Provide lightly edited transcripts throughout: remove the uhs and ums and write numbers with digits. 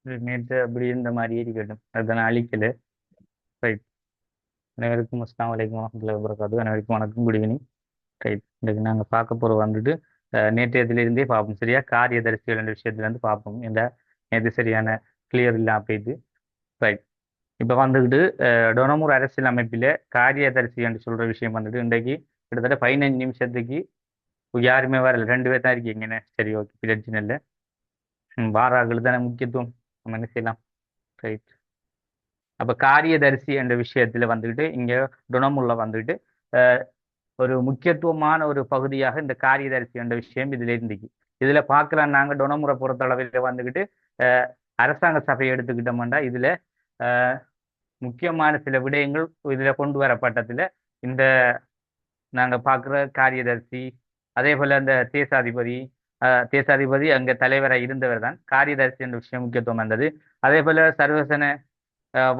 நேற்று அப்படி இந்த மாதிரி இருக்கட்டும் அதை நான் அழிக்கல. ரைட். அனைவருக்கும் அஸ்ஸலாமு அலைக்கும் வரஹ்மத்துல்லாஹி வபரகாத்துஹு. அனைவருக்கும் வணக்கம், குட் ஈவினிங். ரைட். இன்றைக்கு நாங்கள் பார்க்க போகிற வந்துட்டு நேற்றையதிலிருந்தே பார்ப்போம். சரியா, காரியதரிசிகள் என்ற விஷயத்துலேருந்து பார்ப்போம். இந்த நேற்று சரியான கிளியர் இல்லாம போயிட்டு. ரைட். இப்போ வந்துக்கிட்டு டொனமூர் அரசியல் அமைப்பில் காரியதரிசி என்று சொல்கிற விஷயம் வந்துட்டு இன்றைக்கு கிட்டத்தட்ட 15 நிமிஷத்துக்கு யாருமே வரல. 2 பேர் தான் இருக்கீங்கண்ணே. சரி, ஓகே, பிரச்சனை இல்லை. வாராக்கள் தானே முக்கியத்துவம். நம்ம என்ன செய்யலாம். ரைட். அப்ப காரியதரிசி என்ற விஷயத்துல வந்துட்டு இங்க டொனமுல்ல வந்துட்டு அஹ், ஒரு முக்கியத்துவமான ஒரு பகுதியாக இந்த காரியதரிசி என்ற விஷயம் இதுல இருந்துச்சு. இதுல பார்க்கலாம், நாங்க டொனமுறை பொறுத்தளவில் வந்துக்கிட்டு அஹ், அரசாங்க சபையை எடுத்துக்கிட்டோம்னா இதுல அஹ், முக்கியமான சில விடயங்கள் இதுல கொண்டு வரப்பட்டதுல இந்த நாங்க பார்க்குற காரியதர்சி, அதே போல அந்த தேசாதிபதி, தேசாதிபதி அங்க தலைவராக இருந்தவர் தான். காரியதர்சி என்ற விஷயம் முக்கியத்துவம் வந்தது. அதே போல சர்வசன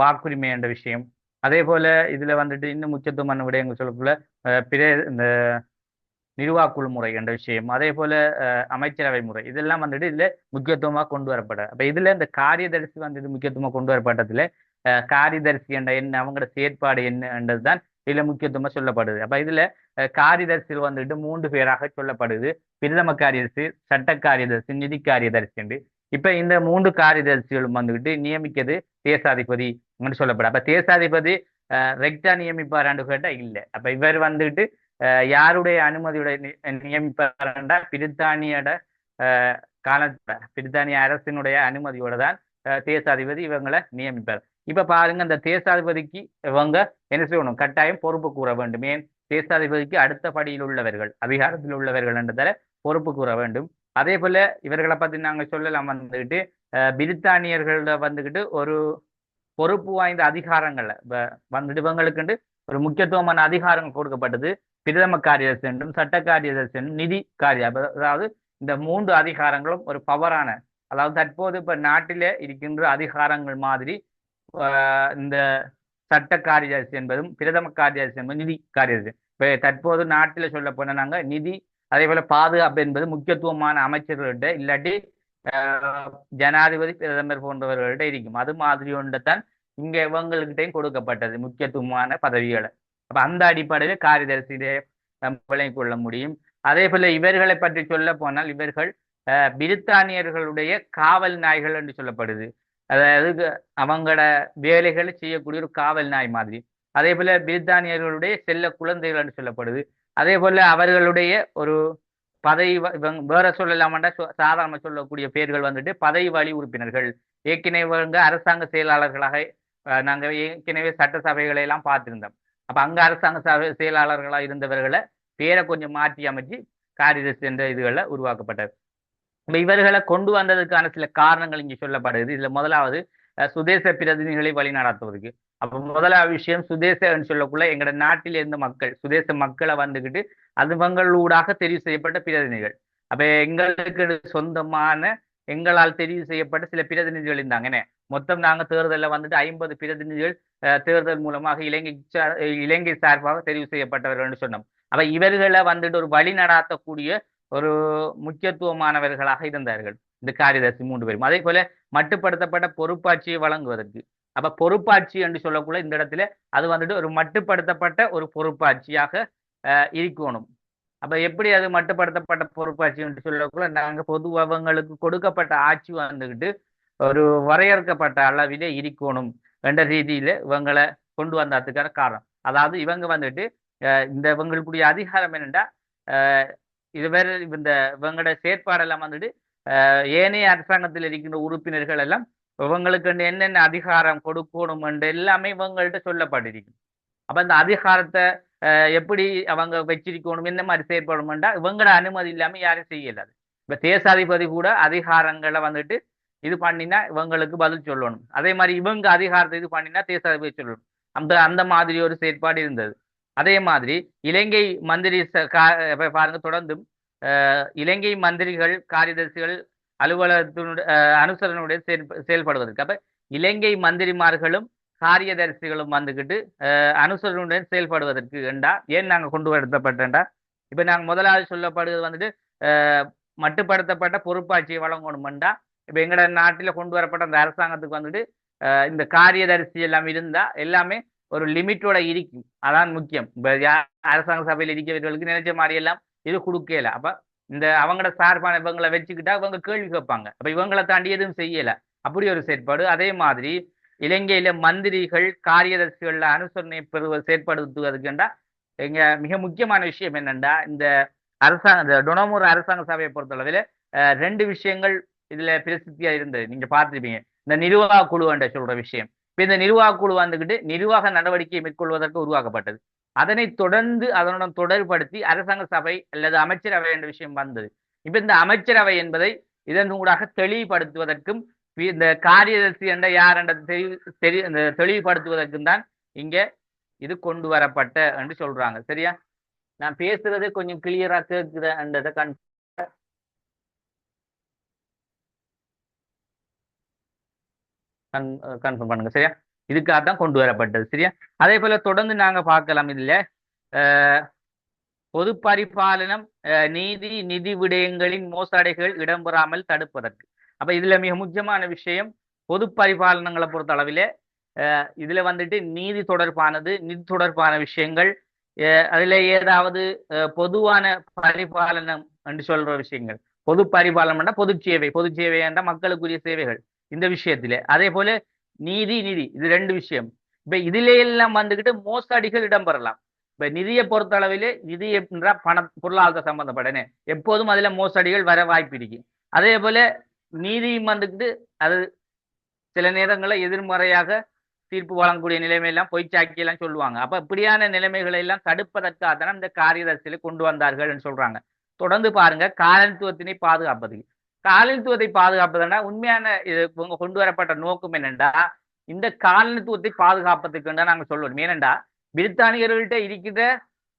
வாக்குரிமை என்ற விஷயம். அதே போல இதுல வந்துட்டு இன்னும் முக்கியத்துவமான விடயங்கள் சொல்லக்குள்ள இந்த நிர்வாகக்குழு முறை என்ற விஷயம், அதே போல அமைச்சரவை முறை, இதெல்லாம் வந்துட்டு இதுல முக்கியத்துவமா கொண்டு வரப்பட. அப்ப இதுல இந்த காரியதரிசி வந்துட்டு முக்கியத்துவமா கொண்டு வரப்பட்டதுல காரியதரிசி என்ற என்ன, அவங்களோட செயற்பாடு என்னன்றதுதான் இதுல முக்கியத்துவமா சொல்லப்படுது. அப்ப இதுல காரியதரிசிகள் வந்துட்டு 3 பேராக சொல்லப்படுது: பிரதம காரியதர்சி, சட்ட காரியதர்சி, நிதி காரியதர்சி என்று. இப்ப இந்த 3 காரியதர்சிகளும் வந்துகிட்டு நியமிக்கிறது தேசாதிபதி சொல்லப்படும். அப்ப தேசாதிபதி ரெக்டா நியமிப்பாரான்னு கேட்டா இல்ல. அப்ப இவர் வந்துட்டு யாருடைய அனுமதியோட நியமிப்பாரண்டா பிரித்தானியோட காலத்துல பிரித்தானிய அரசினுடைய அனுமதியோட தான் தேசாதிபதி இவங்களை நியமிப்பார். இப்ப பாருங்க, இந்த தேசாதிபதிக்கு இவங்க என்ன செய்யணும், கட்டாயம் பொறுப்பு கூற வேண்டும். ஏன், தேசாதிபதிக்கு அடுத்த படியில் உள்ளவர்கள், அதிகாரத்தில் உள்ளவர்கள் என்றதால பொறுப்பு கூற வேண்டும். அதே போல இவர்களை பத்தி நாங்க சொல்லலாம் வந்துகிட்டு பிரித்தானியர்கள வந்துகிட்டு ஒரு பொறுப்பு வாய்ந்த அதிகாரங்கள்ல வந்துட்டு இவங்களுக்கு ஒரு முக்கியத்துவமான அதிகாரங்கள் கொடுக்கப்பட்டது. பிரதம காரியதர்சி என்றும், சட்ட காரியதர்சி என்றும், நிதி காரிய, அதாவது இந்த 3 அதிகாரங்களும் ஒரு பவரான, அதாவது தற்போது இப்ப நாட்டிலே இருக்கின்ற அதிகாரங்கள் மாதிரி இந்த சட்ட காரியதர்சி என்பதும் பிரதம காரியதர்சி என்பதும் நிதி காரியதர்சி. இப்ப தற்போது நாட்டில் சொல்ல போனா நாங்க நிதி, அதே போல பாதுகாப்பு என்பது முக்கியத்துவமான அமைச்சர்கள்ட்ட இல்லாட்டி ஜனாதிபதி, பிரதமர் போன்றவர்கள்ட்ட இருக்கும். அது மாதிரி ஒன்றைத்தான் இங்க இவங்கள்கிட்டையும் கொடுக்கப்பட்டது, முக்கியத்துவமான பதவிகளை. அப்ப அந்த அடிப்படையில் காரியதரிசியிலே விளங்கிக் கொள்ள முடியும். அதே போல இவர்களை பற்றி சொல்ல போனால் இவர்கள் பிரித்தானியர்களுடைய காவல் நாய்கள் என்று சொல்லப்படுது. அதாவது அவங்களோட வேலைகளை செய்யக்கூடிய ஒரு காவல் நாய் மாதிரி. அதே போல பிரித்தானியர்களுடைய செல்ல குழந்தைகள் என்று சொல்லப்படுது. அதே போல அவர்களுடைய ஒரு பதவி இவங்க வேற சொல்லலாமாண்டா சாதாரண சொல்லக்கூடிய பேர்கள் வந்துட்டு பதவி வழி உறுப்பினர்கள். ஏற்கனவே இவங்க அரசாங்க செயலாளர்களாக நாங்க ஏற்கனவே சட்டசபைகளை எல்லாம் பார்த்திருந்தோம். அப்ப அங்க அரசாங்க சபை செயலாளர்களாக இருந்தவர்களை பேரை கொஞ்சம் மாற்றி அமைச்சு காரியதர்சி என்ற இதுகளை உருவாக்கப்பட்டது. இவர்களை கொண்டு வந்ததுக்கான சில காரணங்கள் இங்கே சொல்லப்படுது. இதுல முதலாவது சுதேச பிரதிநிதிகளை வழிநடத்துவதற்கு. அப்ப முதலாவது விஷயம், சுதேசன்னு சொல்லக்குள்ள எங்களோட நாட்டில் இருந்த மக்கள், சுதேச மக்களை வந்துகிட்டு அதுவங்களூடாக தெரிவு செய்யப்பட்ட பிரதிநிதிகள். அப்ப எங்களுக்கு சொந்தமான எங்களால் தெரிவு செய்யப்பட்ட சில பிரதிநிதிகள் இருந்தாங்க. என்ன, மொத்தம் நாங்க தேர்தலில் வந்துட்டு 50 பிரதிநிதிகள் தேர்தல் மூலமாக இலங்கை சார்பாக தெரிவு செய்யப்பட்டவர்கள் சொன்னோம். அப்ப இவர்களை வந்துட்டு ஒரு வழி நடாத்தக்கூடிய ஒரு முக்கியத்துவமானவர்களாக இருந்தார்கள் இந்த காரியதர்சி 3 பேரும். அதே போல மட்டுப்படுத்தப்பட்ட பொறுப்பாட்சியை வழங்குவதற்கு. அப்ப பொறுப்பாட்சி என்று சொல்லக்குள்ள இந்த இடத்துல அது வந்துட்டு ஒரு மட்டுப்படுத்தப்பட்ட ஒரு பொறுப்பாட்சியாக இருக்கணும். அப்ப எப்படி அது மட்டுப்படுத்தப்பட்ட பொறுப்பாட்சி என்று சொல்லக்குள்ள, நாங்க பொதுவங்களுக்கு கொடுக்கப்பட்ட ஆட்சி வந்துகிட்டு ஒரு வரையறுக்கப்பட்ட அளவிலே இருக்கணும் என்ற ரீதியில இவங்களை கொண்டு வந்ததுக்கான காரணம். அதாவது இவங்க வந்துட்டு இந்த இவங்களுக்குரிய அதிகாரம் என்னென்றா, இதுவரை இந்த இவங்களோட செயற்பாடெல்லாம் வந்துட்டு ஏனைய அரசாங்கத்தில் இருக்கின்ற உறுப்பினர்கள் எல்லாம் இவங்களுக்கு என்னென்ன அதிகாரம் கொடுக்கணும் என்று எல்லாமே இவங்கள்ட்ட சொல்லப்பட்டிருக்கு. அப்ப அந்த அதிகாரத்தை எப்படி அவங்க வச்சிருக்கணும், என்ன மாதிரி செயற்படணும்டா இவங்களோட அனுமதி இல்லாம யாரும் செய்யலாது. இப்ப தேசாதிபதி கூட அதிகாரங்களை வந்துட்டு இது பண்ணினா இவங்களுக்கு பதில் சொல்லணும். அதே மாதிரி இவங்க அதிகாரத்தை இது பண்ணினா தேசாதிபதி சொல்லணும். அந்த அந்த மாதிரி ஒரு செயற்பாடு இருந்தது. அதே மாதிரி இலங்கை மந்திரி பாருங்க, தொடர்ந்தும் இலங்கை மந்திரிகள், காரியதர்சிகள் அலுவலகத்தினுடைய அனுசரணையுடைய செயல்படுவதற்கு. அப்ப இலங்கை மந்திரிமார்களும் காரியதரிசிகளும் வந்துகிட்டு அனுசரணையுடன் செயல்படுவதற்கு என்றா ஏன் நாங்க கொண்டு வரப்பட்டா, இப்ப நாங்க முதலாவது சொல்லப்படுவது வந்துட்டு மட்டுப்படுத்தப்பட்ட பொறுப்பாட்சியை வழங்கணும்டா இப்ப எங்கட நாட்டில கொண்டு வரப்பட்ட அந்த அரசாங்கத்துக்கு வந்துட்டு இந்த காரியதரிசி எல்லாம் இருந்தா எல்லாமே ஒரு லிமிட்டோட இருக்கும். அதான் முக்கியம். இப்ப அரசாங்க சபையில் இருக்கிறவர்களுக்கு நினைச்ச மாதிரி எல்லாம் இது கொடுக்கல. அப்ப இந்த அவங்களோட சார்பான இவங்களை வச்சுக்கிட்டா இவங்க கேள்வி கேட்பாங்க. அப்ப இவங்களை தாண்டி எதுவும் செய்யல. அப்படி ஒரு செயற்பாடு. அதே மாதிரி இலங்கையில மந்திரிகள் காரியதர்சிகள்ல அனுசரணை செயற்படுத்துவதற்குண்டா எங்க மிக முக்கியமான விஷயம் என்னண்டா இந்த இந்த டொனமூர் அரசாங்க சபையை பொறுத்தளவில் ரெண்டு விஷயங்கள் இதுல பிரசித்தியா இருந்தது. நீங்க பார்த்துருப்பீங்க. இந்த நிர்வாக குழு என்ற சொல்ற விஷயம். இப்ப இந்த நிர்வாக குழு வந்துகிட்டு நிர்வாக நடவடிக்கையை மேற்கொள்வதற்கு உருவாக்கப்பட்டது. அதனை தொடர்ந்து அதனுடன் தொடர்படுத்தி அரசாங்க சபை அல்லது அமைச்சரவை என்ற விஷயம் வந்தது. இப்ப இந்த அமைச்சரவை என்பதை இதன் ஊடாக தெளிவுபடுத்துவதற்கும் இந்த காரியதர்சி என்ற யார் என்ற தெளிவுபடுத்துவதற்கும் தான் இங்க இது கொண்டு வரப்பட்ட என்று சொல்றாங்க. சரியா? நான் பேசுறது கொஞ்சம் கிளியரா கேட்குதுன்றதை கன்ஃபார்ம் பண்ணுங்க. சரியா? இதுக்காக தான் கொண்டு வரப்பட்டது. சரியா? அதே போல தொடர்ந்து நாங்க பார்க்கலாம். இதுல பொது பரிபாலனம், நீதி, நிதி விடயங்களின் மோசடிகள் இடம்பெறாமல் தடுப்பதற்கு. அப்ப இதுல மிக முக்கியமான விஷயம் பொது பரிபாலனங்களை பொறுத்த அளவிலே இதுல வந்துட்டு நீதி தொடர்பானது, நிதி தொடர்பான விஷயங்கள், அதுல ஏதாவது பொதுவான பரிபாலனம் என்று சொல்ற விஷயங்கள். பொது பரிபாலனம் பொது சேவை, பொது சேவை என்ற மக்களுக்குரிய சேவைகள் இந்த விஷயத்திலே. அதே போல நிதி இது ரெண்டு விஷயம். இப்ப இதுல எல்லாம் வந்துகிட்டு மோசடிகள் இடம்பெறலாம். இப்ப நிதியை பொறுத்த அளவிலே நிதி என்ற பொருளாதார சம்பந்தப்பட்டனே எப்போதும் அதுல மோசடிகள் வர வாய்ப்பு இருக்கு. அதே போல நீதியும் வந்துக்கிட்டு அது சில நேரங்களில் எதிர்மறையாக தீர்ப்பு வழங்கக்கூடிய நிலைமையெல்லாம் பொய்ச்சாக்கி எல்லாம் சொல்லுவாங்க. அப்ப இப்படியான நிலைமைகளை எல்லாம் தடுப்பதற்காக தான் இந்த காரியதர்சியில கொண்டு வந்தார்கள் சொல்றாங்க. தொடர்ந்து பாருங்க. காலனித்துவத்தினை பாதுகாப்பது. காலனித்துவத்தை பாதுகாப்பதுன்னா உண்மையான இவங்க கொண்டு வரப்பட்ட நோக்கம் என்னண்டா இந்த காலனித்துவத்தை பாதுகாப்பதுக்கு நாங்க சொல்லணும். ஏனென்றா பிரித்தானியர்கள்ட்ட இருக்கிற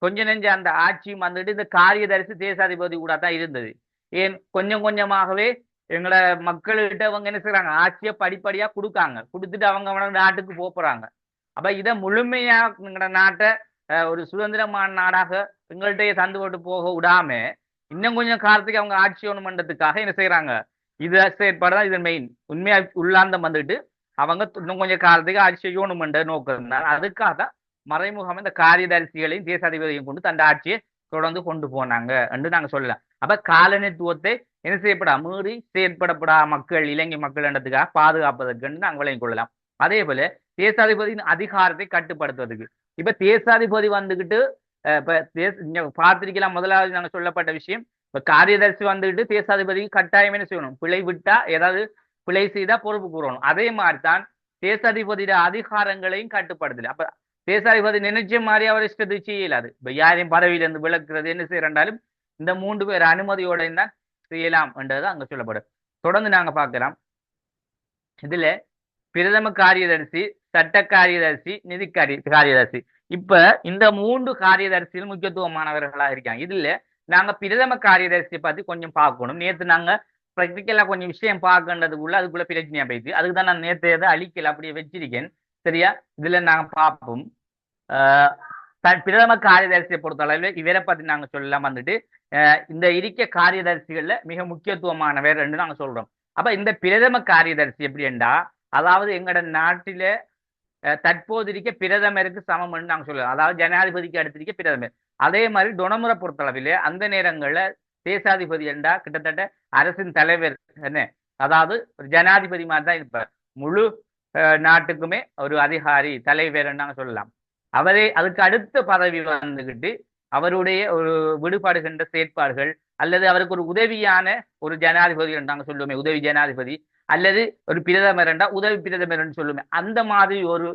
கொஞ்ச நெஞ்ச அந்த ஆட்சியும் வந்துட்டு இந்த காரியதரிசி தேசாதிபதி கூட தான் இருந்தது. ஏன் கொஞ்சம் கொஞ்சமாகவே எங்களோட மக்கள்கிட்ட அவங்க என்ன செய்யறாங்க, ஆட்சியை படிப்படியா கொடுக்காங்க. கொடுத்துட்டு அவங்க நாட்டுக்கு போறாங்க. அப்ப இதை முழுமையா எங்களோட நாட்டை ஒரு சுதந்திரமான நாடாக எங்கள்கிட்டயே தந்து போட்டு போக விடாம இன்னும் கொஞ்சம் காலத்துக்கு அவங்க ஆட்சி ஒண்ணுமன்றதுக்காக என்ன செய்யறாங்க, இது செயற்பாடுதான் இதன் மெயின். உண்மையா உள்ளாந்தம் வந்துட்டு அவங்க இன்னும் கொஞ்சம் காலத்துக்கு ஆட்சி செய்யணுமென்ற நோக்கம் தான். அதுக்காக மறைமுகமா இந்த காரியதரிசிகளையும் தேசாதிபதியையும் கொண்டு தன் ஆட்சியை தொடர்ந்து கொண்டு போனாங்க என்று நாங்க சொல்லலாம். அப்ப காலனித்துவத்தை என்ன செய்யப்படா மீறி செயற்படப்படா மக்கள், இலங்கை மக்கள் என்றதுக்காக பாதுகாப்பதற்கு நாங்கள் விளங்கிக் கொள்ளலாம். அதே போல தேசாதிபதியின் அதிகாரத்தை கட்டுப்படுத்துவதற்கு. இப்ப தேசாதிபதி வந்துகிட்டு இப்ப பார்த்திருக்கலாம். முதலாவது நாங்க சொல்லப்பட்ட விஷயம், இப்ப காரியதர்சி வந்துகிட்டு தேசாதிபதிக்கு கட்டாயம் என்ன செய்யணும், பிழை விட்டா ஏதாவது பிழை செய்தா பொறுப்பு கூறணும். அதே மாதிரிதான் தேசாதிபதியோட அதிகாரங்களையும் கட்டுப்படுத்தல. அப்ப தேசாதிபதி நினைச்ச மாதிரி அவர் இஷ்டத்தை செய்யலாது. இப்ப யாரையும் பதவியிலிருந்து விளக்குறது என்ன செய்யறாலும் இந்த 3 பேர் அனுமதியோட தான் செய்யலாம் என்றது அங்க சொல்லப்படும். தொடர்ந்து நாங்க பார்க்கலாம். இதுல பிரதம காரியதர்சி, சட்ட காரியதர்சி, நிதி காரியதர்சி. இப்ப இந்த 3 காரியதர்சியில் முக்கியத்துவமானவர்களா இருக்காங்க. இதுல நாங்க பிரதம காரியதர்சியை பத்தி கொஞ்சம் பார்க்கணும். நேற்று நாங்க பிராக்டிக்கலா கொஞ்சம் விஷயம் பார்க்கன்றதுக்குள்ள அதுக்குள்ள பிரச்சனையா போயிடுச்சு. அதுக்கு தான் நான் நேற்று எதை அழிக்கல அப்படியே வச்சிருக்கேன். சரியா? இதுல நாங்க பார்ப்போம். பிரதம காரியதர்சியை பொறுத்த அளவில் இவரை பத்தி நாங்க சொல்லலாம். வந்துட்டு இந்த இருக்க காரியதர்சிகள்ல மிக முக்கியத்துவமானவர் என்று நாங்க சொல்றோம். அப்ப இந்த பிரதம காரியதர்சி எப்படி என்றா, அதாவது எங்கட நாட்டில தற்போது இருக்க பிரதமருக்கு சமம் என்று நாங்க சொல்லுவோம். அதாவது ஜனாதிபதிக்கு அடுத்திருக்க பிரதமர். அதே மாதிரி டொனமுறை பொறுத்தளவிலே அந்த நேரங்கள்ல தேசாதிபதி என்றா கிட்டத்தட்ட அரசின் தலைவர் என்ன, அதாவது ஒரு ஜனாதிபதி மாதிரி தான் இருப்பார். முழு நாட்டுக்குமே ஒரு அதிகாரி, தலைவர் நாங்க சொல்லலாம். அவரே அதுக்கு அடுத்த பதவி வந்துகிட்டு அவருடைய ஒரு விடுபாடுகின்ற செயற்பாடுகள் அல்லது அவருக்கு ஒரு உதவியான ஒரு ஜனாதிபதி நாங்க சொல்லுவோமே, உதவி ஜனாதிபதி அல்லது ஒரு பிரதமர் என்றா உதவி பிரதமர் என்று சொல்லுவோமே, அந்த மாதிரி ஒரு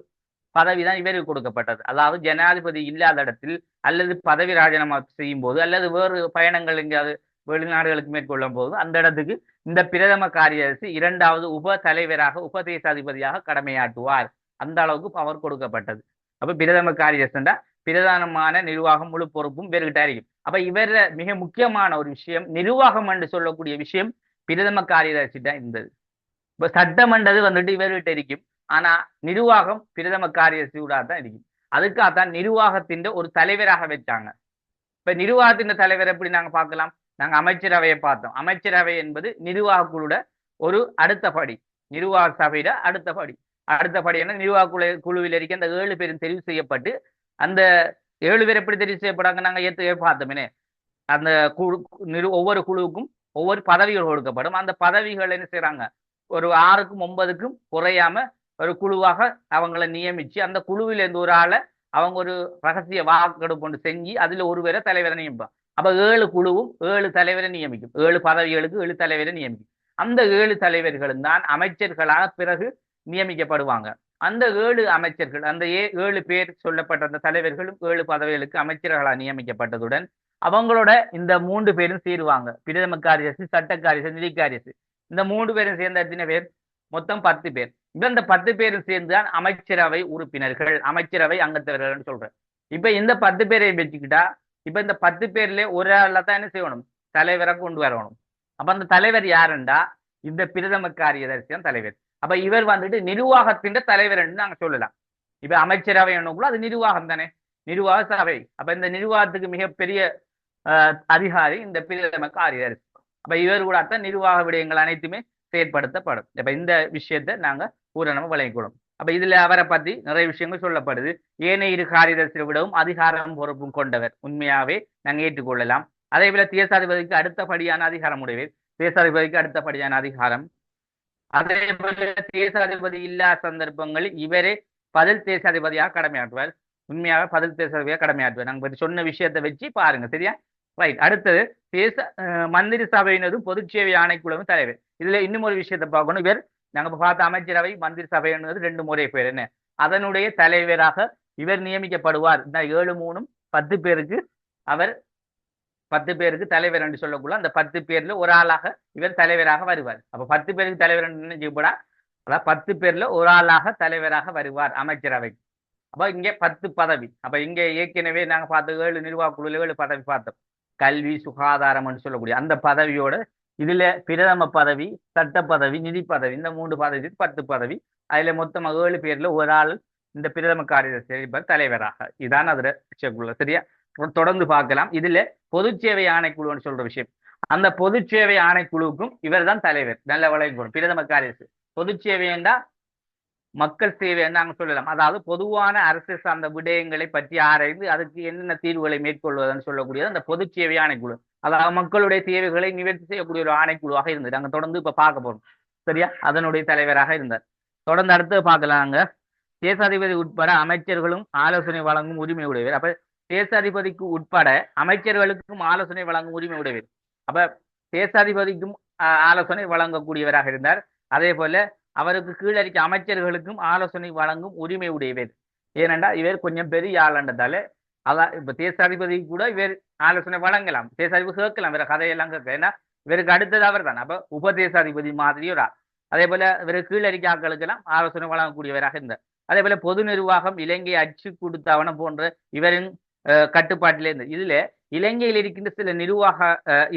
பதவி தான் இவருக்கு கொடுக்கப்பட்டது. அதாவது ஜனாதிபதி இல்லாத இடத்தில் அல்லது பதவி ராஜினாமா செய்யும் போது அல்லது வேறு பயணங்கள் எங்கேயாவது வெளிநாடுகளுக்கு மேற்கொள்ளும் போது அந்த இடத்துக்கு இந்த பிரதம காரியதர்சி 2வது உப தலைவராக உபதேசாதிபதியாக கடமையாற்றுவார். அந்த அளவுக்கு பவர் கொடுக்கப்பட்டது. அப்ப பிரதம காரியதர்சின்னா பிரதானமான நிர்வாகம் முழு பொறுப்பும் இவர்கிட்ட இருக்கும். அப்ப இவர மிக முக்கியமான ஒரு விஷயம் நிர்வாகம் என்று சொல்லக்கூடிய விஷயம் பிரதம காரியதர்சி தான் இருந்தது. இப்ப சட்டமன்றது வந்துட்டு இவர்கிட்ட இருக்கும். ஆனா நிர்வாகம் பிரதம காரியதர்சியோட தான் இருக்கும். அதுக்காகத்தான் நிர்வாகத்தின் ஒரு தலைவராக வச்சாங்க. இப்ப நிர்வாகத்தின் தலைவர் எப்படி நாங்க பார்க்கலாம், நாங்க அமைச்சரவையை பார்த்தோம். அமைச்சரவை என்பது நிர்வாக குழுட ஒரு அடுத்த படி, நிர்வாக சபையில அடுத்த படி என்ன, நிர்வாக குழுவில் இருக்க அந்த 7 பேரும் தெரிவு செய்யப்பட்டு, அந்த 7 பேர் எப்படி தெரிவு செய்யப்படாங்க, நாங்க ஏற்று பார்த்தோமே, அந்த குழு ஒவ்வொரு குழுவுக்கும் ஒவ்வொரு பதவிகள் கொடுக்கப்படும். அந்த பதவிகள் என்ன செய்யறாங்க, ஒரு 6க்கும் 9க்கும் குறையாம ஒரு குழுவாக அவங்களை நியமிச்சு, அந்த குழுவில் இருந்து ஒரு ஆளை அவங்க ஒரு ரகசிய வாக்கெடுப்பு கொண்டு செஞ்சு அதுல ஒரு பேரை தலைவரை நியமிப்பாங்க. அப்ப 7 குழுவும் 7 தலைவரை நியமிக்கும். 7 பதவிகளுக்கு 7 தலைவரை நியமிக்கும். அந்த 7 தலைவர்களும் தான் அமைச்சர்களாக பிறகு நியமிக்கப்படுவாங்க. அந்த 7 அமைச்சர்கள், அந்த 7 பேர் சொல்லப்பட்ட அந்த தலைவர்களும் 7 பதவிகளுக்கு அமைச்சர்களாக நியமிக்கப்பட்டதுடன் அவங்களோட இந்த 3 பேரும் சேருவாங்க. பிரதம காரியதர்சி, சட்ட காரியதர்சி, நிதி காரியதர்சி. இந்த 3 பேரும் சேர்ந்த எத்தனை பேர்? மொத்தம் 10 பேர். இந்த 10 பேரும் சேர்ந்துதான் அமைச்சரவை உறுப்பினர்கள், அமைச்சரவை அங்கத்தவர்கள் சொல்றேன். இப்ப இந்த 10 பேரை வச்சுக்கிட்டா, இப்ப இந்த 10 பேர்ல ஒரு ஆள தான் என்ன செய்யணும், தலைவரை கொண்டு வரணும். அப்ப அந்த தலைவர் யாருண்டா, இந்த பிரதம காரியதர்சி தான் தலைவர். அப்ப இவர் வந்துட்டு நிர்வாகத்தின் தலைவர் என்று நாங்க சொல்லலாம். இப்ப அமைச்சரவை என்னக்குள்ள அது நிர்வாகம் தானே, நிர்வாக சபை. அப்ப இந்த நிர்வாகத்துக்கு மிகப்பெரிய அதிகாரி இந்த பிரதம காரியதர்சி. அப்ப இவர் கூட தான் நிர்வாக விடயங்கள் அனைத்துமே செயற்படுத்தப்படும். அப்ப இந்த விஷயத்தை நாங்க பூரணமா வழங்கிக்கொள்ளும். அப்ப இதுல அவரை பத்தி நிறைய விஷயங்கள் சொல்லப்படுது. ஏனைய 2 காரியதர்சியை விடவும் அதிகாரம் பொறுப்பும் கொண்டவர், உண்மையாவே நாங்க ஏற்றுக்கொள்ளலாம். அதே போல தேசாதிபதிக்கு அடுத்தபடியான அதிகாரம் உடையவர், தேசாதிபதிக்கு அடுத்தபடியான அதிகாரம். அதே போல தேசாதிபதி இல்லா சந்தர்ப்பங்களில் இவரே பதில் தேசாதிபதியாக கடமையாற்றுவார், உண்மையாக பதில் தேசாதிபதியாக கடமையாற்றுவார். நாங்க சொன்ன விஷயத்தை வச்சு பாருங்க, சரியா? ரைட். அடுத்தது மந்திரி சபையினரும் பொதுச் சேவை ஆணைக்குழுவும் தலைவர். இதுல இன்னும் ஒரு விஷயத்தை பார்க்கணும். இவர் நாங்க பார்த்த அமைச்சரவை மந்திரி சபை என்பது 2 முறை பேர் என்ன, அதனுடைய தலைவராக இவர் நியமிக்கப்படுவார். இந்த 7 3 10 பேருக்கு அவர் 10 பேருக்கு தலைவர் என்று சொல்லக்குள்ள அந்த 10 பேர்ல ஒரு ஆளாக இவர் தலைவராக வருவார். அப்ப 10 பேருக்கு தலைவர் நினைச்சுப்படா, அதாவது 10 பேர்ல ஒரு ஆளாக தலைவராக வருவார் அமைச்சரவை. அப்ப இங்க 10 பதவி. அப்ப இங்க ஏற்கனவே நாங்க பார்த்த 7 நிர்வாக குழுல 7 பதவி பார்த்தோம். கல்வி, சுகாதாரம் என்று சொல்லக்கூடிய அந்த பதவியோட இதுல பிரதம பதவி, சட்ட பதவி, நிதி பதவி, இந்த 3 பதவி 10 பதவி. அதுல மொத்தம் 7 பேர்ல ஒரு ஆள் இந்த பிரதம காரியதர்சி தலைவராக. இதான் அதுல விஷயக்குள்ள, சரியா? தொடர்ந்து பார்க்கலாம். இதுல பொது சேவை ஆணைக்குழுன்னு சொல்ற விஷயம், அந்த பொது சேவை ஆணைக்குழுவுக்கும் இவர் தான் தலைவர். நல்ல வழங்கப்படும் பிரதம காரியதர்சி. பொது சேவை என்றா மக்கள் சேவை நாங்கள் சொல்லலாம். அதாவது பொதுவான அரசு சார்ந்த விடயங்களை பற்றி ஆராய்ந்து அதுக்கு என்னென்ன தீர்வுகளை மேற்கொள்வதுன்னு சொல்லக்கூடியது அந்த பொது சேவை ஆணைக்குழு. அதாவது மக்களுடைய தேவைகளை நிவர்த்தி செய்யக்கூடிய ஒரு ஆணைக்குழுவாக இருந்தது. நாங்கள் தொடர்ந்து இப்ப பார்க்க போறோம், சரியா? அதனுடைய தலைவராக இருந்தார். தொடர்ந்து அடுத்து பார்க்கலாங்க. தேசாதிபதி உட்பட அமைச்சர்களும் ஆலோசனை வழங்கும் உரிமை உடையவர். அப்ப தேசாதிபதிக்கு உட்பட அமைச்சர்களுக்கும் ஆலோசனை வழங்கும் உரிமை உடையவர். அப்ப தேசாதிபதிக்கும் ஆலோசனை வழங்கக்கூடியவராக இருந்தார். அதே போல அவருக்கு கீழே இருக்க அமைச்சர்களுக்கும் ஆலோசனை வழங்கும் உரிமை உடையவர். ஏனென்றா இவர் கொஞ்சம் பெரிய ஆளாண்டதால, அதான் இப்ப தேசாதிபதி கூட இவர் ஆலோசனை வழங்கலாம், தேசாதிபதி கேட்கலாம், வேற கதையெல்லாம் கேட்க. ஏன்னா இவருக்கு அடுத்தது அவர் தான். அப்ப உபதேசாதிபதி மாதிரி ஒரு ஆள். அதே போல இவருக்கு கீழே இருக்க ஆட்களுக்கெல்லாம் ஆலோசனை வழங்கக்கூடியவராக இருந்தார். அதே போல பொது நிர்வாகம், இலங்கை அச்சு கொடுத்தவனம் போன்ற இவரின் கட்டுப்பாட்டிலே இருந்து. இதுல இலங்கையில் இருக்கின்ற சில நிர்வாக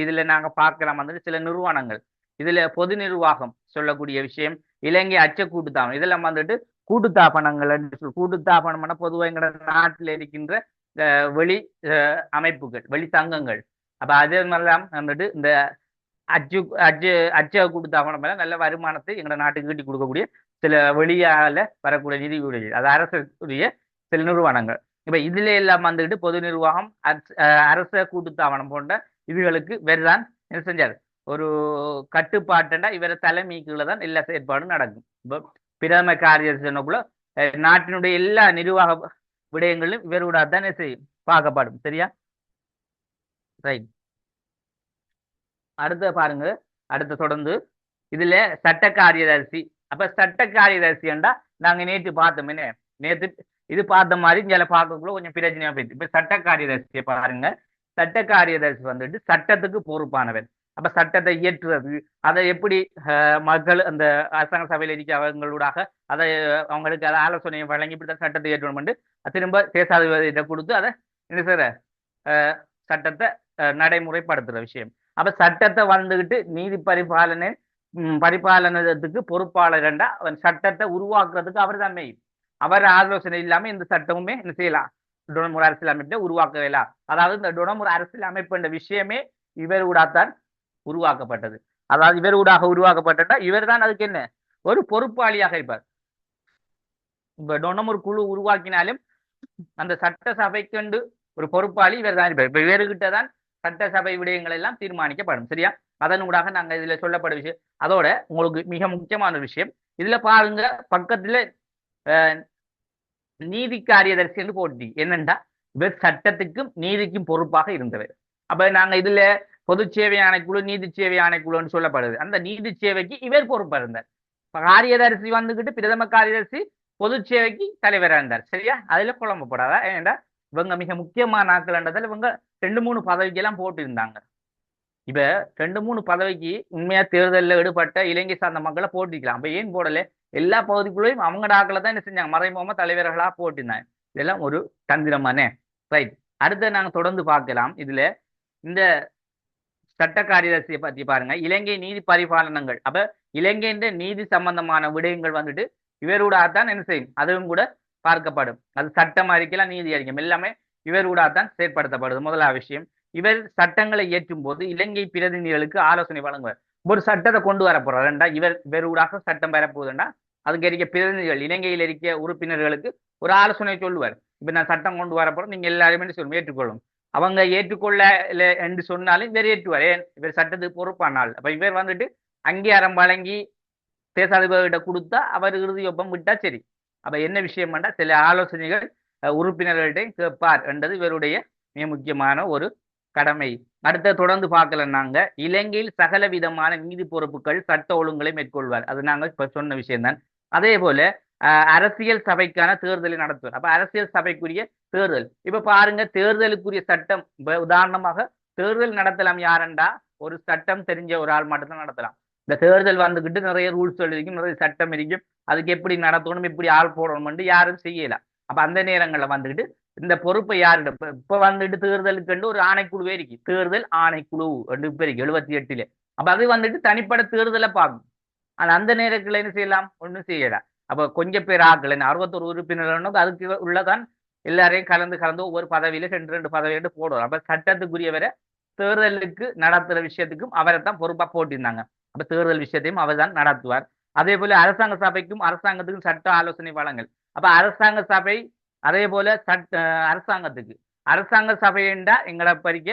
இதுல நாங்க பார்க்கலாம் வந்து சில நிறுவனங்கள். இதுல பொது நிர்வாகம் சொல்லக்கூடிய விஷயம், இலங்கை அச்ச கூட்டுத்தாபனம், இதெல்லாம் வந்துட்டு கூட்டுத்தாபனங்கள். கூட்டுத்தாபனம் பொதுவாக எங்க நாட்டில் இருக்கின்ற வெளி அமைப்புகள், வெளி சங்கங்கள். அப்ப அதே மாதிரிலாம் வந்துட்டு இந்த அச்சு அச்சு அச்ச கூட்டுத்தாபனம் நல்ல வருமானத்தை எங்க நாட்டுக்கு ஈட்டி கொடுக்கக்கூடிய சில வெளியால வரக்கூடிய நிதி உடைய, அது அரசுடைய சில நிறுவனங்கள். இப்ப இதுல எல்லாம் வந்துட்டு பொது நிர்வாகம், அரச கூட்டுத்தாபனம் போன்ற இதுகளுக்கு வேறுதான் என்ன செஞ்சாரு, ஒரு கட்டுப்பாட்டுண்டா இவரை தலைமை கீழே தான் எல்லா செயற்பாடும் நடக்கும். இப்போ பிரதம காரியதர்சிக்குள்ள நாட்டினுடைய எல்லா நிர்வாக விடயங்களும் இவரோட தானே செய்யும், பார்க்கப்படும், சரியா? ரைட். அடுத்த பாருங்க, அடுத்த தொடர்ந்து இதுல சட்ட காரியதர்சி. அப்ப சட்ட காரியதர்சி என்றா நாங்க நேற்று பார்த்தோம், என்ன நேற்று இது பார்த்த மாதிரி இங்க பார்க்கக்குள்ள கொஞ்சம் பிரச்சனையா போயிடுச்சு. இப்ப சட்ட காரியதர்சியை பாருங்க. சட்ட காரியதர்சி வந்துட்டு சட்டத்துக்கு பொறுப்பானவர். அப்ப சட்டத்தை இயற்றுறது, அதை எப்படி மக்கள் அந்த அரசாங்க சபையில் இருக்க அவங்களூடாக அதை அவங்களுக்கு அதை ஆலோசனையை வழங்கி இப்படிதான் சட்டத்தை இயற்றணும், திரும்ப தேசாதிபதியிட்ட கொடுத்து அதை என்ன செய்யற சட்டத்தை நடைமுறைப்படுத்துற விஷயம். அப்ப சட்டத்தை வந்துகிட்டு நீதி பரிபாலனத்துக்கு பொறுப்பாளர் என்றா அவன் சட்டத்தை உருவாக்குறதுக்கு அவர் தான் மெயின். அவர் ஆலோசனை இல்லாம இந்த சட்டமுமே என்ன செய்யலாம், டொனமுறை அரசியல் அமைப்பை உருவாக்கவேலாம். அதாவது இந்த டொனமுறை அரசியல் அமைப்பு என்ற விஷயமே இவர் கூடத்தான் உருவாக்கப்பட்டது. அதாவது இவர் ஊடாக உருவாக்கப்பட்டா இவர் தான் அதுக்கு என்ன ஒரு பொறுப்பாளியாக இருப்பார். இப்ப டொனம் ஒரு குழு உருவாக்கினாலும் அந்த சட்டசபைக்கு ஒரு பொறுப்பாளி இவர் தான் இருப்பார். இப்ப இவர்கிட்ட தான் சட்டசபை விடயங்கள் எல்லாம் தீர்மானிக்கப்படும். சரியா? அதனூடாக நாங்க இதுல சொல்லப்படும் விஷயம். அதோட உங்களுக்கு மிக முக்கியமான ஒரு விஷயம் இதுல பாருங்க, பக்கத்துல நீதி காரியதர்சி என்று போட்டி என்னண்டா இவர் சட்டத்துக்கும் நீதிக்கும் பொறுப்பாக இருந்தவர். அப்ப நாங்க இதுல பொது சேவை ஆணைக்குழு நீதி சேவை ஆணைக்குழுன்னு சொல்லப்படுது. அந்த நீதி சேவைக்கு இவர் பொறுப்பா இருந்தார். காரியதர்சி வந்துகிட்டு பிரதம காரியதர்சி பொது சேவைக்கு தலைவராக இருந்தார். சரியா? அதுல குழம்பப்படாதா? ஏன்டா இவங்க மிக முக்கியமான ஆட்கள்ன்றதால இவங்க 2-3 பதவிக்கு எல்லாம் போட்டு இருந்தாங்க. இப்ப 2-3 பதவிக்கு உண்மையா தேர்தலில் ஈடுபட்ட இலங்கை சார்ந்த மக்களை போட்டிக்கலாம். அப்ப ஏன் போடல? எல்லா பகுதிக்குள்ளேயும் அவங்க ஆக்களை தான் என்ன செஞ்சாங்க, மறைமுகமா தலைவர்களா போட்டிருந்தாங்க. இதெல்லாம் ஒரு தந்திரமானே. ரைட். அடுத்த நாங்க தொடர்ந்து பார்க்கலாம். இதுல இந்த சட்ட காரியதர்சியை பத்தி பாருங்க. இலங்கை நீதி பரிபாலனங்கள், அப்ப இலங்கையின் நீதி சம்பந்தமான விடயங்கள் வந்துட்டு இவரூடாதான் என்ன செய்யும், அதுவும் கூட பார்க்கப்படும். அது சட்டம் அறிக்கைலாம் நீதி அறிக்கை எல்லாமே இவரூடாதான் செயற்படுத்தப்படுது. முதலாவது விஷயம், இவர் சட்டங்களை இயற்றும் போது இலங்கை பிரதிநிதிகளுக்கு ஆலோசனை வழங்குவார். ஒரு சட்டத்தை கொண்டு வர போறாருண்டா இவரூடாக சட்டம் பெறப்போகுதுண்டா அதுக்கு இருக்க பிரதிநிதிகள் இலங்கையில் இருக்க உறுப்பினர்களுக்கு ஒரு ஆலோசனை சொல்லுவார். இப்ப நான் சட்டம் கொண்டு வர போறோம், நீங்க எல்லாருமே சொல்லுவோம் ஏற்றுக்கொள்ளும். அவங்க ஏற்றுக்கொள்ள என்று சொன்னாலும் இவர் ஏற்றுவார். ஏன்? இவர் சட்டத்துக்கு பொறுப்பானால். அப்ப இவர் வந்துட்டு அங்கீகாரம் வழங்கி தேசாதிபதிகிட்ட கொடுத்தா அவர் இறுதி ஒப்பம் விட்டா சரி. அப்ப என்ன விஷயம் பண்ணா சில ஆலோசனைகள் உறுப்பினர்கள்ட்ட கேட்பார் என்றது இவருடைய மிக முக்கியமான ஒரு கடமை. அடுத்த தொடர்ந்து பார்க்கல நாங்க இலங்கையில் சகல விதமான நீதி பொறுப்புகள் சட்ட ஒழுங்குகளை மேற்கொள்வார். அது நாங்க இப்ப சொன்ன விஷயம்தான். அதே போல அரசியல் சபைக்கான தேர்தலை நடத்துவார். அப்ப அரசியல் சபைக்குரிய தேர்தல் இப்ப பாருங்க, தேர்தலுக்குரிய சட்டம் உதாரணமாக தேர்தல் நடத்தலாம் யாருண்டா ஒரு சட்டம் தெரிஞ்ச ஒரு ஆள் மட்டும்தான் நடத்தலாம். இந்த தேர்தல் வந்துகிட்டு நிறைய ரூல்ஸ் இருக்கும், நிறைய சட்டம் இருக்கும், அதுக்கு எப்படி நடத்தணும் எப்படி ஆள் போடணும் யாரும் செய்யலாம். அப்ப அந்த நேரங்கள்ல வந்துகிட்டு இந்த பொறுப்பை யாருடைய இப்ப வந்துட்டு தேர்தலுக்கு ஒரு ஆணைக்குழுவே இருக்கு, தேர்தல் ஆணைக்குழு இப்ப இருக்கு 78. அப்ப அது வந்துட்டு தனிப்பட்ட தேர்தலை பார்க்கும். ஆனா அந்த நேரத்துல என்ன செய்யலாம், ஒண்ணும் செய்யலாம். அப்ப கொஞ்சம் பேர் ஆக்கல 61 உறுப்பினர் அதுக்கு உள்ளதான் எல்லாரையும் கலந்து கலந்து ஒவ்வொரு பதவியில 2 பதவியிட்டு போடுவோம். அப்ப சட்டத்துக்குரியவரை தேர்தலுக்கு நடத்துற விஷயத்துக்கும் அவரை தான் பொறுப்பா போட்டிருந்தாங்க. அப்ப தேர்தல் விஷயத்தையும் அவர் தான் நடத்துவார். அதே போல அரசாங்க சபைக்கும் அரசாங்கத்துக்கும் சட்ட ஆலோசனை வழங்கல். அப்ப அரசாங்க சபை அதே போல அரசாங்கத்துக்கு அரசாங்க சபைண்டா எங்களை பறிக்க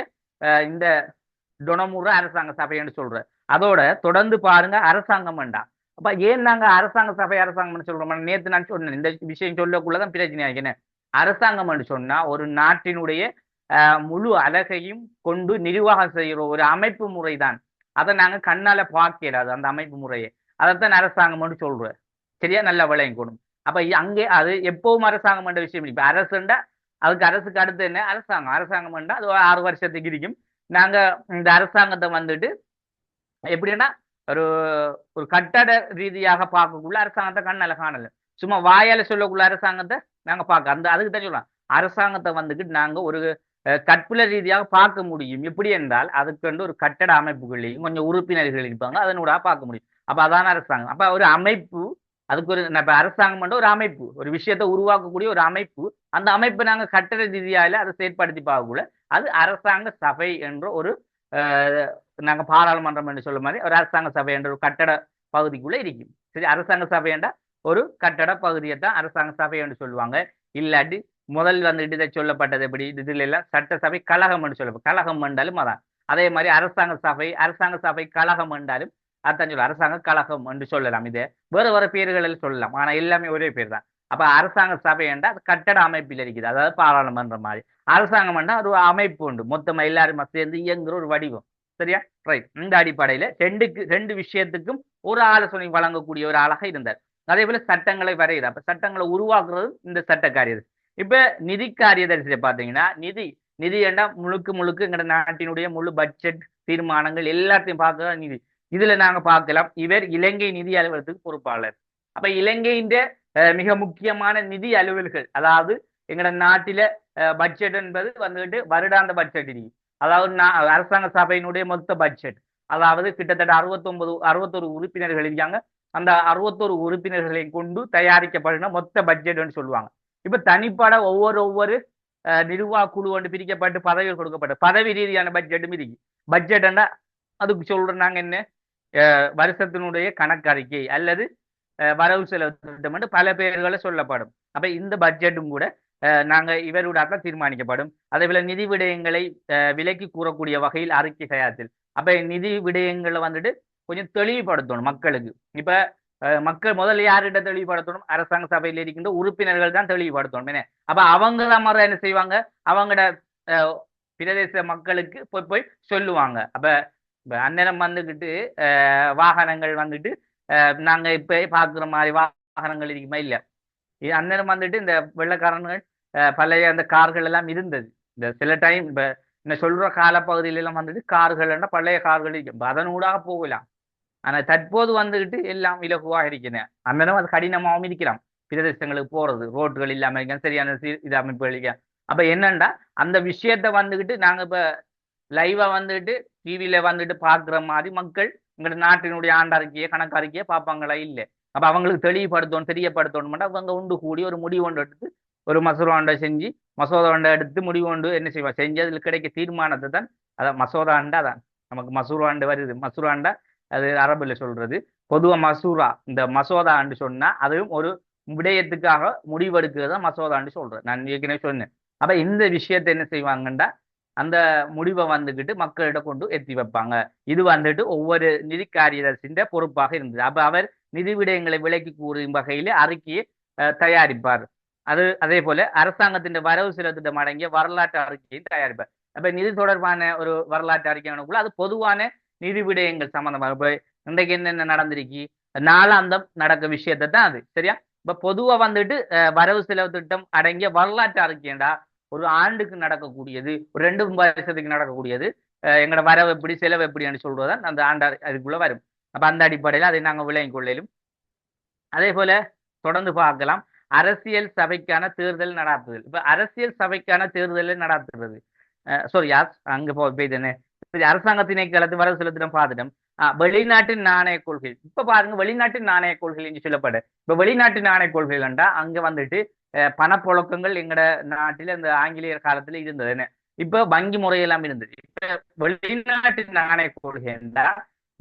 இந்த டொனமுற அரசாங்க சபைன்னு சொல்ற. அதோட தொடர்ந்து பாருங்க அரசாங்கம் வேண்டாம். அப்ப ஏன் நாங்க அரசாங்க சபை அரசாங்கம் சொல்றோம்? நேத்து நான் சொன்னேன் இந்த விஷயம் சொல்லக்குள்ளதான் பிரச்சனை ஆகின. அரசாங்கம் சொன்னா ஒரு நாட்டினுடைய முழு அழகையும் கொண்டு நிர்வாகம் செய்கிற ஒரு அமைப்பு முறைதான். அதை நாங்க கண்ணால பார்க்கிறாது அந்த அமைப்பு முறையை. அதைத்தான் அரசாங்கம் சொல்றோம். சரியா? நல்ல விளையும் கொடுக்கும். அப்ப அங்கே அது எப்பவும் அரசாங்கம் என்ற விஷயம். இப்ப அரசுண்டா அதுக்கு அரசுக்கு அடுத்து என்ன அரசாங்கம். அரசாங்கம் அது 6 வருஷத்துக்கு இருக்கும். நாங்க இந்த அரசாங்கத்தை வந்துட்டு எப்படின்னா ஒரு ஒரு கட்டட ரீதியாக பார்க்கக்குள்ள அரசாங்கத்தை கண்ணால காணல, சும்மா வாயால சொல்லக்குள்ள அரசாங்கத்தை நாங்க பார்க்க அந்த அதுக்கு தான் சொல்லலாம். அரசாங்கத்தை வந்துக்கிட்டு நாங்க ஒரு கற்புல ரீதியாக பார்க்க முடியும். எப்படி என்றால் அதுக்கு ஒரு கட்டட அமைப்புகளையும் கொஞ்சம் உறுப்பினர்கள் இருப்பாங்க, அதனூட பார்க்க முடியும். அப்ப அதான அரசாங்கம். அப்ப ஒரு அமைப்பு அதுக்கு ஒரு அரசாங்கம் ஒரு அமைப்பு, ஒரு விஷயத்தை உருவாக்கக்கூடிய ஒரு அமைப்பு. அந்த அமைப்பை நாங்க கட்டட ரீதியால அதை செயற்படுத்தி பார்க்கக்குள்ள அது அரசாங்க சபை என்ற ஒரு நாங்க பாராளுமன்றம் என்று சொல்ல மாதிரி ஒரு அரசாங்க சபை என்ற ஒரு கட்டட பகுதிக்குள்ள இருக்கும். சரி, அரசாங்க சபை என்ற ஒரு கட்டட பகுதியை தான் அரசாங்க சபை என்று சொல்லுவாங்க. இல்லாட்டி முதல் வந்துட்டு இதை சொல்லப்பட்டது எப்படி இதுல எல்லாம் சட்டசபை கழகம் என்று சொல்லப்படும். கழகம் என்றாலும் அதான். அதே மாதிரி அரசாங்க சபை கழகம் என்றாலும் அதான் சொல்ல அரசாங்க கழகம் என்று சொல்லலாம். இதே வேற வேற பேர்களில் சொல்லலாம், ஆனா எல்லாமே ஒரே பேர் தான். அப்ப அரசாங்க சபை என்றால் கட்டட அமைப்பில் இருக்குது, அதாவது பாராளுமன்றம் மாதிரி. அரசாங்கம் என்றால் ஒரு அமைப்பு உண்டு, மொத்தமா எல்லாரும் சேர்ந்து இயங்குற ஒரு வடிவம். சரியா? ரைட். இந்த அடிப்படையில ரெண்டு விஷயத்துக்கும் ஒரு ஆலோசனை வழங்கக்கூடிய ஒரு ஆளாக இருந்தார். அதே போல சட்டங்களை வரையுது. அப்ப சட்டங்களை உருவாக்குறது இந்த சட்ட காரியதர்சி. இப்ப நிதி காரியதரிசியை பாத்தீங்கன்னா நிதி ஏண்டா முழுக்க எங்க நாட்டினுடைய முழு பட்ஜெட் தீர்மானங்கள் எல்லாத்தையும் பார்க்க நிதி. இதுல நாங்க பார்க்கலாம் இவர் இலங்கை நிதி அலுவலகத்துக்கு பொறுப்பாளர். அப்ப இலங்கையின் மிக முக்கியமான நிதி அலுவல்கள், அதாவது எங்கட நாட்டில பட்ஜெட் என்பது வந்துட்டு வருடாந்த பட்ஜெட் இருக்கு. அதாவது அரசாங்க சபையினுடைய மொத்த பட்ஜெட், அதாவது கிட்டத்தட்ட 61 உறுப்பினர்கள் இருக்காங்க. அந்த 61 உறுப்பினர்களை கொண்டு தயாரிக்கப்படுன மொத்த பட்ஜெட்னு சொல்லுவாங்க. இப்ப தனிப்பட ஒவ்வொரு நிர்வாக குழு கொண்டு பிரிக்கப்பட்டு பதவிகள் கொடுக்கப்பட்ட பதவி ரீதியான பட்ஜெட்டும் இருக்கு. பட்ஜெட்னா அதுக்கு சொல்றோம் நாங்க என்ன, வருஷத்தினுடைய கணக்கறிக்கை அல்லது வரவு செலவு திட்டம் என்று பல பெயர்களை சொல்லப்படும். அப்ப இந்த பட்ஜெட்டும் கூட நாங்க இவருடைய தீர்மானிக்கப்படும். அதே போல நிதி விடயங்களை விலக்கி கூறக்கூடிய வகையில் அறிக்கை தயாரித்தல். அப்ப நிதி விடயங்களை வந்துட்டு கொஞ்சம் தெளிவுபடுத்தணும் மக்களுக்கு. இப்ப மக்கள் முதல்ல யார்கிட்ட தெளிவுபடுத்தணும்? அரசாங்க சபையில் இருக்கின்ற உறுப்பினர்கள் தான் தெளிவுபடுத்தணும். என்ன அப்ப அவங்க தான் மறு என்ன செய்வாங்க? அவங்களோட பிரதேச மக்களுக்கு போய் போய் சொல்லுவாங்க. அப்ப அந்நேரம் வந்துகிட்டு வாகனங்கள் வந்துட்டு நாங்க இப்ப பாக்குற மாதிரி வாகனங்கள் இருக்குமா? இல்ல. அந்நேரம் வந்துட்டு இந்த வெள்ளக்காரன்கள் பழைய அந்த கார்கள் எல்லாம் இருந்தது. இந்த சில டைம் இப்ப என்ன சொல்ற காலப்பகுதியில எல்லாம் வந்துட்டு கார்கள் பழைய கார்கள் இருக்கு, அதனூடாக போகலாம். ஆனா தற்போது வந்துகிட்டு எல்லாம் இலகுவாக இருக்கிறேன். அந்நேரம் அது கடினமாகவும் இருக்கலாம் பிரதேசங்களுக்கு போறது, ரோட்டுகள் இல்லாம இருக்க சரியான இது அமைப்புகள் இருக்க. அப்ப என்னண்டா அந்த விஷயத்த வந்துகிட்டு நாங்க இப்ப லைவா வந்துட்டு டிவியில வந்துட்டு பாக்குற மாதிரி மக்கள் எங்க நாட்டினுடைய ஆண்டறிக்கையை கணக்கறிக்கையை பார்ப்பாங்களா? இல்லை. அப்ப அவங்களுக்கு தெளிவுபடுத்தணும், தெரியப்படுத்தணும். அவங்க உண்டு கூடி ஒரு முடிவு ஒன்று எடுத்து ஒரு மசோதாண்டை செஞ்சு மசோதாண்டை எடுத்து முடிவு ஒன்று என்ன செய்வா செஞ்சு அதுல கிடைக்க தீர்மானத்தை தான் அதான் மசோதாண்டா தான் நமக்கு மசூராண்டு வருது. மசூராண்டா அது அரபுல சொல்றது. பொதுவா மசூரா இந்த மசோதாண்டு சொன்னா அதுவும் ஒரு விடயத்துக்காக முடிவெடுக்கிறத மசோதாண்டு சொல்றேன். நான் ஏற்கனவே சொன்னேன். அப்ப இந்த விஷயத்தை என்ன செய்வாங்கண்டா அந்த முடிவை வந்துகிட்டு மக்களிடம் கொண்டு எத்தி வைப்பாங்க. இது வந்துட்டு ஒவ்வொரு நிதி காரியதர்சியின் பொறுப்பாக இருந்தது. அப்ப அவர் நிதி விடயங்களை விலக்கி கூறும் வகையில அறிக்கையை தயாரிப்பார். அதே போல அரசாங்கத்தின் வரவு செலவு திட்டம் அடங்கிய வரலாற்று அறிக்கையை தயாரிப்பார். அப்ப நிதி தொடர்பான ஒரு வரலாற்று அறிக்கை அது பொதுவான நிதி விடயங்கள் சம்பந்தமாக இப்ப இன்றைக்கு என்னென்ன நடந்திருக்கு நாளாந்தம் நடக்க விஷயத்தை தான் அது. சரியா? இப்ப பொதுவா வந்துட்டு வரவு செலவு திட்டம் அடங்கிய வரலாற்று அறிக்கைண்டா ஒரு ஆண்டுக்கு நடக்கக்கூடியது, ஒரு 2 வருஷத்துக்கு நடக்கக்கூடியது, எங்களோட வரவு எப்படி செலவு எப்படின்னு சொல்றதுதான் அந்த ஆண்டு அதுக்குள்ள வரும். அப்ப அந்த அடிப்படையில் அதை நாங்கள் விளங்கிக் கொள்ளையிலும். அதே போல தொடர்ந்து பார்க்கலாம். அரசியல் சபைக்கான தேர்தல் நடாத்துதல். இப்ப அரசியல் சபைக்கான தேர்தலை நடாத்துறது சாரி யார் அங்க போய்தானே அரசாங்க திணைக்களத்து வரவு செலுத்திடம் பார்த்துட்டோம். வெளிநாட்டின் நாணய கொள்கை. இப்ப பாருங்க வெளிநாட்டின் நாணய கொள்கை என்று சொல்லப்படு. இப்ப வெளிநாட்டு நாணய கொள்கைகள்டா அங்க வந்துட்டு பணப்புழக்கங்கள் எங்கட நாட்டில இந்த ஆங்கிலேயர் காலத்துல இருந்தது. என்ன இப்ப வங்கி முறையெல்லாம் இருந்தது. இப்ப வெளிநாட்டு நாணய கொள்கைண்டா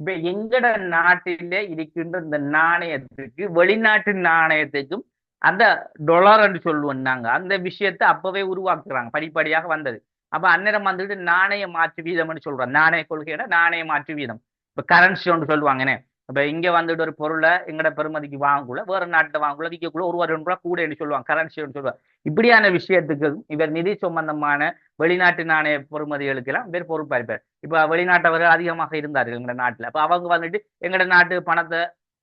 இப்ப எங்கட நாட்டில இருக்கின்ற இந்த நாணயத்துக்கு வெளிநாட்டு நாணயத்துக்கும் அந்த டொலர் என்று சொல்லுவோம் நாங்க அந்த விஷயத்தை அப்பவே உருவாக்குறாங்க, படிப்படியாக வந்தது. அப்ப அந்நேரம் வந்துட்டு நாணய மாற்று வீதம்னு சொல்றோம். நாணய கொள்கையோட நாணய மாற்று வீதம் இப்ப கரன்சி ஒன்று சொல்லுவாங்கன்னு. இப்ப இங்க வந்துட்டு ஒரு பொருளை எங்கட பெருமதிக்கு வாங்கக்குள்ள வேற நாட்டை வாங்கக்குள்ள விற்கக்குள்ள ஒரு ரூபா கூட சொல்லுவாங்க, கரன்சி சொல்லுவாங்க. இப்படியான விஷயத்துக்கு இவர் நிதி சம்பந்தமான வெளிநாட்டு நாணய பொறுமதிகளுக்கு எல்லாம் இவர் பொறுப்பா இருப்பார். இப்ப வெளிநாட்டவர்கள் அதிகமாக இருந்தார்கள் எங்கட நாட்டுல. அப்ப அவங்க வந்துட்டு எங்கட நாட்டு பணத்தை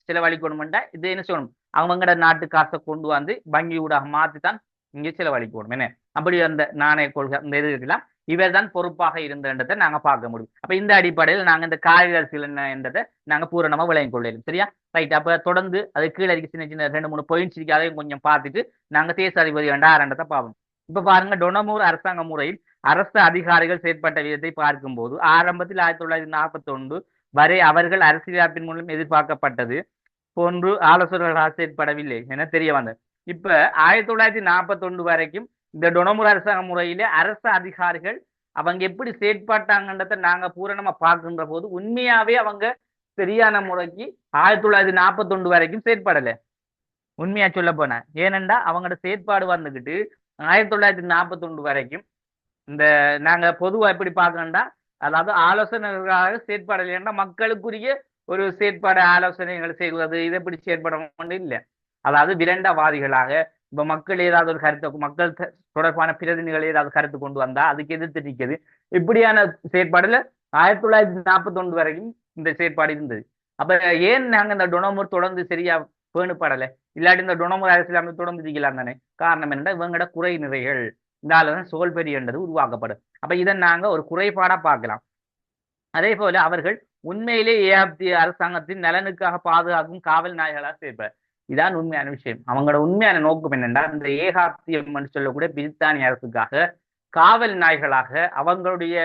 செலவழிக்கணும்டா இது என்ன சொல்லணும், அவங்கட நாட்டு காசை கொண்டு வந்து வங்கி ஊடாக மாத்தித்தான் இங்கே செலவழிக்கணும். என்ன அப்படி அந்த நாணய கொள்கை அந்த இது இருக்கலாம் இவர் தான் பொறுப்பாக இருந்ததை நாங்க பார்க்க முடியும். அப்ப இந்த அடிப்படையில் நாங்க இந்த காரியதர்சிகள் என்ன என்றதை நாங்க பூரணமா விளங்கிக் கொள்ளலாம். சரியா? ரைட். அப்ப தொடர்ந்து அது கீழே இருக்க சின்ன சின்ன 2-3 பாயிண்ட்ஸ் இருக்கு, அதையும் கொஞ்சம் பார்த்துட்டு நாங்க தேச அதிபதி வேண்டாம் பார்ப்போம். இப்ப பாருங்க டொனமூர் அரசாங்க முறையில் அரசு அதிகாரிகள் செயற்பட்ட விதத்தை பார்க்கும்போது ஆரம்பத்தில் 1941 வரை அவர்கள் அரசியலமைப்பின் மூலம் எதிர்பார்க்கப்பட்டது போன்று ஆலோசகர்களாக செயற்படவில்லை என தெரிய வந்தது. இப்ப 1941 வரைக்கும் இந்த டொனமுர் அரசாங்க முறையிலே அரசு அதிகாரிகள் அவங்க எப்படி செயற்பட்டாங்கன்றத நாங்க பூரணமா பார்க்கின்ற போது உண்மையாவே அவங்க சரியான முறைக்கு 1941 வரைக்கும் செயற்படல. உண்மையா சொல்ல போன ஏனென்றா அவங்களோட செயற்பாடு வந்துகிட்டு 1941 வரைக்கும் இந்த நாங்க பொதுவா எப்படி பார்க்கணும்டா அதாவது ஆலோசனைகளாக செயற்படலைன்னா மக்களுக்குரிய ஒரு செயற்பாடு ஆலோசனைகள் செய்வது இது எப்படி செயற்பட இல்லை. அதாவது விரண்டவாதிகளாக இப்ப மக்கள் ஏதாவது ஒரு கருத்தை மக்கள் தொடர்பான பிரதிநிதிகள் ஏதாவது கருத்து கொண்டு வந்தா அதுக்கு எதிர்த்து நிற்கிறது. இப்படியான செயற்பாடுல 1941 வரைக்கும் இந்த செயற்பாடு இருந்தது. அப்ப ஏன் நாங்க இந்த டொனமூர் தொடர்ந்து சரியா பேணுப்படலை? இல்லாட்டி இந்த டொனமூர் அரசியல் தொடர்ந்து இருக்கலாம் தானே? காரணம் என்னன்னா இவங்களோட குறை நிறைகள் இந்த சோல்பெரி என்றது உருவாக்கப்படும். அப்ப இதை நாங்க ஒரு குறைபாடா பார்க்கலாம். அதே போல அவர்கள் உண்மையிலே ஏகாப்திய அரசாங்கத்தின் நலனுக்காக பாதுகாக்கும் காவல் நாய்களாக சேர்ப்பார். இதான் உண்மையான விஷயம். அவங்களோட உண்மையான நோக்கம் என்னென்னா இந்த ஏகாப்தியம் சொல்லக்கூடிய பிரித்தானிய அரசுக்காக காவல் நாய்களாக அவங்களுடைய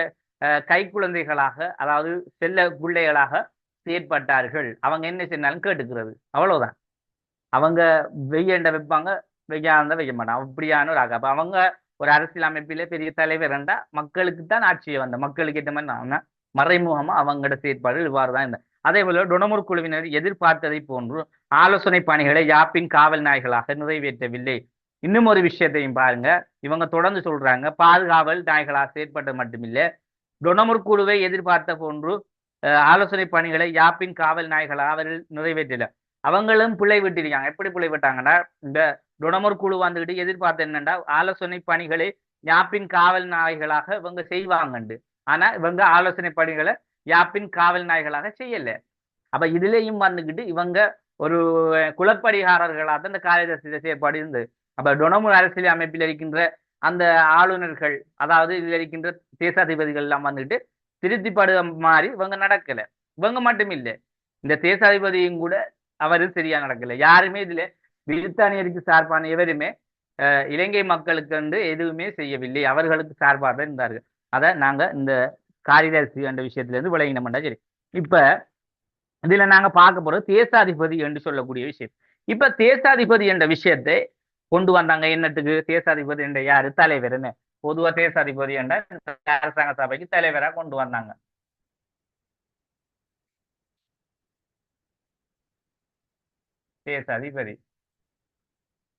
கைக்குழந்தைகளாக அதாவது செல்ல பிள்ளைகளாக செயற்பட்டார்கள். அவங்க என்ன சொன்னாலும் கேட்டுக்கிறது, அவ்வளவுதான். அவங்க வெய்யண்ட வைப்பாங்க, வெய்யாந்த வைக்க மாட்டாங்க. அப்படியான ஒரு ஆக அப்ப அவங்க ஒரு அரசியல் அமைப்பிலே பெரிய தலைவர் என்றா மக்களுக்கு தான் ஆட்சியை வந்த மக்களுக்கு ஏற்ற மாதிரி மறைமுகமா அவங்களோட செயற்பாடுகள் இவ்வாறு தான் இருந்த. அதே போல டொனமுர் குழுவினர் எதிர்பார்த்ததை போன்று ஆலோசனை பணிகளை யாப்பின் காவல் நாய்களாக நிறைவேற்றவில்லை. இன்னும் ஒரு விஷயத்தையும் பாருங்க, இவங்க தொடர்ந்து சொல்றாங்க பாதுகாவல் நாய்களாக செயற்பட்டது மட்டுமில்லை, டொனமுர் குழுவை எதிர்பார்த்த போன்று ஆலோசனை பணிகளை யாப்பின் காவல் நாய்களாக அவர்கள் நிறைவேற்றல. அவங்களும் பிள்ளை விட்டிருக்காங்க. எப்படி பிள்ளை விட்டாங்கன்னா, இந்த டொனமுர் குழு வந்துகிட்டு எதிர்பார்த்த என்னன்னா ஆலோசனை பணிகளை யாப்பின் காவல் நாய்களாக இவங்க செய்வாங்கண்டு. ஆனா இவங்க ஆலோசனை பணிகளை யாப்பின் காவல் நாய்களாக செய்யல. அப்ப இதுலயும் வந்துகிட்டு இவங்க ஒரு குலப்படிகாரர்களாக தான் இந்த காரியதர்சி செயற்பாடு இருந்தது. அப்ப டொனமுர் அரசியல் அமைப்பில் இருக்கின்ற அந்த ஆளுநர்கள், அதாவது இதில் இருக்கின்ற தேசாதிபதிகள் எல்லாம் வந்துட்டு திருத்திப்படுற மாதிரி இவங்க நடக்கல. இவங்க மட்டும் இல்லை, இந்த தேசாதிபதியும் கூட அவரு சரியா நடக்கல. யாருமே இதுல பிரித்தானியருக்கு சார்பான எவருமே இலங்கை மக்களுக்கு வந்து எதுவுமே செய்யவில்லை. அவர்களுக்கு சார்பாக இருந்தார்கள். அதை நாங்க இந்த காரிதர்சி என்ற விஷயத்துல இருந்து விளங்கினோம்டா. சரி, இப்ப இதுல நாங்க பார்க்க போறது தேசாதிபதி என்று சொல்லக்கூடிய விஷயம். இப்ப தேசாதிபதி என்ற விஷயத்தை கொண்டு வந்தாங்க என்னத்துக்கு? தேசாதிபதி என்ற யாரு? தலைவர்னு. பொதுவா தேசாதிபதி என்ற அரசாங்க சபைக்கு தலைவரா கொண்டு வந்தாங்க. தேசாதிபதி,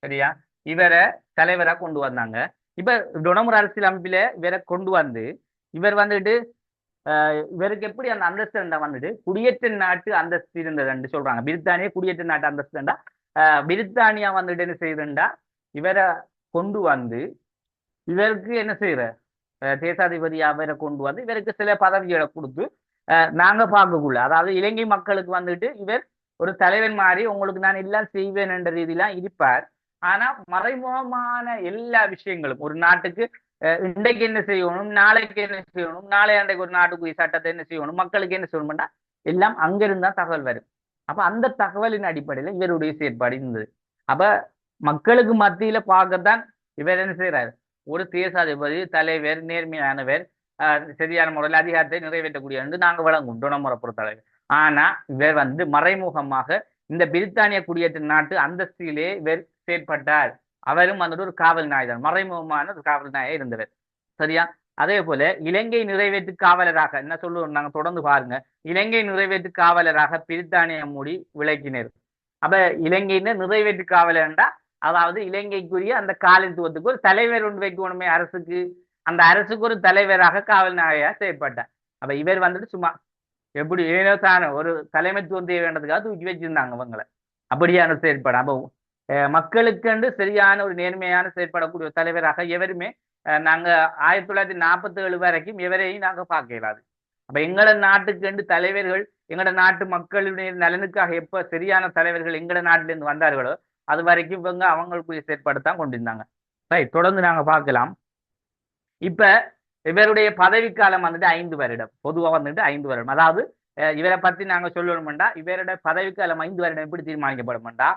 சரியா? இவரை தலைவரா கொண்டு வந்தாங்க. இப்ப டொனமுர் அரசியல் அமைப்பில இவரை கொண்டு வந்து இவர் வந்துட்டு இவருக்கு எப்படி அந்த அந்தஸ்து வந்துட்டு குடியேற்ற நாட்டு அந்தஸ்து இருந்ததுன்னு சொல்றாங்க. பிரித்தானிய குடியேற்ற நாட்டு அந்தஸ்துண்டா பிரித்தானியா வந்துட்டு என்ன செய்யுதுண்டா இவரை கொண்டு வந்து இவருக்கு என்ன செய்யற தேசாதிபதி அவரை கொண்டு வந்து இவருக்கு சில பதவிகளை கொடுத்து நாங்க பார்க்கக்குள்ள, அதாவது இலங்கை மக்களுக்கு வந்துட்டு இவர் ஒரு தலைவன் மாதிரி உங்களுக்கு நான் எல்லாம் செய்வேன் என்ற ரீதியெல்லாம் இருப்பார். ஆனா மறைமுகமான எல்லா விஷயங்களும் ஒரு நாட்டுக்கு இன்றைக்கு என்ன செய்யணும், நாளைக்கு என்ன செய்யணும், நாளை அன்றைக்கு ஒரு நாட்டுக்குரிய சட்டத்தை என்ன செய்யணும், மக்களுக்கு என்ன செய்யணும்னா எல்லாம் அங்கிருந்தா தகவல் வரும். அப்ப அந்த தகவலின் அடிப்படையில இவருடைய செயற்பாடு இருந்தது. அப்ப மக்களுக்கு மத்தியில பார்க்கத்தான் இவர் என்ன செய்யறாரு, ஒரு தேசாதிபதி தலைவர் நேர்மையானவர், சரியான முறையில் அதிகாரத்தை நிறைவேற்றக்கூடிய என்று நாங்க வழங்கும் டொனமுறை பொறுத்தளவு. ஆனா இவர் வந்து மறைமுகமாக இந்த பிரித்தானிய குடியேற்ற நாட்டு அந்தஸ்திலே இவர் செயற்பட்டார். அவரும் வந்துட்டு ஒரு காவல் நாய் தான், மறைமுகமான ஒரு காவல் நாயே இருந்தவர். சரியா? அதே போல இலங்கை நிறைவேற்று காவலராக என்ன சொல்லுவோம் நாங்க, தொடர்ந்து பாருங்க, இலங்கை நிறைவேற்று காவலராக பிரித்தானிய மூடி விளக்கினர். அப்ப இலங்கையில நிறைவேற்று காவலர்ண்டா அதாவது இலங்கைக்குரிய அந்த காலத்துவத்துக்கு ஒரு தலைவர் ஒன்று வைக்கணுமே அரசுக்கு, அந்த அரசுக்கு ஒரு தலைவராக காவல் நாயகா செயற்பட்டார். அப்ப இவர் வந்துட்டு சும்மா எப்படி ஏனோ தானே ஒரு தலைமைத்துவம் தேவை வேண்டதுக்காக தூக்கி வச்சிருந்தாங்க அவங்களை. அப்படியான செயற்பாடு. அப்போ மக்களுக்கு சரியான ஒரு நேர்மையான செயற்படக்கூடிய தலைவராக எவருமே நாங்க 1947 வரைக்கும் எவரையும் நாங்க பார்க்க இயலாது. அப்ப எங்களோட நாட்டுக்கு தலைவர்கள், எங்களோட நாட்டு மக்களுடைய நலனுக்காக எப்ப சரியான தலைவர்கள் எங்களோட நாட்டில இருந்து வந்தார்களோ அது வரைக்கும் இவங்க அவங்களுக்குரிய செயற்பாடு தான் கொண்டிருந்தாங்க. ரைட், தொடர்ந்து நாங்க பார்க்கலாம். இப்ப இவருடைய பதவிக்காலம் வந்துட்டு 5 வருடம். பொதுவா வந்துட்டு 5 வருடம். அதாவது இவரை பத்தி நாங்க சொல்லணும்டா இவருடைய பதவிக்காலம் 5 வருடம் எப்படி தீர்மானிக்கப்படும்டா,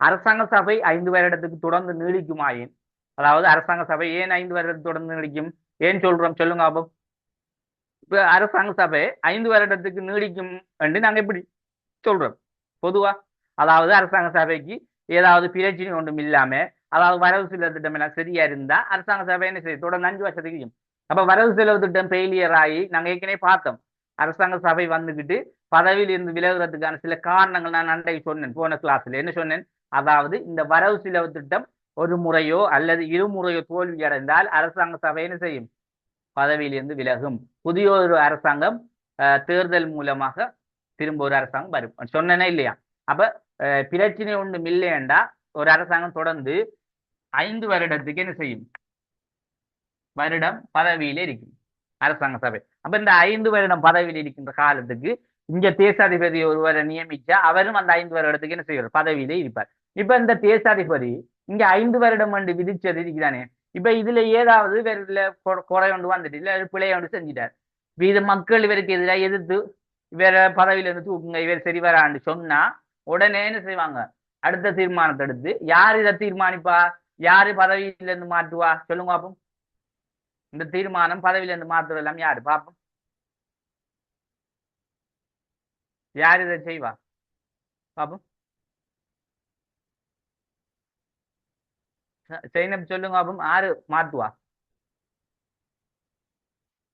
அரசாங்க சபை 5 வருடத்துக்கு தொடர்ந்து நீடிக்குமாயின், அதாவது அரசாங்க சபை ஏன் 5 வருடத்துக்கு தொடர்ந்து நீடிக்கும், ஏன் சொல்றோம் சொல்லுங்க அப்போ? இப்ப அரசாங்க சபை 5 வருடத்துக்கு நீடிக்கும் என்று நாங்க எப்படி சொல்றோம் பொதுவா? அதாவது அரசாங்க சபைக்கு ஏதாவது பிரச்சனை ஒன்றும் இல்லாம, அதாவது வரவு செலவு திட்டம் எல்லாம் சரியா இருந்தா அரசாங்க சபை என்ன செய்யும், தொடர்ந்து 5 வருஷத்துக்கு. அப்ப வரவு செலவு திட்டம் ஃபெயிலியர் ஆகி நாங்க ஏற்கனவே பார்த்தோம், அரசாங்க சபை வந்துகிட்டு பதவியில் இருந்து விலகுறதுக்கான சில காரணங்கள் நான் அன்றைக்கு சொன்னேன் போன கிளாஸ்ல. என்ன சொன்னேன்? அதாவது இந்த வரவு செலவு திட்டம் ஒரு முறையோ அல்லது இருமுறையோ தோல்வி அடைந்தால் அரசாங்க சபை என்ன செய்யும், பதவியில் இருந்து விலகும். புதிய ஒரு அரசாங்கம் தேர்தல் மூலமாக திரும்ப ஒரு அரசாங்கம் வரும். சொன்னேனே இல்லையா? அப்ப பிரச்சனை ஒன்றும் இல்லையண்டா ஒரு அரசாங்கம் தொடர்ந்து 5 வருடத்துக்கு என்ன செய்யும், வருடம் பதவியிலே இருக்கும் அரசாங்க சபை. அப்ப இந்த 5 வருடம் பதவியில் இருக்கின்ற காலத்துக்கு இங்க தேசாதிபதி ஒருவரை நியமிச்சா அவரும் அந்த 5 வருடத்துக்கு என்ன செய்வார், பதவியிலே இருப்பார். இப்ப இந்த தேசாதிபதி இங்க 5 வருடம் என்று விதிச்சது இருக்குதானே, இப்ப இதுல ஏதாவது இவர்ல குறை ஒன்று வந்துட்டு இல்ல பிழை ஒன்று செஞ்சிட்டார், இது மக்கள் இவருக்கு எதிராக எதிர்த்து இவர பதவியில இருந்து தூக்குங்க, இவர் சரி வரான்னு சொன்னா உடனே என்ன செய்வாங்க, அடுத்த தீர்மானத்தை எடுத்து யார் இதை தீர்மானிப்பா, யாரு பதவியில இருந்து மாற்றுவா சொல்லுங்க பாப்போம். இந்த தீர்மானம் பதவியில இருந்து மாற்றுவது எல்லாம் யாரு பாப்போம், யார் இதை செய்வா பாப்போம்? சைனப் சொல்லுங்க பாப்போம், யாரு மாற்றுவா?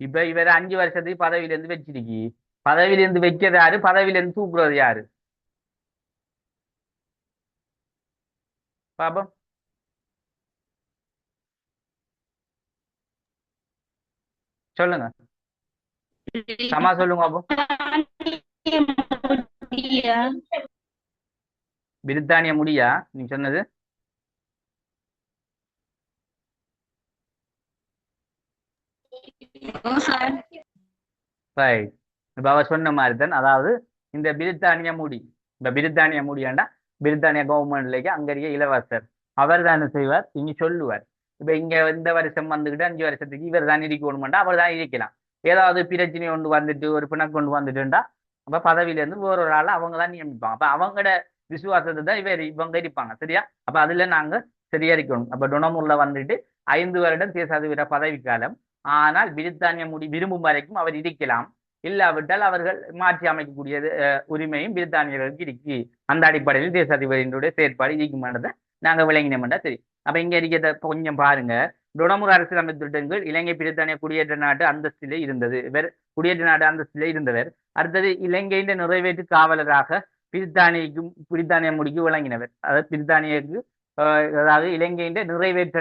இப்ப இவர் 5 வருஷத்துக்கு பதவியில இருந்து வச்சிருக்கி, பதவியிலிருந்து வைக்கிறது யாரு, பதவியிலிருந்து தூக்குறது யாரு? பாப்போம். சொல்லுங்க. சமா சொல்லுங்க பாப்போம். பிரித்தானிய முடியா நீங்க சொன்னது? ரைட். இப்ப அவ சொன்ன மாதிரி தான், அதாவது இந்த பிரித்தானிய முடி, இந்த பிரித்தானிய முடியாண்டா பிரித்தானிய கவர்மெண்ட்லேக்கு அங்க இருக்க இளவரசர் அவர் தான் என்ன செய்வார், இங்க சொல்லுவார். இப்ப இங்க இந்த வருஷம் வந்துகிட்டு 5 வருஷத்துக்கு இவர் தான் இருக்கணும்டா அவர் தான் இருக்கலாம். ஏதாவது பிரச்சனை கொண்டு வந்துட்டு ஒரு பிணக்கு கொண்டு வந்துட்டுண்டா அப்ப பதவியில இருந்து வேற ஒரு ஆளை அவங்க தான் நியமிப்பாங்க. அப்ப அவங்களோட விசுவாசத்தை தான் இவங்க இருப்பாங்க. சரியா? அப்ப அதுல நாங்க சரியா இருக்கணும். அப்ப டொனமுல்ல வந்துட்டு 5 வருடம் தேசாதிபதி பதவிக்காலம். ஆனால் பிரித்தானிய முடி விரும்பும் வரைக்கும் அவர் இருக்கலாம். இல்லாவிட்டால் அவர்கள் மாற்றி அமைக்கக்கூடிய உரிமையும் பிரித்தானியர்களுக்கு இருக்கு. அந்த அடிப்படையில் தேசாதிபதியினுடைய செயற்பாடு இருக்குமானதை நாங்க விளங்கினோம்டா சரி. அப்ப இங்க இருக்கிறத கொஞ்சம் பாருங்க. டொனமுர் அரசியலமைப்பு திட்டங்கள் இலங்கை பிரித்தானிய குடியேற்ற நாட்டு அந்தஸ்திலே இருந்தது. இவர் குடியேற்ற நாட்டு அந்தஸ்திலே இருந்தவர். அடுத்தது இலங்கையின் நிறைவேற்று காவலராக பிரித்தானிய முடிக்கு விளங்கினவர். அதாவது பிரித்தானியக்கு அதாவது இலங்கையின் நிறைவேற்ற,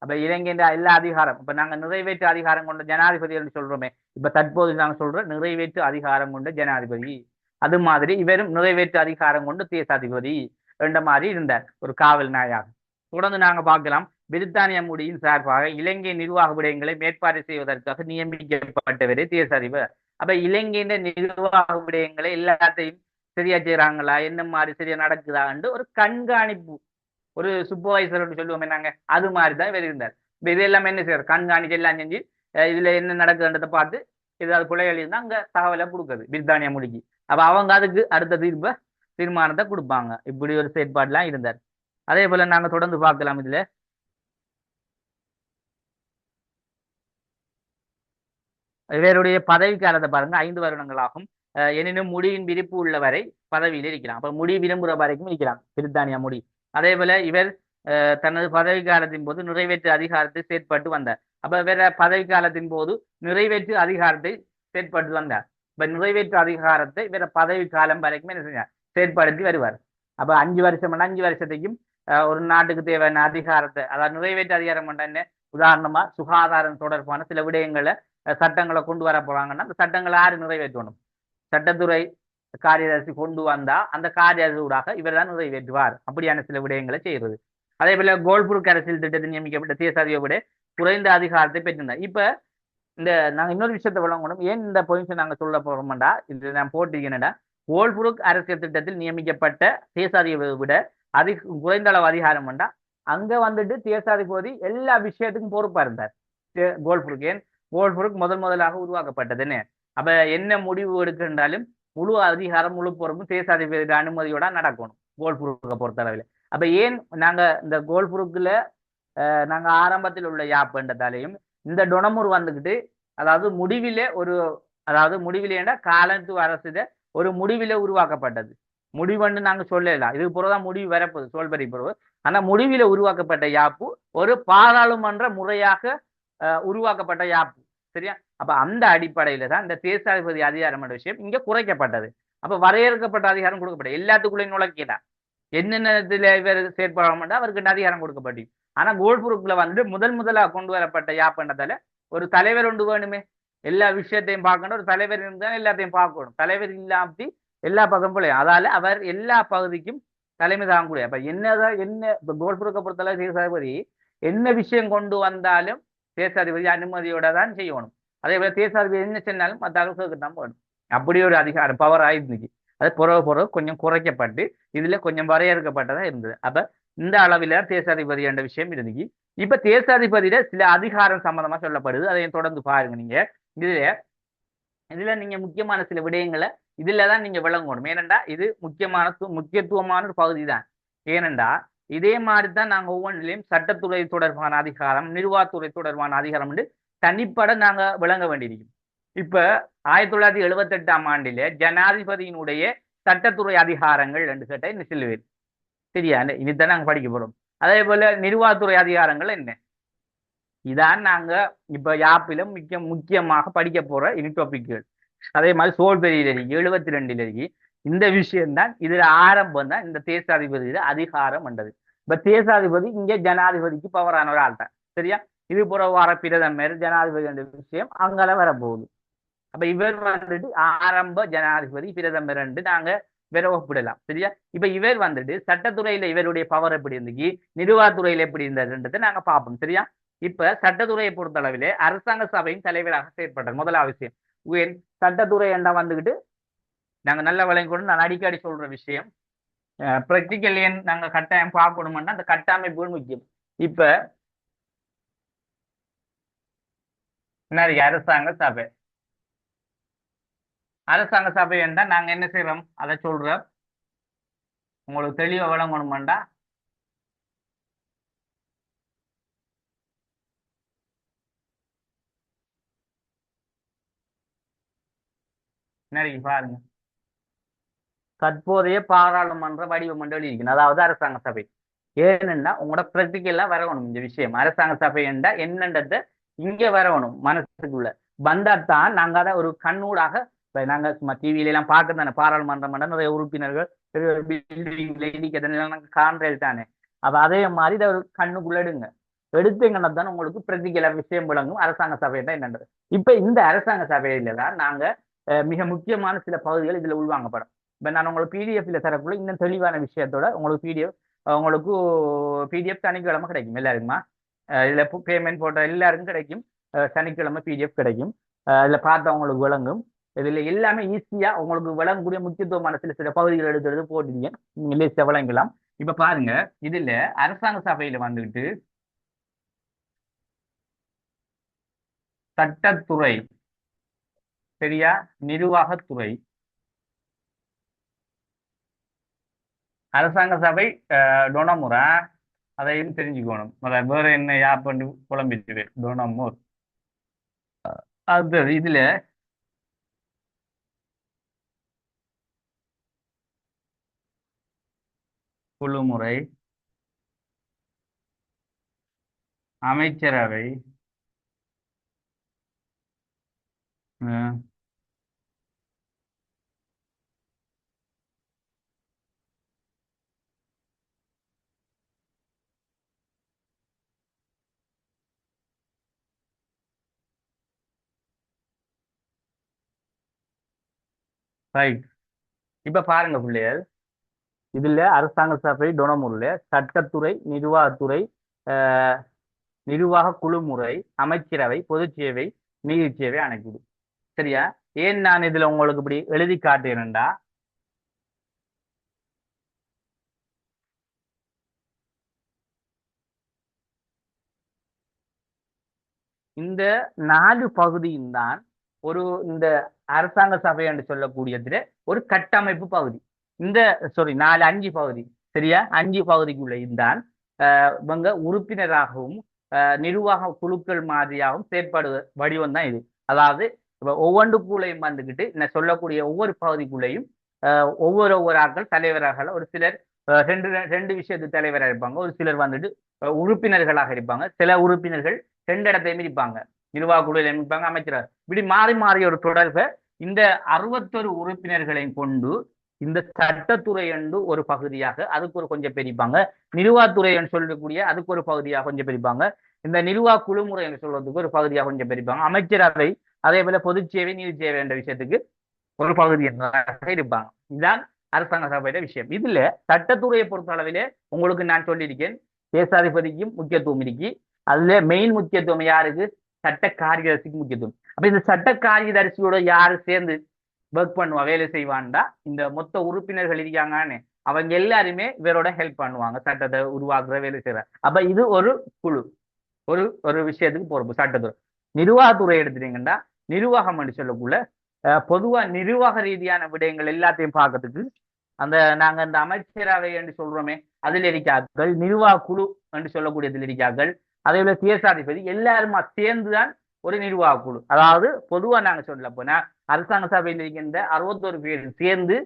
அப்ப இலங்கையின் எல்லா அதிகாரம், இப்ப நாங்க நிறைவேற்று அதிகாரம் கொண்ட ஜனாதிபதி என்று சொல்றோமே, இப்ப தற்போது நாங்க சொல்ற நிறைவேற்று அதிகாரம் கொண்ட ஜனாதிபதி, அது மாதிரி இவரும் நிறைவேற்று அதிகாரம் கொண்ட தேசாதிபதி என்ற மாதிரி இருந்தார், ஒரு காவல் நாயாக. தொடர்ந்து நாங்க பார்க்கலாம். பிரித்தானிய முடியின் சார்பாக இலங்கை நிர்வாக விடயங்களை மேற்பார்வை செய்வதற்காக நியமிக்கப்பட்டவரே தேசாதிபர். அப்ப இலங்கையின் நிர்வாக விடயங்களை எல்லாத்தையும் சரியா செய்யறாங்களா, என்ன மாதிரி சரியா நடக்குதா என்று ஒரு கண்காணிப்பு, ஒரு சூப்பர்வைசர் சொல்லுவோம் நாங்க, அது மாதிரிதான் இவர் இருந்தார். இப்ப இது எல்லாமே என்ன செய்யறாரு, கண்காணிச்சு எல்லாம் செஞ்சு இதுல என்ன நடக்குதுன்றதை பார்த்து ஏதாவது பிள்ளைகள் இருந்தா அங்க தகவலை கொடுக்குது பிரித்தானியா முடிக்கு. அப்ப அவங்க அதுக்கு அடுத்த தீர்மானத்தை கொடுப்பாங்க. இப்படி ஒரு செயற்பாடுலாம் இருந்தார். அதே போல நாங்க தொடர்ந்து பார்க்கலாம். இதுல இவருடைய பதவி காலத்தை பாருங்க, 5 வருடங்கள் ஆகும். எனினும் முடியின் விருப்பு உள்ளவரை பதவியில் இருக்கலாம். அப்ப முடி விரும்புகிற வரைக்கும் இருக்கலாம் பிரித்தானியா முடி. அதே போல இவர் தனது பதவி காலத்தின் போது நிறைவேற்று அதிகாரத்தை செயற்பட்டு வந்தார். அப்ப வேற பதவி காலத்தின் போது நிறைவேற்று அதிகாரத்தை செயற்பட்டு வந்தார். இப்ப நிறைவேற்று அதிகாரத்தை வேற பதவி காலம் வரைக்கும் என்ன செஞ்சார், செயற்படுத்தி வருவார். அப்ப 5 வருஷம் 5 வருஷத்தையும் ஒரு நாட்டுக்கு தேவையான அதிகாரத்தை, அதாவது நிறைவேற்று அதிகாரம் என்ன, உதாரணமா சுகாதாரம் தொடர்பான சில விடயங்களை சட்டங்களை கொண்டு வர போறாங்கன்னா அந்த சட்டங்களை யாரு நிறைவேற்றணும், சட்டத்துறை காரியதர்சி கொண்டு வந்தா அந்த காரியதூடாக இவர் தான் நிறைவேற்றுவார். அப்படியான சில விடயங்களை செய்யறது. அதே போல கோல்புருக் அரசியல் திட்டத்தில் நியமிக்கப்பட்ட தேசாதிபதியை விட குறைந்த அதிகாரத்தை பெற்றிருந்தார். இப்ப இந்த நாங்க இன்னொரு விஷயத்தை விளங்கணும். ஏன் இந்த பொசிஷன் நாங்க சொல்ல போறோம்டா, இது நான் போட்டிருக்கேன்டா, கோல்புருக் அரசியல் திட்டத்தில் நியமிக்கப்பட்ட தேசாதிபதியை விட குறைந்த அளவு அதிகாரம் வேண்டா, அங்க வந்துட்டு தேசாதிபதி எல்லா விஷயத்துக்கும் பொறுப்பா இருந்தார். கோல்புருக் ஏன் கோல்புருக் முதலாக உருவாக்கப்பட்டதுன்னு. அப்ப என்ன முடிவு எடுக்கின்றாலும் முழு அதிகாரம் முழு பொறுப்பும் தேசாதிபதி அனுமதியோட நடக்கணும் கோல்புருக்கை பொறுத்தளவில். அப்ப ஏன் நாங்க இந்த கோல்புருக்குல நாங்க ஆரம்பத்தில் உள்ள யாப்புன்றதாலையும் இந்த டொனமுர் வந்துகிட்டு, அதாவது முடிவிலே ஒரு, அதாவது முடிவிலேண்டா காலத்துவ அரசு ஒரு முடிவில உருவாக்கப்பட்டது. முடிவுன்னு நாங்க சொல்லலாம், இதுக்கு பிறகுதான் முடிவு வரப்போகுது சோல்பரி பிறகு. ஆனா முடிவில உருவாக்கப்பட்ட யாப்பு ஒரு பாராளுமன்ற முறையாக உருவாக்கப்பட்ட யாப்பு. சரியா? அப்ப அந்த அடிப்படையில தான் இந்த தேசாதிபதி அதிகாரம் என்ற விஷயம் இங்க குறைக்கப்பட்டது. அப்ப வரையறுக்கப்பட்ட அதிகாரம் கொடுக்கப்பட்டது, எல்லாத்துக்குள்ளே நுழைக்கலாம். என்னென்னத்துல இவர் செயற்படாம அவருக்கு அதிகாரம் கொடுக்கப்பட்டு. ஆனா கோல்புருக்குல வந்து முதலாக கொண்டு வரப்பட்ட யாப்புன்றதால ஒரு தலைவர் ஒன்று வேணுமே, எல்லா விஷயத்தையும் பார்க்கணும். ஒரு தலைவர் இருந்தால் எல்லாத்தையும் பார்க்கணும். தலைவர் இல்லாம எல்லா பக்கம் போல, அதால அவர் எல்லா பகுதிக்கும் தலைமை தாங்கக்கூடிய. அப்ப என்னதான் என்ன இப்ப கோல்புருக்கை பொறுத்தளவு தேசாதிபதி என்ன விஷயம் கொண்டு வந்தாலும் தேசாதிபதி அனுமதியோட தான் செய்யணும். அதே போல தேசாதிபதி என்ன சொன்னாலும் மற்ற அரசுக்கு தான் போகணும். அப்படி ஒரு அதிகாரம் பவர் ஆயிருந்துச்சு. அது புறவு கொஞ்சம் குறைக்கப்பட்டு இதுல கொஞ்சம் வரையறுக்கப்பட்டதா இருந்தது. அப்ப இந்த அளவில தேசாதிபதி என்ற விஷயம் இருந்துச்சு. இப்ப தேசாதிபதியில சில அதிகாரம் சம்பந்தமா சொல்லப்படுது. அதையும் தொடர்ந்து பாருங்க நீங்க. இதுல நீங்க முக்கியமான சில விடயங்களை இதுலதான் நீங்க விளங்கணும். ஏனென்றா இது முக்கியத்துவமான ஒரு பகுதி தான். ஏனென்றா இதே மாதிரி தான் நாங்க ஒவ்வொன்றிலையும் சட்டத்துறை தொடர்பான அதிகாரம், நிர்வாகத்துறை தொடர்பான அதிகாரம் என்று தனிப்பட நாங்க விளங்க வேண்டியிருக்கும். இப்ப 1978ஆம் ஆண்டில ஜனாதிபதியினுடைய சட்டத்துறை அதிகாரங்கள் என்று கேட்ட என்ன சொல்லுவேன் சரியா, இனித்தான் நாங்க படிக்க போறோம். அதே போல நிர்வாகத்துறை அதிகாரங்கள் என்ன, இதான் நாங்க இப்ப யாப்பிலும் முக்கியமாக படிக்க போற இனி டாபிக்கள். அதே மாதிரி சோல்பெரியில இருக்கு 72 இருக்கு. இந்த விஷயம் தான் இதுல ஆரம்பம் தான் இந்த தேசாதிபதியில அதிகாரம் என்றது. இப்ப தேசாதிபதி இங்க ஜனாதிபதிக்கு பவரான ஒரு ஆள் தான். சரியா? இது போற வர பிரதமர் ஜனாதிபதி என்ற விஷயம் அங்கால வரப்போகுது. அப்ப இவர் வந்துட்டு ஆரம்ப ஜனாதிபதி பிரதமர் என்று நாங்க வேற ஒப்பிடலாம். சரியா? இப்ப இவர் வந்துட்டு சட்டத்துறையில இவருடைய பவர் எப்படி இருந்துச்சு, நிர்வாகத்துறையில எப்படி இருந்ததுன்றதை நாங்க பார்ப்போம். சரியா? இப்ப சட்டத்துறையை பொறுத்தளவிலே அரசாங்க சபையின் தலைவராக செயற்பட்டார். முதலாவது விஷயம் உயர் சட்டத்துறை என்ன வந்துகிட்டு நாங்க நல்ல விளங்கி கொண்டு நான் அடிக்கடி சொல்ற விஷயம் பிராக்டிக்கல் ஏன் நாங்க கட்டாயம் பார்க்கணும்னா அந்த கட்டமைப்புகள் முக்கியம். இப்ப என்ன அரசாங்க சபை, அரசாங்க சபை என்றால் நாங்க என்ன செய்யறோம் அதை சொல்றோம். உங்களுக்கு தெளிவா விளங்கணுமெண்டா என்ன பாருங்க, தற்போதைய பாராளுமன்ற வடிவமன்றம் இருக்கு, அதாவது அரசாங்க சபை. ஏன்னா உங்களோட பிராக்டிக்கலா வரணும் இந்த விஷயம். அரசாங்க சபை என்றா என்னன்றத இங்க வரணும் மனசுக்குள்ள வந்தாத்தான் நாங்க அதை ஒரு கண்ணூடாக நாங்க சும்மா டிவியில எல்லாம் பார்க்க தானே பாராளுமன்றம் நிறைய உறுப்பினர்கள் காண்றது தானே. அப்ப அதே மாதிரி இதை ஒரு கண்ணுக்குள்ள எடுங்க, எடுத்தீங்கன்னா தான் உங்களுக்கு பிராக்டிக்கலா விஷயம் விளங்கும் அரசாங்க சபை தான் என்னன்றது. இப்ப இந்த அரசாங்க சபையில தான் நாங்க மிக முக்கியமான சில பகுதிகள் இதுல உள்வாங்கப்படும். இப்ப நான் உங்களுக்கு பிடிஎஃப்ல தரக்குள்ள இன்னும் தெளிவான விஷயத்தோட உங்களுக்கு பிடிஎஃப் உங்களுக்கு பிடிஎஃப் சனிக்கிழமை கிடைக்கும் எல்லாருக்குமா. இதுல பேமெண்ட் போட்ட எல்லாருக்கும் கிடைக்கும். சனிக்கிழமை பிடிஎஃப் கிடைக்கும். இதுல பார்த்தா உங்களுக்கு விளங்கும். இதுல எல்லாமே ஈஸியா உங்களுக்கு விளங்கக்கூடிய முக்கியத்துவமான சில சில பகுதிகள் எடுக்கிறது போட்டீங்க நீங்க லிஸ்ட விளங்கலாம். இப்ப பாருங்க, இதுல அரசாங்க சபையில வந்துட்டு சட்டத்துறை, சரியா, நிர்வாகத்துறை, அரசாங்க சபை டொனமுறை, அதையும் தெரிஞ்சுக்கணும். வேற என்ன யா பண்ணி குழம்பிட்டு டொனமூர். அது இதுல குழுமுறை, அமைச்சரவை, ரைட். இப்ப பாருங்க பிள்ளைகள், இதுல அரசாங்க சபை டொனமுறையில சட்டத்துறை, நிர்வாகத்துறை, அஹ், நிர்வாக குழுமுறை, அமைச்சரவை, பொதுச் சேவை, நீதி சேவை அணைக்குது. சரியா? ஏன் நான் இதுல உங்களுக்கு இப்படி எழுதி காட்டுறேன்டா, இந்த 4 பகுதியும் தான் ஒரு இந்த அரசாங்க சபை என்று சொல்லக்கூடியதுல ஒரு கட்டமைப்பு பகுதி. இந்த சாரி 5 பகுதி. சரியா? 5 பகுதிக்குள்ள இருந்தால் இவங்க உறுப்பினராகவும் நிர்வாக குழுக்கள் மாதிரியாகவும் செயற்படு வடிவம் தான் இது. அதாவது ஒவ்வொன்றுக்குள்ளையும் வந்துகிட்டு நான் சொல்லக்கூடிய ஒவ்வொரு பகுதிக்குள்ளேயும் ஒவ்வொரு ஆட்கள் தலைவராக, ஒரு சிலர் ரெண்டு ரெண்டு விஷயத்து தலைவராக இருப்பாங்க, ஒரு சிலர் வந்துட்டு உறுப்பினர்களாக இருப்பாங்க, சில உறுப்பினர்கள் 2 இடத்தையும் இருப்பாங்க, நிர்வாக குழுவில் இருப்பாங்க, அமைச்சர், இப்படி மாறி மாறி ஒரு தொடர்பை இந்த 61 உறுப்பினர்களையும் கொண்டு இந்த சட்டத்துறை என்று ஒரு பகுதியாக அதுக்கு ஒரு கொஞ்சம் பிரிப்பாங்க, நிர்வாகத்துறை என்று சொல்லக்கூடிய அதுக்கு ஒரு பகுதியாக கொஞ்சம் பிரிப்பாங்க, இந்த நிர்வாக குழுமுறை என்று சொல்றதுக்கு ஒரு பகுதியாக கொஞ்சம் பிரிப்பாங்க, அமைச்சரவை அதே போல பொதுச் சேவை, நீதி சேவை என்ற விஷயத்துக்கு ஒரு பகுதியாக இருப்பாங்க. இதுதான் அரசாங்க சபையில விஷயம். இதுல சட்டத்துறையை பொறுத்த அளவிலே உங்களுக்கு நான் சொல்லியிருக்கேன், தேசாதிபதிக்கும் முக்கியத்துவம் இருக்கு. அதுல மெயின் முக்கியத்துவம் யாருக்கு? சட்ட காரியதர்சிக்கு முக்கியத்துவம். அப்ப இந்த சட்ட காரியதர்சியோட யாரு சேர்ந்து ஒர்க் பண்ணுவா, வேலை செய்வான்டா, இந்த மொத்த உறுப்பினர்கள் இருக்காங்கன்னு அவங்க எல்லாருமே இவரோட ஹெல்ப் பண்ணுவாங்க, சட்டத்தை உருவாக்குற வேலை செய்யற. அப்ப இது ஒரு குழு, ஒரு ஒரு விஷயத்துக்கு பொறுப்பு சட்டத்துறை. நிர்வாகத்துறை எடுத்துட்டீங்கன்னா நிர்வாகம் என்று சொல்லக்குள்ள பொதுவா நிர்வாக ரீதியான விடயங்கள் எல்லாத்தையும் பார்க்கறதுக்கு அந்த நாங்க இந்த அமைச்சரவை என்று சொல்றோமே அதில் இருக்கார்கள், நிர்வாக குழு என்று சொல்லக்கூடியதில் இருக்கார்கள், அதே போல தேசாதிபதி எல்லாருமா சேர்ந்துதான் ஒரு நிர்வாக குழு. அதாவது பொதுவா நாங்க சொல்ல போனா அரசாங்க சபையில் இருக்கின்ற 61 பேர் சேர்ந்து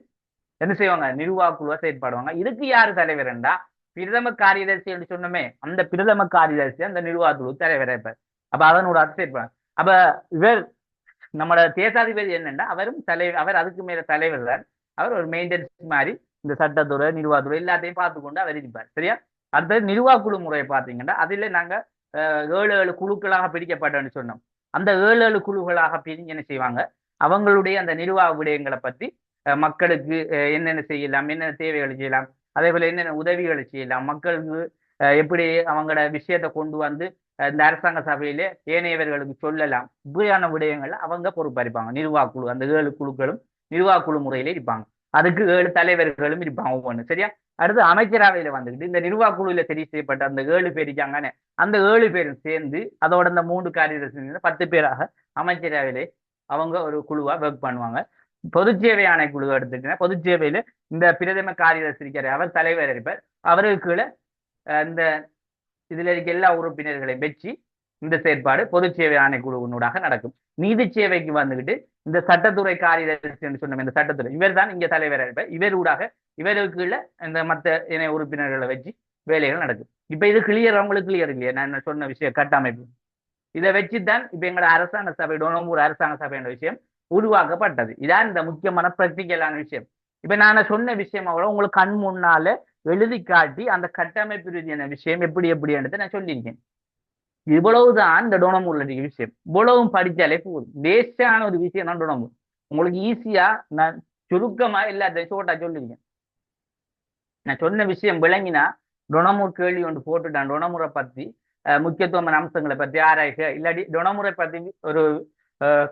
என்ன செய்வாங்க, நிர்வாக குழுவா செயற்படுவாங்க. இதுக்கு யாரு தலைவர் என்றா பிரதம காரியதர்சி என்று சொன்னோமே, அந்த பிரதம காரியதர்சி அந்த நிர்வாக குழு தலைவர் இருப்பார். அப்ப அதனோட செயற்படுவாங்க. அப்ப இவர் நம்மளோட தேசாதிபதி என்னன்னா அவரும் அவர் அதுக்கு மேல தலைவர் தான். அவர் ஒரு மெயின்டெனன்ஸ் மாதிரி இந்த சட்டத்துறை நிர்வாகத்துறை எல்லாத்தையும் பார்த்து கொண்டு அவர் இருப்பார். சரியா? அடுத்தது நிர்வாக குழு முறையை பார்த்தீங்கன்னா அதுல நாங்க 7 குழுக்களாக பிரிக்கப்பட்டோம்னு சொன்னோம். அந்த 7 குழுக்களாக பிரிஞ்சு என்ன செய்வாங்க, அவங்களுடைய அந்த நிர்வாக விடயங்களை பற்றி மக்களுக்கு என்னென்ன செய்யலாம், என்னென்ன தேவைகளை செய்யலாம், அதே போல என்னென்ன உதவிகளை செய்யலாம், மக்களுக்கு எப்படி அவங்களோட விஷயத்தை கொண்டு வந்து இந்த அரசாங்க சபையிலே ஏனையவர்களுக்கு சொல்லலாம், இப்படியான விடயங்கள்ல அவங்க பொறுப்பளிப்பாங்க. நிர்வாக குழு அந்த 7 குழுக்களும் நிர்வாக குழு முறையில இருப்பாங்க. அதுக்கு 7 தலைவர்களும் இருப்பாங்க ஒவ்வொன்று. சரியா? அடுத்து அமைச்சரவையில வந்துக்கிட்டு இந்த நிர்வாக குழுவில் தெரிவு செய்யப்பட்ட அந்த 7 பேர் இருக்காங்கன்னு அந்த 7 பேரும் சேர்ந்து அதோட இந்த 3 காரியதர்சி 10 பேராக அமைச்சரவையிலே அவங்க ஒரு குழுவா ஒர்க் பண்ணுவாங்க. பொதுச்சேவை ஆணைக்குழு எடுத்துக்கிட்டீங்கன்னா பொதுச்சேவையில இந்த பிரதம காரியதர்சி இருக்காரு, அவர் தலைவர் இருப்பார். அவருக்கு கீழே இந்த இதுல இருக்க எல்லா உறுப்பினர்களையும் வச்சு இந்த செயற்பாடு பொதுச்சேவை ஆணைக்குழுவினூடாக நடக்கும். நீதி சேவைக்கு வந்துகிட்டு இந்த சட்டத்துறை காரியதர்சி சொன்ன இந்த சட்டத்துறை இவர் தான் இங்க தலைவர் இருப்பார். இவரூடாக இவருக்கு இந்த மற்ற இணை உறுப்பினர்களை வச்சு வேலைகள் நடக்கும். இப்ப இது கிளியர், அவங்களுக்கு கிளியர் இல்லையா நான் சொன்ன விஷயம் கட்டமைப்பு? இதை வச்சுதான் இப்ப எங்களோட அரசாங்க சபை டொனமூர் அரசாங்க சபை என்ற விஷயம் உருவாக்கப்பட்டது. இதான் இந்த முக்கியமான பிராக்டிக்கலான விஷயம். இப்ப நான் சொன்ன விஷயம் அவ்வளவு உங்களுக்கு கண் முன்னால எழுதி காட்டி அந்த கட்டமைப்பு ரீதியான விஷயம் எப்படி எப்படின்றதை நான் சொல்லியிருக்கேன். இவ்வளவுதான் இந்த டொனமூர்ல இருக்க விஷயம். இவ்வளவும் படிச்சாலே போதும். வேஸ்டான ஒரு விஷயம் தான் டொனமூர். உங்களுக்கு ஈஸியா நான் சுருக்கமா எல்லாத்தையும் சோட்டா சொல்லியிருக்கேன். நான் சொன்ன விஷயம் விளங்கினா டொனமூர் கேள்வி ஒன்று போட்டுட்டான். டொனமுறை பத்தி முக்கியத்துவமான அம்சங்களை பத்தி ஆராய்க, இல்லாட்டி டொனமுறை பத்தி ஒரு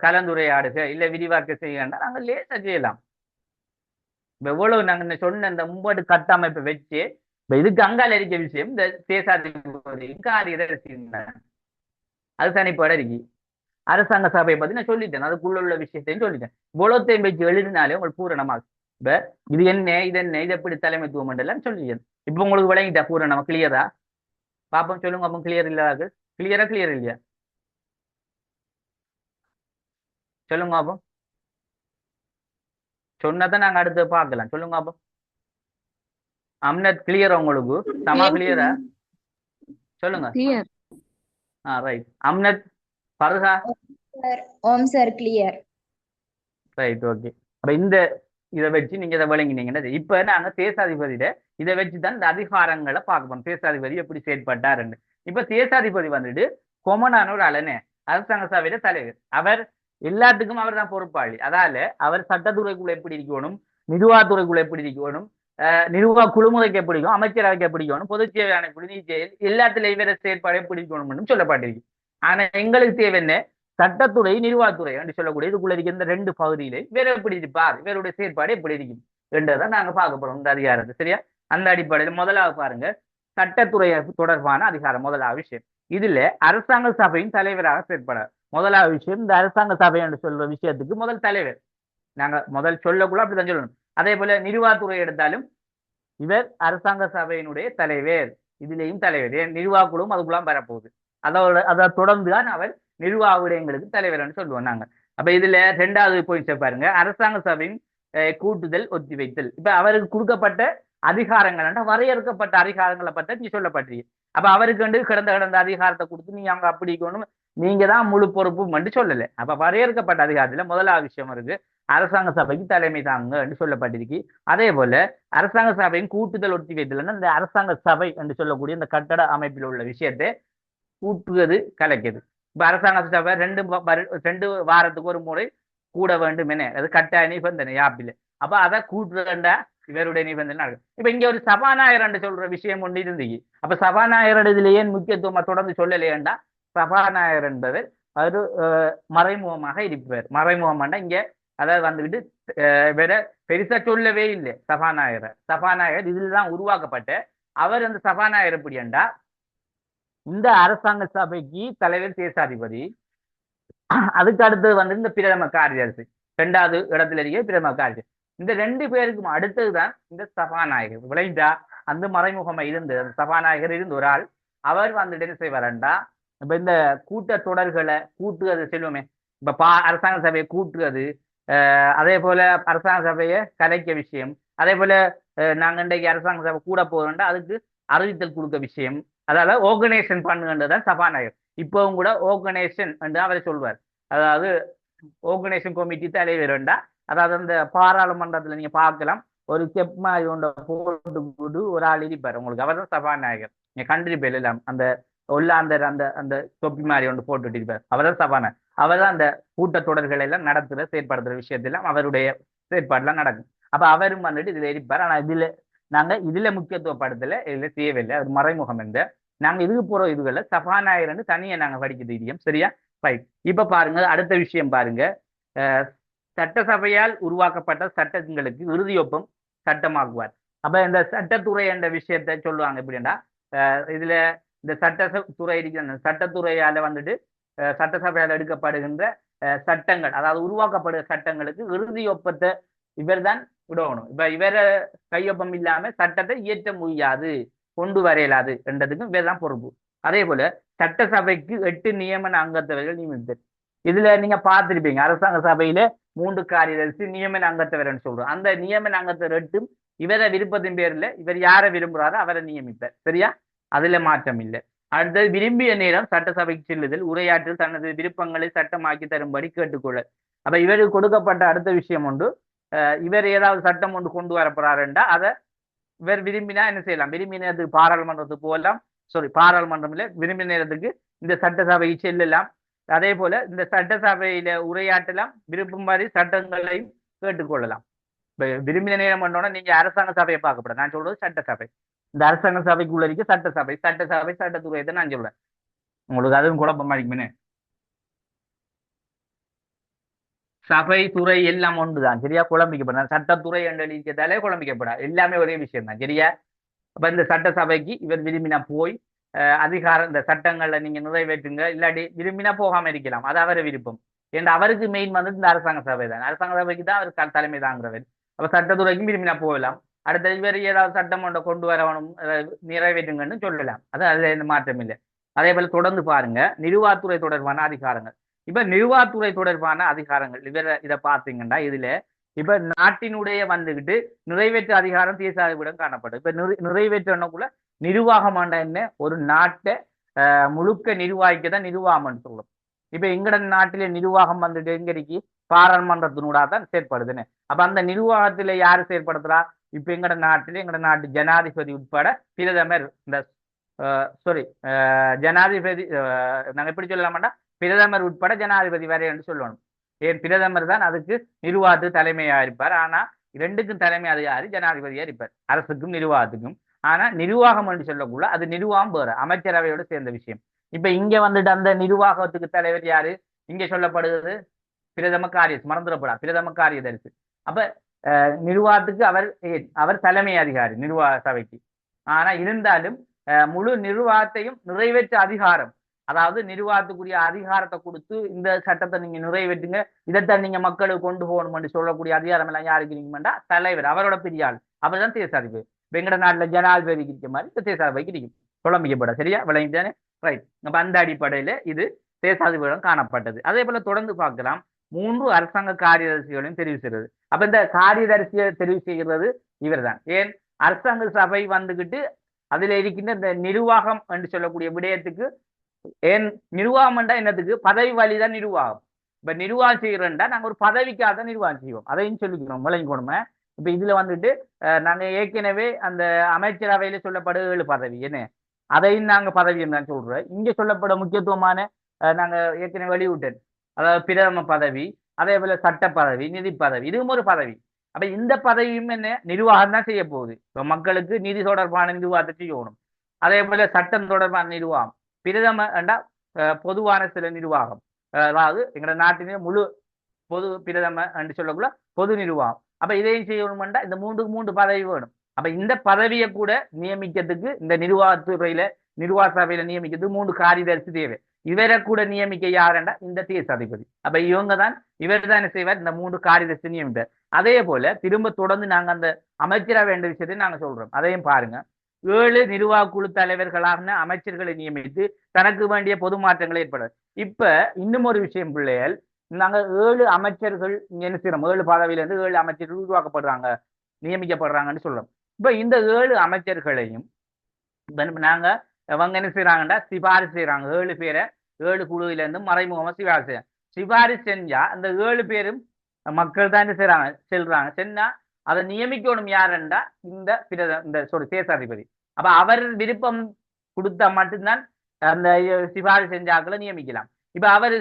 கலந்துரையாடுக, இல்ல விரிவாக்க செய்யண்டா நாங்கள் லேசா செய்யலாம். எவ்வளவு நாங்க சொன்ன இந்த மும்பாடு கட்டமைப்பை வச்சு இதுக்கு அங்கால இருக்க விஷயம் இந்த தேசாதிபதி காரியதர்சி அது தனிப்பட இருக்கு. அரசாங்க சபையை பத்தி நான் சொல்லிட்டேன், அதுக்குள்ள உள்ள விஷயத்தையும் சொல்லிட்டேன். இவ்வளோத்தையும் வச்சு எழுதினாலே உங்களுக்கு பூரணமாகும். இப்ப இது என்ன இது என்ன இது எப்படி தலைமைத்துவம் எல்லாம் சொல்லிட்டேன். இப்ப உங்களுக்கு விளங்கிட்டா பூரணமா கிளியரா? பாப்போம் சொல்லுங்க. அப்போ கிளியர் இல்லாது கிளியரா கிளியர் இல்லையா சொல்லுங்க. அப்போ சொன்னதான் நாங்க அடுத்து பார்க்கலாம். சொல்லுங்க. அப்போ அம்னத் கிளியரா உங்களுக்கு? சமா கிளியரா? சொல்லுங்க. ரைட். அம்னத் பர்ஹா? ஓம் சார் கிளியர். Right, okay. அப்ப இந்த இதை வச்சு நீங்க இதை விளங்கினீங்கன்னா இப்ப நாங்க தேசாதிபதியிட இதை வச்சுதான் இந்த அதிகாரங்களை பார்க்கணும். தேசாதிபதி எப்படி செயற்பட்டாருன்னு. இப்ப தேசாதிபதி வந்துட்டு கொமனான ஒரு அலனே அரசாங்க சபையில தலைவர். அவர் எல்லாத்துக்கும் அவர் தான் பொறுப்பாளி. அதால அவர் சட்டத்துறைக்குள்ள எப்படி இருக்கணும், நிர்வாகத்துறைக்குள்ள எப்படி இருக்கணும், நிர்வாக குழுமுறைக்கு எப்படி இருக்கும், அமைச்சரவைக்கு எப்படி இருக்கணும், பொதுச்சேவை ஆணைக்குழு, நீதி எல்லாத்துல இவர செயற்பாடு எப்படி இருக்கணும்னு சொல்லப்பட்டிருக்கு. ஆனா எங்களுக்கு தேவை என்ன, சட்டத்துறை நிர்வாகத்துறை என்று சொல்லக்கூடிய இதுக்குள்ள இருக்க இந்த 2 பகுதியிலே வேற எப்படி இருப்பார், இவருடைய செயற்பாடு எப்படி இருக்கும் என்றதான் நாங்க பார்க்க போறோம் இந்த அதிகாரத்தை. சரியா? அந்த அடிப்படையில் முதலாவது பாருங்க, சட்டத்துறை தொடர்பான அதிகாரம். முதலாவது விஷயம் இதுல அரசாங்க சபையின் தலைவராக செயற்படார். முதலாவது விஷயம் இந்த அரசாங்க சபை என்று சொல்ற விஷயத்துக்கு முதல் தலைவர். நாங்க முதல் சொல்லக்குள்ள அப்படித்தான் சொல்லணும். அதே போல நிர்வாகத்துறை எடுத்தாலும் இவர் அரசாங்க சபையினுடைய தலைவர், இதுலேயும் தலைவர். ஏன் நிர்வாக குழுவும் அதுக்குள்ள வரப்போகுது. அதை தொடர்ந்து தான் அவர் நிர்வாக விடயங்களுக்கு தலைவர்னு சொல்லுவோம் நாங்க. அப்ப இதுல 2வது பாயிண்ட் பாருங்க, அரசாங்க சபையின் கூட்டுதல் ஒத்தி வைத்தல். இப்ப அவருக்கு கொடுக்கப்பட்ட அதிகாரங்கள் வரையறுக்கப்பட்ட அதிகாரங்களை பற்றி நீ சொல்லப்பட்டிருக்கு. அப்ப அவருக்கு வந்து கிடந்த அதிகாரத்தை கொடுத்து நீங்க அங்க அப்படி நீங்க தான் முழு பொறுப்பும் வந்து சொல்லல. அப்ப வரையறுக்கப்பட்ட அதிகாரத்துல முதலாவது விஷயம் இருக்கு, அரசாங்க சபைக்கு தலைமை தாங்க என்று சொல்லப்பட்டிருக்கு. அதே போல அரசாங்க சபையின் கூட்டுதல் ஒத்தி வைத்தல் இந்த அரசாங்க சபை என்று சொல்லக்கூடிய இந்த கட்டட அமைப்பில் உள்ள விஷயத்தை கூட்டுவது கலைக்குது. இப்ப அரசாங்க சபை 2 வாரத்துக்கு ஒரு முறை கூட வேண்டும் என அது கட்டாய நிபந்தனை யாப்பில். அப்ப அதை கூட்டுறண்டா இவருடைய நிபந்தனை நடக்கும். இப்ப இங்க ஒரு சபாநாயகர் சொல்ற விஷயம் ஒன்று இருந்தீங்க. அப்ப சபாநாயகர் இதுல ஏன் முக்கியத்துவமா தொடர்ந்து சொல்லலையேண்டா, சபாநாயகர் என்பவர் ஒரு மறைமுகமாக இருப்பார். மறைமுகமாண்டா இங்க அதாவது வந்துகிட்டு வேற பெருசா சொல்லவே இல்லை. சபாநாயகர் இதுலதான் உருவாக்கப்பட்ட அவர். அந்த சபாநாயகர் எப்படியாண்டா, இந்த அரசாங்க சபைக்கு தலைவர் தேசாதிபதி, அதுக்கு அடுத்தது வந்து இந்த பிரதம காரியதர்சி, 2வது இடத்துல இருக்க பிரதம காரியதர்சி. இந்த 2 பேருக்கும் அடுத்ததுதான் இந்த சபாநாயகர். விளைந்தா அந்த மறைமுகமா இருந்து அந்த சபாநாயகர் இருந்து ஒரு ஆள் அவர் வந்துட்டு என்ன செய்வாரண்டா, இப்ப இந்த கூட்ட தொடர்களை கூட்டுவது செல்வமே. இப்ப அரசாங்க சபையை கூட்டுவது, அதே போல அரசாங்க சபையை கலைக்க விஷயம், அதே போல நாங்க இன்றைக்கு அரசாங்க சபை கூட போகிறோம்டா அதுக்கு அறிவித்தல் கொடுக்க விஷயம், அதாவது ஆர்கனைசேஷன் பண்ணுன்றதான் சபாநாயகர். இப்பவும் கூட ஆர்கனைசேஷன் என்று அவரை சொல்வார். அதாவது ஆர்கனைசேஷன் கமிட்டி தலைவர்ண்டா, அதாவது அந்த பாராளுமன்றத்துல நீங்க பார்க்கலாம், ஒரு செப் மாதிரி ஒன்றை போட்டு ஒரு ஆள் இருப்பார் உங்களுக்கு, அவர் தான் சபாநாயகர். நீங்க கண்டிருப்பேன் எல்லாம், அந்த ஒல்லாந்தர் அந்த அந்த தொப்பி மாதிரி ஒன்று போட்டுட்டு இருப்பார், அவர் தான் சபாநாயகர். அவர் தான் அந்த கூட்டத்தொடர்களை எல்லாம் நடத்துற செயற்படுத்துற விஷயத்தெல்லாம் அவருடைய செயற்பாடுலாம் நடக்கும். அப்ப அவரும் வந்துட்டு இதுல இருப்பார். ஆனா நாங்க இதுல முக்கியத்துவப்படுத்தல, இதுல தேவையில்லை, அவர் மறைமுகம் என்ற. நாங்க இதுக்கு போற இதுகளை சபாநாயகர்னு தனியா நாங்க படிக்க தெரியும். சரியா? ரைட். இப்ப பாருங்க, அடுத்த விஷயம் பாருங்க. அஹ் சட்டசபையால் உருவாக்கப்பட்ட சட்டங்களுக்கு இறுதியொப்பம் சட்டமாக்குவார். அப்ப இந்த சட்டத்துறை என்ற விஷயத்தை சொல்லுவாங்க எப்படின்னா, இதுல இந்த சட்டத்துறை இருக்கிற அந்த சட்டத்துறையால வந்துட்டு சட்டசபையால் எடுக்கப்படுகின்ற சட்டங்கள், அதாவது உருவாக்கப்படுகிற சட்டங்களுக்கு இறுதியொப்பத்தை இவர் தான் விடணும். இப்ப இவர கையொப்பம் இல்லாம சட்டத்தை இயற்ற முடியாது, கொண்டு வர இயலாது என்றதுக்கும் இவர் தான் பொறுப்பு. அதே போல சட்டசபைக்கு 8 நியமன அங்கத்தவர்கள் நியமித்தர். இதுல நீங்க பார்த்திருப்பீங்க, அரசாங்க சபையில 3 காரியதரிசி நியமன அங்கத்தவர்னு சொல்றோம். அந்த நியமன அங்கத்தவர் 8 இவர விருப்பத்தின் பேர்ல இவர் யாரை விரும்புறாரோ அவரை நியமிப்பார். சரியா? அதுல மாற்றம் இல்லை. அடுத்தது, விரும்பிய நேரம் சட்டசபைக்கு செல்லுதல், உரையாற்றில் தனது விருப்பங்களை சட்டமாக்கி தரும்படி கேட்டுக்கொள்ள. அப்ப இவருக்கு கொடுக்கப்பட்ட அடுத்த விஷயம் உண்டு. இவர் ஏதாவது சட்டம் ஒன்று கொண்டு வரப்போறாருண்டா அதை இவர் விரும்பினா என்ன செய்யலாம்? விரும்பின நேரத்துக்கு பாராளுமன்றத்துக்கு போகலாம். பாராளுமன்றம் இல்லை, விரும்பின நேரத்துக்கு இந்த சட்டசபைக்கு செல்லலாம். அதே போல இந்த சட்டசபையில உரையாற்றலாம், விருப்பம் மாதிரி சட்டங்களையும் கேட்டுக்கொள்ளலாம். விரும்பின நேரம் பண்ணோன்னா நீங்க அரசாங்க சபையை பார்க்கப்பட, நான் சொல்றது சட்டசபை. இந்த அரசாங்க சபைக்குள்ள இருக்க சட்டசபை, சட்டத்துறை தான் நான் சொல்றேன். உங்களுக்கு அதுவும் குழப்பமா இருக்குமே. சபை துறை எல்லாம் ஒன்றுதான். சரியா? குழம்பிக்கப்பட சட்டத்துறை என்று இருக்கிறதாலே குழம்பிக்கப்படா, எல்லாமே ஒரே விஷயம் தான். சரியா? அப்ப இந்த சட்டசபைக்கு இவர் விரும்பினா போய் அதிகாரம், இந்த சட்டங்களை நீங்க நிறைவேற்றுங்க, இல்லாட்டி விரும்பினா போகாம இருக்கலாம், அது அவரை விருப்பம். ஏன்னா அவருக்கு மெயின் வந்து இந்த அரசாங்க சபை தான், அரசாங்க சபைக்கு தான் அவர் தலைமை தாங்கிறவர். அப்ப சட்டத்துறைக்கும் விரும்பினா போகலாம். அடுத்த இவர் ஏதாவது சட்டம் ஒன்றை கொண்டு வரணும், நிறைவேற்றுங்கன்னு சொல்லலாம். அது அதுல எந்த மாற்றம் இல்லை. அதே போல தொடர்ந்து பாருங்க, நிர்வாகத்துறை தொடர்பான அதிகாரங்கள். இப்ப நிர்வாகத்துறை தொடர்பான அதிகாரங்கள் இதை பார்த்தீங்கன்னா, இதுல இப்ப நாட்டினுடைய வந்துகிட்டு நிறைவேற்று அதிகாரம் தேசாதிபதியிடம் காணப்படும். இப்ப நிறைவேற்றக்குள்ள நிர்வாகம் என்ன, ஒரு நாட்டை முழுக்க நிர்வாகிக்கதான் நிர்வாகம் சொல்லும். இப்ப எங்கட நாட்டிலே நிர்வாகம் வந்துட்டு எங்க இருக்கு? பாராளுமன்றத்தினூடா தான் செயற்படுதுன்னு. அப்ப அந்த நிர்வாகத்துல யாரு செயற்படுத்துறா? இப்ப எங்கட நாட்டு ஜனாதிபதி உட்பட பிரதமர், இந்த ஜனாதிபதி, நாங்க எப்படி சொல்லலாமாட்டா, பிரதமர் உட்பட ஜனாதிபதி வரை என்று சொல்லணும். ஏன் பிரதமர் தான் அதுக்கு நிர்வாகத்து தலைமையா இருப்பார். ஆனா இரண்டுக்கும் தலைமை அதிகாரி ஜனாதிபதியா இருப்பார், அரசுக்கும் நிர்வாகத்துக்கும். ஆனா நிர்வாகம் என்று சொல்லக்குள்ள அது நிர்வாகம் வேற, அமைச்சரவையோடு சேர்ந்த விஷயம். இப்ப இங்க வந்துட்டு அந்த நிர்வாகத்துக்கு தலைவர் யாரு? இங்க சொல்லப்படுகிறது பிரதம மறந்துடப்படா, பிரதம காரியதரிசி. அப்ப நிர்வாகத்துக்கு அவர் தலைமை அதிகாரி நிர்வாக சபைக்கு. ஆனா இருந்தாலும் முழு நிர்வாகத்தையும் நிறைவேற்ற அதிகாரம், அதாவது நிர்வாகத்துக்குரிய அதிகாரத்தை கொடுத்து இந்த சட்டத்தை நீங்க நிறைவேற்றுங்க, இதைத்தான் நீங்க மக்களுக்கு கொண்டு போகணும்னு சொல்லக்கூடிய அதிகாரம் எல்லாம் யாருக்கு இருக்குமெண்டா தலைவர், அவரோட பெரியாள், அவர் தான் தேசாதிபதி. வெங்கட நாட்டுல ஜனாதிபதிக்கு இருக்க மாதிரி இந்த தேசாதிபதிக்கு இருக்கும். குழம்பிக்கப்பட. சரியா? விளங்கிட்டானே? ரைட். அப்ப அந்த அடிப்படையில இது தேசாதிபதியிடம் காணப்பட்டது. அதே போல தொடர்ந்து பார்க்கலாம், 3 அரசாங்க காரியதரிசிகளையும் தெரிவு செய்கிறது. அப்ப இந்த காரியதரிசியை தெரிவு செய்கிறது இவர் தான். ஏன்? அரசாங்க சபை வந்துகிட்டு அதுல இருக்கின்ற இந்த நிர்வாகம் என்று சொல்லக்கூடிய விடயத்துக்கு, ஏன் நிர்வாகம் என்னத்துக்கு? பதவி வழிதான் நிர்வாகம். இப்ப நிர்வாகம் செய்யறோம்டா நாங்க ஒரு பதவிக்காக தான் நிர்வாகம் செய்வோம், அதையும் சொல்லிக்கணும், விளங்கிக்கணுமே. இப்ப இதுல வந்துட்டு நாங்க ஏற்கனவே அந்த அமைச்சரவையில சொல்லப்பட 7 பதவி என்ன, அதையும் நாங்க பதவி தான் சொல்றோம். இங்க சொல்லப்பட முக்கியத்துவமான நாங்க ஏற்கனவே வெளியிட்டேன், அதாவது பிரதம பதவி, அதே போல சட்ட பதவி, நிதி பதவி, இதுவும் ஒரு பதவி. அப்ப இந்த பதவியும் என்ன, நிர்வாகம் தான் செய்ய போகுது. இப்ப மக்களுக்கு நிதி தொடர்பான நிர்வாகத்தை செய்யணும். அதே போல சட்டம் தொடர்பான நிர்வாகம், பிரதம பொதுவான சில நிர்வாகம், அதாவது எங்க நாட்டிலே முழு பொது பிரதம என்று சொல்லக்குள்ள பொது நிர்வாகம். அப்ப இதையும் செய்யணும்டா இந்த 3 பதவி வேணும். அப்ப இந்த பதவியை கூட நியமிக்கிறதுக்கு இந்த நிர்வாகத்துறையில நிர்வாக சபையில நியமிக்கிறதுக்கு 3 காரியதரிசி தேவை. இவரை கூட நியமிக்க யாருண்டா இந்த தேசாதிபதி. அப்ப இவங்க தான், இவர் தான் என்ன செய்வார், இந்த 3 காரியதரிசி நியமிப்பார். அதே போல திரும்ப தொடர்ந்து நாங்க அந்த அமைச்சரவை என்ற விஷயத்தையும் நாங்க சொல்றோம், அதையும் பாருங்க. 7 நிர்வாக குழு தலைவர்களான அமைச்சர்களை நியமித்து தனக்கு வேண்டிய பொது மாற்றங்களை ஏற்படும். இப்ப இன்னும் ஒரு விஷயம் பிள்ளைகள், நாங்க 7 அமைச்சர்கள் என்ன செய்யறோம், 7 பதவியில இருந்து 7 அமைச்சர்கள் உருவாக்கப்படுறாங்க, நியமிக்கப்படுறாங்கன்னு சொல்றோம். இப்ப இந்த 7 அமைச்சர்களையும் நாங்க அவங்க என்ன செய்யறாங்கன்னா சிபாரிசு செய்யறாங்க. 7 பேரை 7 குழுவில இருந்து மறைமுகமா சிபாரிசு சிபாரிசு செஞ்சா அந்த 7 பேரும் மக்கள் தான் என்ன செய்றாங்க செல்றாங்க சென்னா அதை நியமிக்கணும் யாருண்டா இந்த தேசாதிபதி. அப்ப அவர் விருப்பம் கொடுத்தா மட்டும்தான் அந்த சிபாரிசு செஞ்சாக்களை நியமிக்கலாம். இப்ப அவர்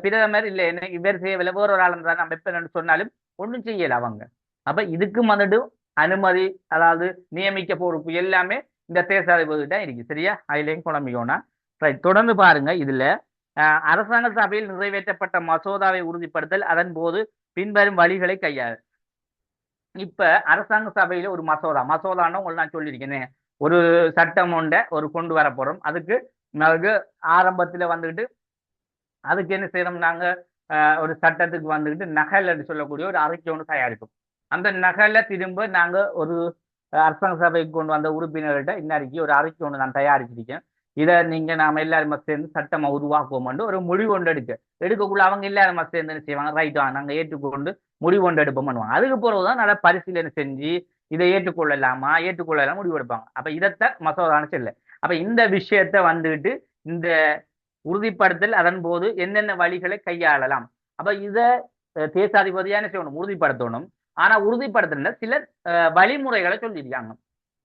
பிரதமர் இல்ல என்ன இவர் செய்யவில்லை வேற ஒரு ஆள் தான் நம்ம எப்ப சொன்னாலும் ஒண்ணும் செய்யல அவங்க. அப்ப இதுக்கு வந்துட்டு அனுமதி அதாவது நியமிக்க பொறுப்பு எல்லாமே இந்த தேசாதிபதி தான் இருக்கு. சரியா? அதுலயும் குழம்பிக்கோனா ரைட். தொடர்ந்து பாருங்க. இதுல அரசாங்க சபையில் நிறைவேற்றப்பட்ட மசோதாவை உறுதிப்படுத்தல் அதன் போது பின்வரும் வழிகளை கையாளு. இப்ப அரசாங்க சபையில ஒரு மசோதான்னு உங்களுக்கு நான் சொல்லியிருக்கேன். ஒரு சட்டம் ஒன்றை கொண்டு வர போறோம். அதுக்கு ஆரம்பத்துல வந்துட்டு அதுக்கு என்ன செய்யறோம் நாங்க ஒரு சட்டத்துக்கு வந்துட்டு நகல் என்று சொல்லக்கூடிய ஒரு அறிக்கை ஒன்று தயாரிக்கும். அந்த நகலை திரும்ப நாங்க ஒரு அரசாங்க சபைக்கு கொண்டு வந்த உறுப்பினர்கிட்ட இன்னைக்கு ஒரு அறிக்கை ஒன்று நான் தயாரிச்சிருக்கேன். இதை நீங்க நாம எல்லாருமே சேர்ந்து சட்டமா உருவாக்குவோம் ஒரு முடிவு ஒன்று எடுக்கக்குள்ள அவங்க எல்லாருமே சேர்ந்து செய்வாங்க. ரைட் வாங்க நாங்க ஏற்றுக்கொண்டு முடிவு ஒன்று எடுப்போம் பண்ணுவாங்க. அதுக்கு பிறகுதான் நல்லா பரிசீலனை செஞ்சு இதை ஏற்றுக்கொள்ளலாமா ஏற்றுக்கொள்ளலாம் முடிவு எடுப்பாங்க. அப்ப இதைத்தான் மசோதான்னு சொல்ல. அப்ப இந்த விஷயத்த வந்துட்டு இந்த உறுதிப்படுத்தல் அதன் போது என்னென்ன வழிகளை கையாளலாம். அப்ப இத தேசாதிபதியான செய்யணும் உறுதிப்படுத்தணும். ஆனா உறுதிப்படுத்தல சில வழிமுறைகளை சொல்லியிருக்காங்க.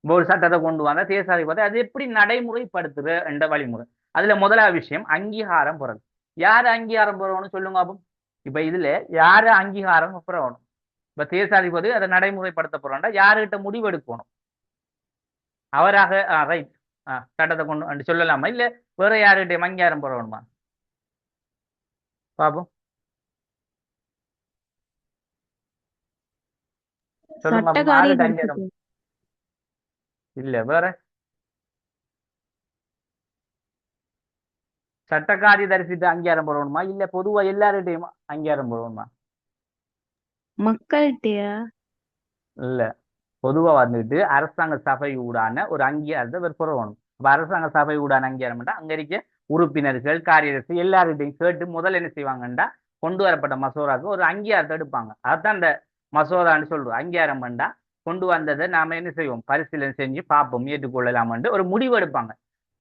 ஒரு சட்டத்தை கொண்டு வந்த தேசாதிபதி அது எப்படி நடைமுறைப்படுத்துற என்ற வழிமுறை. அதுல முதலாவது விஷயம் அங்கீகாரம் பெறணும். யாரு அங்கீகாரம் பெறணும்னு சொல்லுங்க. அப்போ இப்ப இதுல யாரு அங்கீகாரம் பெறணும்? இப்ப தேசாதிபதி அதை நடைமுறைப்படுத்த போறோம்டா யாருகிட்ட முடிவு எடுக்கணும்? அவராக ரைட் சட்டத்தை கொண்டு சொல்லலாமா இல்ல வேற யாருகிட்ட அங்கீகாரம் பெறணுமா? பாப்போம் சொல்லுங்க. இல்ல வேற சட்டக்காரி தரிசிட்டு அங்கீகாரம் போடணுமா இல்ல பொதுவா எல்லார்கிட்டையும் அங்கீகாரம் போடணுமா? மக்கள்கிட்டயா? இல்ல பொதுவா வந்துட்டு அரசாங்க சபை ஊடான ஒரு அங்கீகாரத்தை பெறணும். அப்ப அரசாங்க சபை ஊடான அங்கீகாரம் அங்க இருக்க உறுப்பினர்கள் காரியதர்சி எல்லார்கிட்டையும் கேட்டு முதல்ல என்ன செய்வாங்கண்டா கொண்டு வரப்பட்ட மசோதாவுக்கு ஒரு அங்கீகாரத்தை எடுப்பாங்க. அதான் இந்த மசோதான்னு சொல்றோம். அங்கீகாரம் பண்ணா கொண்டு வந்ததை நாம என்ன செய்வோம் பரிசீலனை செஞ்சு பார்ப்போம் ஏற்றுக்கொள்ளலாம்னு ஒரு முடிவு எடுப்பாங்க.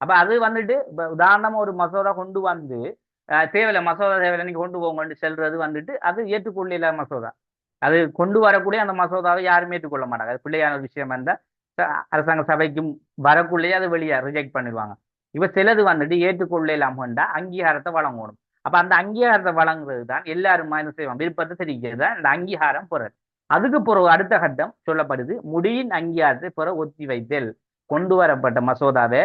அப்ப அது வந்துட்டு உதாரணமா ஒரு மசோதா கொண்டு வந்து தேவையில்லை மசோதா தேவையில்லை நீங்க கொண்டு போங்கன்னு செல்றது வந்துட்டு அது ஏற்றுக்கொள்ள மசோதா. அது கொண்டு வரக்கூடிய அந்த மசோதாவை யாருமே ஏற்றுக்கொள்ள மாட்டாங்க. அது பிள்ளையான ஒரு விஷயம் இருந்தா அரசாங்க சபைக்கும் வரக்குள்ளேயே அது வெளியே ரிஜெக்ட் பண்ணிடுவாங்க. இப்ப சிலது வந்துட்டு ஏற்றுக்கொள்ளலாம்டா அங்கீகாரத்தை வழங்கணும். அப்ப அந்த அங்கீகாரத்தை வழங்குறது தான் எல்லாரும் என்ன செய்வாங்க விருப்பத்தை தெரிவிக்கிறது தான் இந்த அங்கீகாரம் பெறது. அதுக்கு பிறகு அடுத்த கட்டம் சொல்லப்படுது முடியின் அங்கீகாரத்தை பிற ஒத்தி வைத்தல். கொண்டு வரப்பட்ட மசோதாவை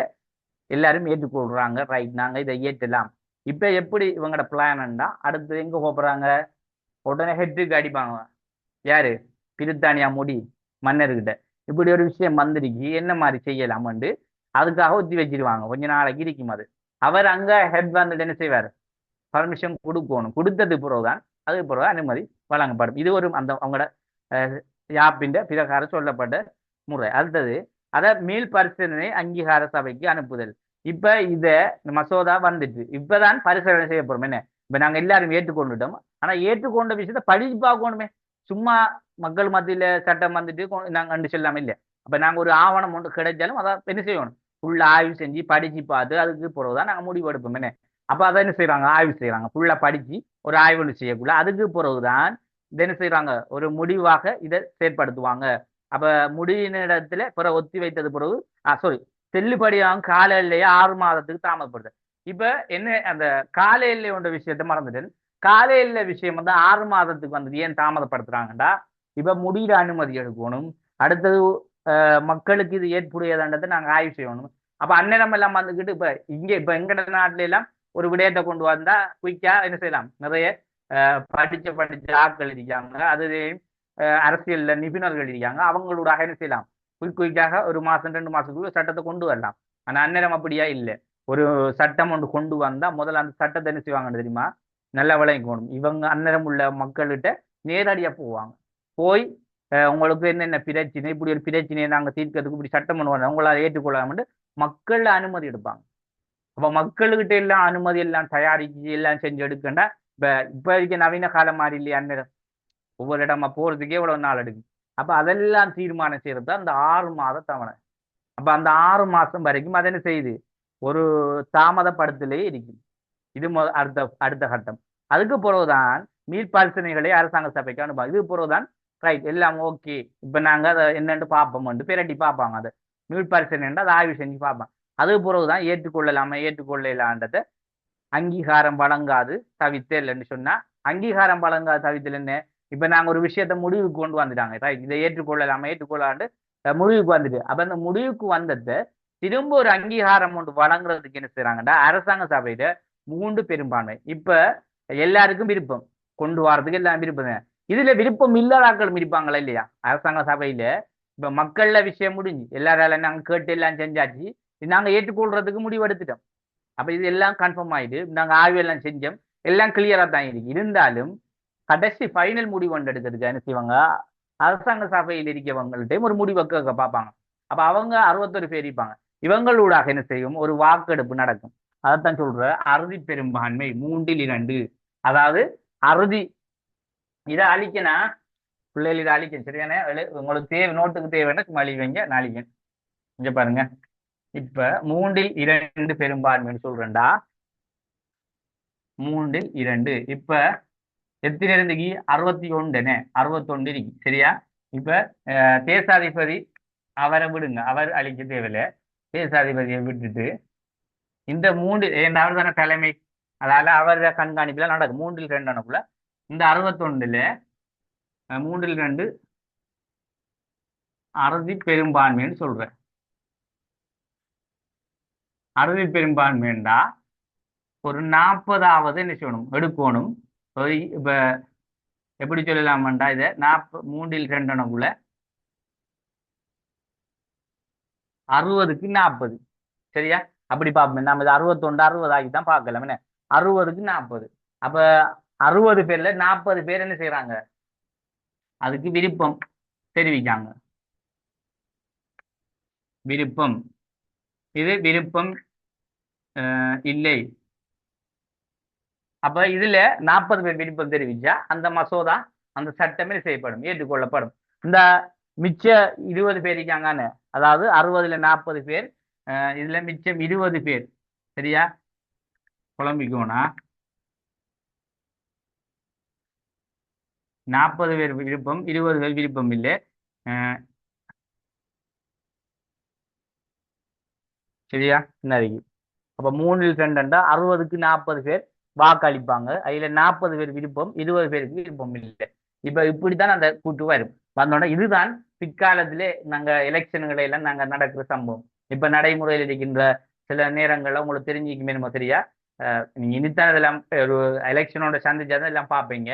எல்லாரும் ஏற்றுக்கொள்றாங்க. ரைட் நாங்க இதை ஏற்றலாம். இப்ப எப்படி இவங்களோட பிளான்டா அடுத்து எங்க போறாங்க உடனே ஹெட்டுக்கு அடிப்பாங்க. யாரு? பிரித்தானியா முடி மன்னர்கிட்ட இப்படி ஒரு விஷயம் வந்திருக்கு என்ன மாதிரி செய்யலாம்னு அதுக்காக ஒத்தி வச்சிருவாங்க. கொஞ்ச நாளைக்கு இருக்கும். அது அவர் அங்க ஹெட் வந்துட்டு என்ன செய்வார் பர்மிஷன் கொடுக்கணும். கொடுத்தது பிறகுதான் அதுக்கு பிறகு அனுமதி வழங்கப்படும். இது ஒரு அந்த அவங்களோட யாப்பின் பிரகாரம் சொல்லப்பட்ட முறை. அடுத்தது அதை மீள் பரிசீலனை அங்கீகார சபைக்கு அனுப்புதல். இப்ப இந்த மசோதா வந்துட்டு இப்பதான் பரிசீலனை செய்யப்படும். என்ன இப்ப நாங்க எல்லாரும் ஏற்றுக்கொண்டுட்டோம். ஆனா ஏற்றுக்கொண்ட விஷயத்த படிச்சு பார்க்கணுமே. சும்மா மக்கள் மத்தியில சட்டம் வந்துட்டு நாங்க கண்டு செல்லாம இல்லை. அப்ப நாங்க ஒரு ஆவணம் ஒன்று கிடைச்சாலும் அதை என்ன செய்யணும் ஃபுல்லா ஆய்வு செஞ்சு படிச்சு பார்த்து அதுக்கு பிறகுதான் நாங்க முடிவு எடுப்போம். என்ன அப்ப அதை என்ன செய்யறாங்க ஆய்வு செய்யறாங்க. ஃபுல்லா படிச்சு ஒரு ஆய்வு செய்யக்குள்ள அதுக்கு பிறகுதான் என்ன செய்யறாங்க ஒரு முடிவாக இதை செயற்படுத்துவாங்க. அப்ப முடிவினிடத்துல பிற ஒத்தி வைத்தது பிறகு செல்லுபடியாகும் கால எல்லையை 6 மாதத்துக்கு தாமதப்படுது. இப்ப என்ன அந்த கால எல்லை என்ற விஷயத்த மறந்துட்டேன். கால எல்லை விஷயம் வந்து 6 மாதத்துக்கு வந்து ஏன் தாமதப்படுத்துறாங்கடா இப்ப முடியில அனுமதி எடுக்கணும். அடுத்தது மக்களுக்கு இது ஏற்புடையதான்றதை நாங்க ஆய்வு செய்யணும். அப்ப அந்நேரம் எல்லாம் வந்துக்கிட்டு இப்ப எங்கட நாட்டுல எல்லாம் ஒரு விடயத்தை கொண்டு வந்தா குயிக்கா என்ன செய்யலாம். நிறைய படிச்ச ஆட்கள் இருக்காங்க. அது அரசியல்ல நிபுணர்கள் இருக்காங்க. அவங்களோட என்ன செய்யலாம் குயிக்காக ஒரு மாசம் 2 மாசத்துக்குள்ள சட்டத்தை கொண்டு வரலாம். ஆனா அந்நேரம் அப்படியா இல்லை. ஒரு சட்டம் ஒன்று கொண்டு வந்தா முதல்ல அந்த சட்டத்தை என்ன செய்வாங்கன்னு தெரியுமா நல்ல விளங்கணும். இவங்க அந்நேரம் உள்ள மக்கள்கிட்ட நேரடியா போவாங்க. போய் உங்களுக்கு என்னென்ன பிரச்சனை இப்படி ஒரு பிரச்சனையை நாங்க தீர்க்கிறதுக்கு இப்படி சட்டம் பண்ணுவாங்க உங்களால் ஏற்றுக்கொள்ளாமட்டு மக்கள் அனுமதி எடுப்பாங்க. அப்ப மக்கள்கிட்ட எல்லாம் அனுமதி எல்லாம் தயாரிச்சு எல்லாம் செஞ்சு எடுக்கண்டா இப்ப இருக்க நவீன காலம் மாதிரி இல்லையா அந்நேரம் ஒவ்வொரு இடமா போறதுக்கே இவ்வளவு நாள் எடுக்கும். அப்ப அதெல்லாம் தீர்மானம் செய்யறது அந்த 6 மாத தவணை. அப்ப அந்த 6 மாசம் வரைக்கும் அது என்ன செய்யுது ஒரு தாமதப்படுத்தலே இருக்கும். இது அடுத்த கட்டம். அதுக்கு பிறகுதான் மீள்பார்சனைகளை அரசாங்க சபைக்கு அனுப்பாங்க. இதுக்கு பிறகுதான் ரைட் எல்லாம் ஓகே, இப்ப நாங்க அதை என்னன்னு பார்ப்போம் பிரட்டி பார்ப்பாங்க. அதை மீள்பார்சனை அதை ஆய்வு செஞ்சு பார்ப்பாங்க. அதுக்கு பிறகுதான் ஏற்றுக்கொள்ளலாமா ஏற்றுக்கொள்ளலான்றதை அங்கீகாரம் வழங்காது தவித்தல்ன்னு சொன்னா, அங்கீகாரம் வழங்காது தவித்தல் என்ன? இப்ப நாங்க ஒரு விஷயத்த முடிவுக்கு கொண்டு வந்துட்டாங்க, ரைட், இதை ஏற்றுக்கொள்ளலாமா ஏற்றுக்கொள்ளாண்டு முடிவுக்கு வந்துட்டு, அப்ப அந்த முடிவுக்கு வந்ததை திரும்ப ஒரு அங்கீகாரம் ஒன்று வழங்குறதுக்கு என்ன செய்யறாங்கடா, அரசாங்க சபையில 3 பெரும்பான்மை. இப்ப எல்லாருக்கும் விருப்பம் கொண்டு வரதுக்கு எல்லாம் விருப்பம். இதுல விருப்பம் இல்லாதாக்களும் இருப்பாங்களா இல்லையா அரசாங்க சபையில? இப்ப மக்கள்ல விஷயம் முடிஞ்சு எல்லாரால நாங்க கேட்டு எல்லாம் செஞ்சாச்சு, நாங்க ஏற்றுக்கொள்றதுக்கு முடிவெடுத்துட்டோம். அப்ப இது எல்லாம் கன்ஃபார்ம் ஆயிட்டு நாங்க ஆய்வு எல்லாம் செஞ்சோம், எல்லாம் கிளியரா தான் இருக்கு. இருந்தாலும் கடைசி ஃபைனல் முடிவு ஒன்று எடுக்கிறதுக்கு என்ன செய்வாங்க, அரசாங்க சபையில் இருக்கவங்கள்ட்டையும் ஒரு முடிவு கேட்க பார்ப்பாங்க. அப்ப அவங்க 61 பேர் இருப்பாங்க. இவங்களூடாக என்ன செய்யும், ஒரு வாக்கெடுப்பு நடக்கும். அதைத்தான் சொல்ற அறுதி பெரும்பான்மை 3/2. அதாவது அறுதி இதை அழிக்கணும், பிள்ளைகள் இதை அழிக்கணும். சரியான உங்களுக்கு தேவை, நோட்டுக்கு தேவைன்னா சும்மா அழிவீங்க நாளைக்கு. இங்க பாருங்க, இப்ப 3/2 பெரும்பான்மைன்னு சொல்றேன்டா. 3/2 இப்ப எத்தனை இருந்துக்கு 61, 61 இருக்கு. சரியா? இப்ப தேசாதிபதி அவரை விடுங்க, அவர் அழிக்க தேவையில்லை. தேசாதிபதியை விட்டுட்டு இந்த 3 அவர் தானே தலைமை, அதால அவர கண்காணிப்புல நடக்கும். 3/2 இந்த 61 3/2 அறுதி பெரும்பான்மைன்னு சொல்றேன். அறுதி பெரும்பான்மைண்டா ஒரு 40வது என்ன செய்யணும் எடுக்கணும். இப்ப எப்படி சொல்லலாம்டா, இதை 3/2 60க்கு 40. சரியா? அப்படி பார்ப்போம். நம்ம இது 61 60 ஆகித்தான் பார்க்கலாம். என்ன 60க்கு 40. அப்ப 60 பேர்ல 40 பேர் என்ன செய்யறாங்க, அதுக்கு விருப்பம் தெரிவிக்காங்க. விருப்பம், இது விருப்பம் இல்லை. அப்ப இதுல 40 பேர் விருப்பம் தெரிவிச்சா அந்த மசோதா, அந்த சட்டமே செய்யப்படும், ஏற்றுக்கொள்ளப்படும். இந்த மிச்ச 20 பேர் இருக்காங்கன்னு, அதாவது 60ல 40 பேர், இதுல மிச்சம் 20 பேர். சரியா? குழம்பிக்கோனா 40 பேர் விருப்பம், 20 பேர் விருப்பம் இல்லை. சரியா? என்னது? அப்ப 3/2 60க்கு 40 பேர் வாக்களிப்பாங்க. அதுல 40 பேர் விருப்பம், 20 பேருக்கு விருப்பம் இல்லை. இப்ப இப்படித்தான் அந்த கூட்டு வரும். வந்தோட இதுதான் பிற்காலத்திலே நாங்க எலெக்ஷன்களை எல்லாம் நாங்க நடக்கிற சம்பவம். இப்ப நடைமுறையில் இருக்கின்ற சில நேரங்கள்ல உங்களுக்கு தெரிஞ்சுக்குமே நம்ம சரியா? நீங்க இனித்தான் இதெல்லாம் ஒரு எலெக்ஷனோட சந்திச்சாதான் எல்லாம் பார்ப்பீங்க.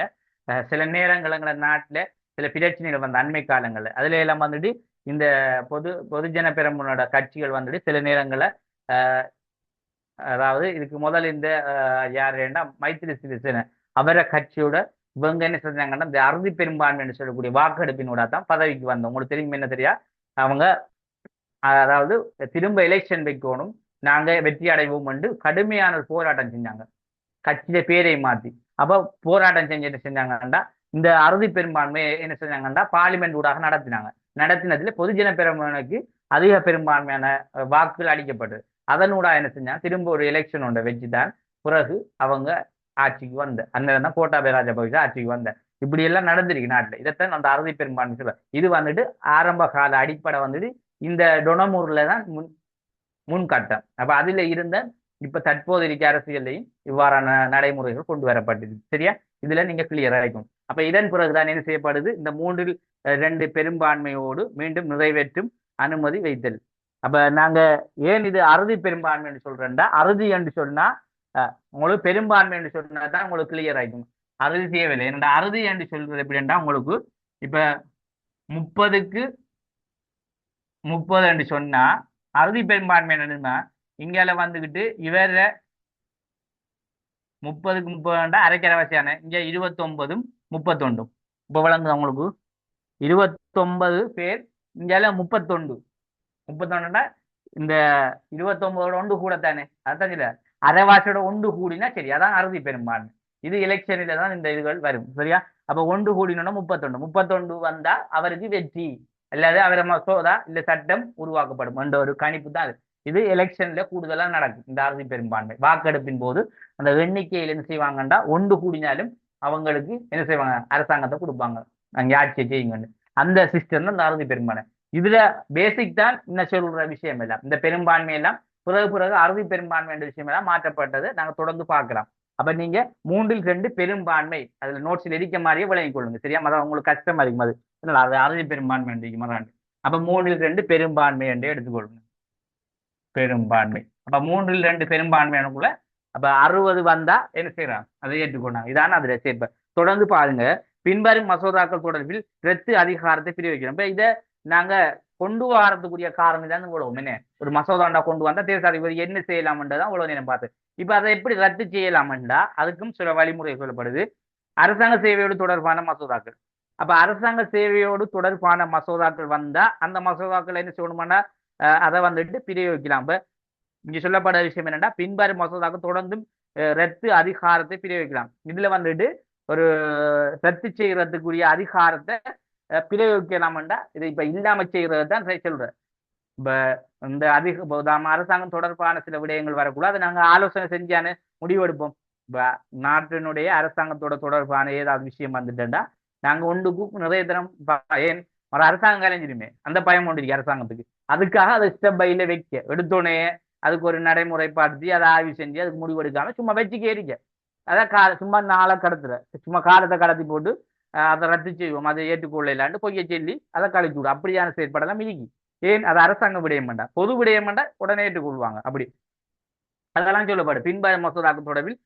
சில நேரங்கள நாட்டுல சில பிரச்சனைகள் வந்த அண்மை காலங்கள்ல அதுல எல்லாம் வந்துட்டு இந்த பொதுஜன பெரமுனோட கட்சிகள் வந்துட்டு சில நேரங்கள்ல அதாவது இதுக்கு முதல் இந்த யாருன்னா மைத்திரி சிறிசேன அவரை கட்சியோட இவங்க என்ன செஞ்சாங்கன்னா இந்த அறுதி பெரும்பான்மைன்னு சொல்லக்கூடிய வாக்கெடுப்பினோட தான் பதவிக்கு வந்தோம். உங்களுக்கு தெரியும் என்ன தெரியா? அவங்க அதாவது திரும்ப எலெக்ஷன் வைக்கணும், நாங்க வெற்றி அடைவோம் என்று கடுமையான ஒரு போராட்டம் செஞ்சாங்க, கட்சியில பேரை மாத்தி. அப்ப போராட்டம் செஞ்சு என்ன செஞ்சாங்கன்னா, இந்த அறுதி பெரும்பான்மை என்ன செஞ்சாங்கன்னா பார்லிமெண்ட் ஊடாக நடத்தினாங்க. நடத்தினதுல பொதுஜன பெரும்பான்மைக்கு அதிக பெரும்பான்மையான வாக்குகள் அளிக்கப்பட்டது. அதனூடாக என்ன செஞ்சாங்க, திரும்ப ஒரு எலெக்ஷன் ஒன்றை வச்சுதான் பிறகு அவங்க ஆட்சிக்கு வந்த அந்நேரம் தான் கோட்டாபய ராஜபக்சே ஆட்சிக்கு வந்த. இப்படி எல்லாம் நடந்திருக்கு நாட்டுல. இதைத்தான் அந்த அறுதி பெரும்பான்மை சொல்ல. இது வந்துட்டு ஆரம்ப கால அடிப்படை வந்துட்டு இந்த டொனமூர்ல தான் முன்கட்டம். அப்ப அதுல இருந்த இப்ப தற்போது இருக்க அரசியலையும் இவ்வாறான நடைமுறைகள் கொண்டு வரப்பட்டது. சரியா? இதுல நீங்க கிளியரா இருக்கும். அப்ப இதன் பிறகுதான் என்ன செய்யப்படுது, இந்த 3/2 பெரும்பான்மையோடு மீண்டும் நிறைவேற்றும் அனுமதி வைத்தல். அப்ப நாங்க ஏன் இது அறுதி பெரும்பான்மை என்று சொல்றேன்டா, அறுதி என்று சொன்னா உங்களுக்கு பெரும்பான்மை என்று சொன்னா தான் உங்களுக்கு கிளியர் ஆயிடும். அறுதி தேவையில்லை. என்னடா அறுதி என்று சொல்றது எப்படின்னா, உங்களுக்கு இப்ப 30க்கு 30 என்று சொன்னா அறுதி பெரும்பான்மை என்னன்னா, இங்கால வந்துகிட்டு இவர 30க்கு 30 அரைக்கரவாசியான இங்க 29ம் 31. இப்ப வழங்குது உங்களுக்கு 29 பேர், இங்கால 31 இந்த 29ஓட ஒன்று கூடத்தானே, அதான் இல்ல அரைவாசியோட ஒன்று கூடினா சரி, அதான் அறுதி பெரும்பான்மை. இது எலெக்ஷனில தான் இந்த இதுகள் வரும். சரியா? அப்ப ஒன்று கூடினோட 31 வந்தா அவருக்கு வெற்றி, அல்லது அவரை மசோதா இல்ல சட்டம் உருவாக்கப்படும் என்ற ஒரு கணிப்பு தான் அது. இது எலெக்ஷன்ல கூடுதலா நடக்கும். இந்த அறுதி பெரும்பான்மை வாக்கெடுப்பின் போது அந்த எண்ணிக்கையில் என்ன செய்வாங்கண்டா ஒன்று கூடினாலும் அவங்களுக்கு என்ன செய்வாங்க, அரசாங்கத்தை கொடுப்பாங்க, நாங்க ஆட்சியை செய்யுங்க. அந்த சிஸ்டம் தான் இந்த அறுதி பெரும்பான்மை. இதுல பேசிக் தான் என்ன சொல்ற விஷயம் எல்லாம், இந்த பெரும்பான்மை எல்லாம் பிறகு பிறகு அறுதி பெரும்பான்மை என்ற விஷயம் எல்லாம் மாற்றப்பட்டது நாங்க தொடர்ந்து பார்க்கலாம். அப்ப நீங்க 3/2 பெரும்பான்மை அதுல நோட்ஸ்ல இருக்க மாதிரியே விளங்கிக் கொள்ளுங்க, சரியா? அதான் உங்களுக்கு கஷ்டமா இருக்கும் அது, அது அறுதி பெரும்பான்மை மறாண்டு. அப்ப 3/2 பெரும்பான்மை என்று எடுத்துக்கொள்ளுங்க, பெரும்பான்மை. அப்ப 3/2 பெரும்பான்மையானக்குள்ள அப்ப 60 வந்தா என்ன செய்யறாங்க, அதை ஏற்றுக்கொண்டாங்க. இதான அதுல சேர்ப்ப. தொடர்ந்து பாருங்க, பின்வரும் மசோதாக்கள் தொடர்பில் ரத்து அதிகாரத்தை பிரிவிக்கிறோம். இப்ப இதை நாங்க கொண்டு வரதுக்குரிய காரணம் தான் இவ்வளவு என்ன, ஒரு மசோதாண்டா கொண்டு வந்தா தேசாதிபதி என்ன செய்யலாம்ன்றதான் இவ்வளவு நேரம் பார்த்து. இப்ப அதை எப்படி ரத்து செய்யலாம்டா அதுக்கும் சில வழிமுறை சொல்லப்படுது. அரசாங்க சேவையோடு தொடர்பான மசோதாக்கள். அப்ப அரசாங்க சேவையோடு தொடர்பான மசோதாக்கள் வந்தா அந்த மசோதாக்கள் என்ன செய்யணும்னா அதை வந்துட்டு பிரயோகிக்கலாம். இப்ப இங்க சொல்லப்பட விஷயம் என்னன்னா, பின்வரும் மசோதாக்கள் தொடர்ந்தும் ரத்து அதிகாரத்தை பிரயோகிக்கலாம். இதுல வந்துட்டு ஒரு ரத்து செய்யறதுக்குரிய அதிகாரத்தை பிரயோகிக்கலாம்டா இது இப்ப இல்லாம செய்யறது தான் சொல்றேன். இப்ப இந்த அரசாங்கம் தொடர்பான சில விடயங்கள் வரக்கூடாது, அதை நாங்க ஆலோசனை செஞ்சானு முடிவெடுப்போம். இப்ப நாட்டினுடைய அரசாங்கத்தோட தொடர்பான ஏதாவது விஷயம் வந்துட்டா நாங்க ஒன்றுக்கும் நிறைய தினம் ஏன் ஒரு அரசாங்கம் கலைஞ்சிருமே அந்த பயம் ஒன்று இருக்கு அரசாங்கத்துக்கு. அதுக்காக அதை ஸ்டெப் பைல வைக்க எடுத்தோடனே அதுக்கு ஒரு நடைமுறைப்படுத்தி அதை ஆய்வு செஞ்சு அதுக்கு முடிவெடுக்காம சும்மா வச்சுக்கே இருக்க. அதான் சும்மா நாளை கடத்துற, சும்மா காலத்தை கடத்தி போட்டு அதை ரத்து செய்வோம், அதை ஏற்றுக்கொள்ளலான்னு பொய்ய சொல்லி அதை கழிச்சு விடும். அப்படியான செயற்படலாம் மிதிக்கி. ஏன் அது அரசாங்க விடயம் வேண்டாம், பொது விடயம் வேண்டாம், உடனே ஏற்றுக்கொள்வாங்க. அப்படி அதெல்லாம் சொல்லப்படும். பின்வரும் மசோதாக்கள் தொடர்பில்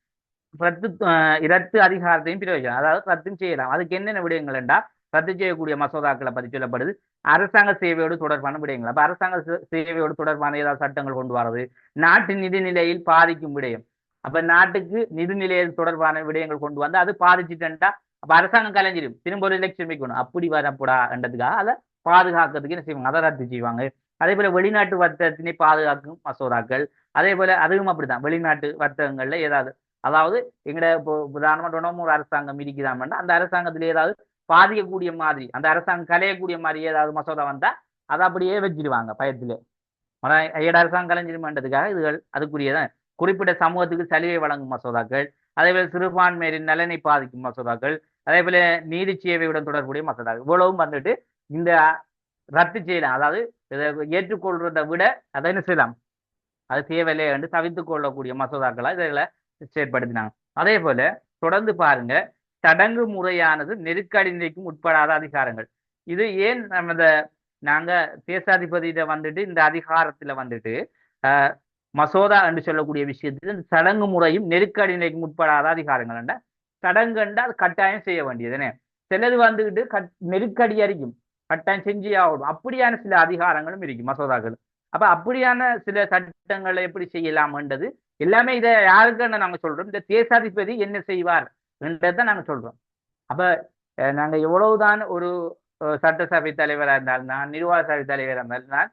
ரத்து அதிகாரத்தையும் பிரயோஜனம், அதாவது ரத்தும் செய்யலாம். அதுக்கு என்னென்ன விடயங்கள் என்றா ரத்து செய்யக்கூடிய மசோதாக்களை பற்றி சொல்லப்படுது. அரசாங்க சேவையோடு தொடர்பான விடயங்கள். அப்ப அரசாங்க சேவையோடு தொடர்பான ஏதாவது சட்டங்கள் கொண்டு வரது, நாட்டு நிதிநிலையில் பாதிக்கும் விடயம். அப்ப நாட்டுக்கு நிதிநிலையில் தொடர்பான விடயங்கள் கொண்டு வந்து அது பாதிச்சுட்டா அப்ப அரசாங்கம் கலைஞ்சிடும், திரும்ப ஒரு எலெக்ஷன் வைக்கணும். அப்படி வரப்படா என்றதுக்காக அதை பாதுகாக்கிறதுக்கு என்ன செய்வாங்க, அதை ரத்து செய்வாங்க. அதே போல வெளிநாட்டு வர்த்தகத்தினை பாதுகாக்கும் மசோதாக்கள். அதே போல அதுவும் அப்படித்தான், வெளிநாட்டு வர்த்தகங்கள்ல ஏதாவது, அதாவது எங்கட இப்போ உதாரணமா ஒரு அரசாங்கம் இருக்குதாமன்னா அந்த அரசாங்கத்துல ஏதாவது பாதிக்கக்கூடிய மாதிரி, அந்த அரசாங்கம் கலையக்கூடிய மாதிரி ஏதாவது மசோதா வந்தா அதை அப்படியே வச்சிருவாங்க பயத்திலே. அரசாங்கம் கலைஞ்சிருமான்றதுக்காக இதுகள் அதுக்குரியதான். குறிப்பிட்ட சமூகத்துக்கு சலுகை வழங்கும் மசோதாக்கள், அதே போல சிறுபான்மையினரின் நலனை பாதிக்கும் மசோதாக்கள், அதே போல நீதி சேவையுடன் தொடர்புடைய மசோதாக்கள். இவ்வளவும் வந்துட்டு இந்த ரத்து செய்யலாம், அதாவது ஏற்றுக்கொள்றதை விட அதை என்ன செய்யலாம், அது தேவையில்லை என்று தவிர்த்துக் கொள்ளக்கூடிய மசோதாக்களா இதில் செயற்படுத்தினாங்க. அதே போல தொடர்ந்து பாருங்க, சடங்கு முறையானது நெருக்கடி நிலைக்கும் உட்படாத அதிகாரங்கள். இது ஏன் நாங்க தேசாதிபதியிட வந்துட்டு இந்த அதிகாரத்துல வந்துட்டு மசோதா என்று சொல்லக்கூடிய விஷயத்துல இந்த சடங்கு முறையும் நெருக்கடி நிலைக்கும் உட்படாத அதிகாரங்கள். சடங்குண்டா அது கட்டாயம் செய்ய வேண்டியதுன்னு, சிலது வந்துகிட்டு நெருக்கடி அறிக்கும், கட்டாயம் செஞ்சே ஆகணும். அப்படியான சில அதிகாரங்களும் இருக்கு மசோதாக்கள். அப்ப அப்படியான சில சட்டங்களை எப்படி செய்யலாம்ன்றது எல்லாமே இதை யாருக்குன்னு நாங்க சொல்றோம், இந்த தேசாதிபதி என்ன செய்வார் என்றதான் நாங்க சொல்றோம். அப்ப நாங்க எவ்வளவுதான் ஒரு சட்டசபை தலைவராக இருந்தாலும் நான், நிர்வாக சபை தலைவராக இருந்தாலும் நான்,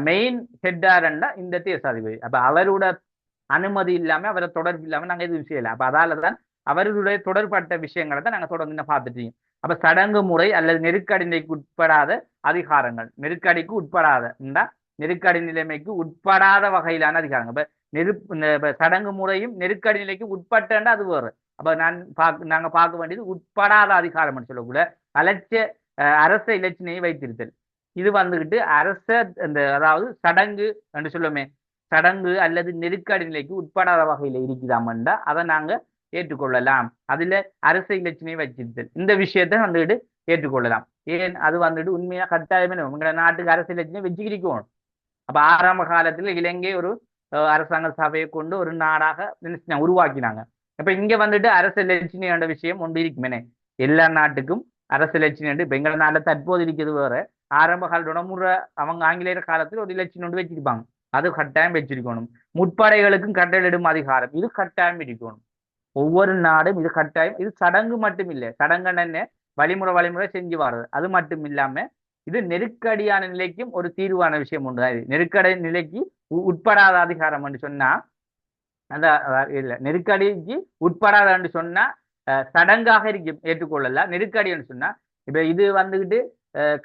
மெயின் ஹெட்டாரண்டா இந்த தேசாதிபதி. அப்ப அவரோட அனுமதி இல்லாம அவரை தொடர்பு இல்லாம நாங்க எதுவும் செய்யல. அப்ப அதாலதான் அவர்களுடைய தொடர்பட்ட விஷயங்களை தான் நாங்க தொடர்ந்து பார்த்துட்டு. அப்ப சடங்கு முறை அல்லது நெருக்கடி நிலைக்கு உட்படாத அதிகாரங்கள், நெருக்கடிக்கு உட்படாத நெருக்கடி நிலைமைக்கு உட்படாத வகையிலான அதிகாரங்கள். இப்ப சடங்கு முறையும் நெருக்கடி நிலைக்கு உட்பட்டா அது வேறு. அப்ப நாங்க பார்க்க வேண்டியது உட்படாத அதிகாரம் சொல்லக்கூட அரச இலச்சினையை வைத்திருத்தல். இது வந்துகிட்டு அரச அதாவது சடங்கு என்று சொல்லுமே, சடங்கு அல்லது நெருக்கடி நிலைக்கு உட்படாத வகையில இருக்குதாமண்டா அதை நாங்க ஏற்றுக்கொள்ளலாம். அதுல அரச இலச்சினையை வச்சிருத்தல் இந்த விஷயத்த வந்துட்டு ஏற்றுக்கொள்ளலாம். ஏன் அது வந்துட்டு உண்மையா கட்டாயமே உங்களோட நாட்டுக்கு அரசு இலச்சினை வச்சுக்கிருக்கணும். அப்ப ஆரம்ப காலத்துல இலங்கை ஒரு அரசாங்க சபையை கொண்டு ஒரு நாடாக உருவாக்கினாங்க. இப்ப இங்க வந்துட்டு அரசு இலச்சினை என்ற விஷயம் ஒன்று இருக்குமே, எல்லா நாட்டுக்கும் அரசு இலச்சினை இப்ப எங்க நாட்டில் தற்போது இருக்கிறது வேற. ஆரம்ப கால அவங்க ஆங்கிலேயர் காலத்தில் ஒரு இலச்சினை ஒன்று வச்சிருப்பாங்க, அது கட்டாயம் வச்சிருக்கணும். முற்படைகளுக்கும் கட்டளிடும் அதிகாரம் இது கட்டாயம் இருக்கணும். ஒவ்வொரு நாடும் இது கட்டாயம். இது சடங்கு மட்டும் இல்லை, சடங்கு வழிமுறை செஞ்சு வர்றது அது மட்டும் இல்லாம இது நெருக்கடியான நிலைக்கும் ஒரு தீர்வான விஷயம் உண்டு. நெருக்கடி நிலைக்கு உட்படாத அதிகாரம் என்று சொன்னா அந்த இல்ல, நெருக்கடிக்கு உட்படாத சொன்னா சடங்காக இருக்கும் ஏற்றுக்கொள்ளல. நெருக்கடின்னு சொன்னா இப்ப இது வந்துகிட்டு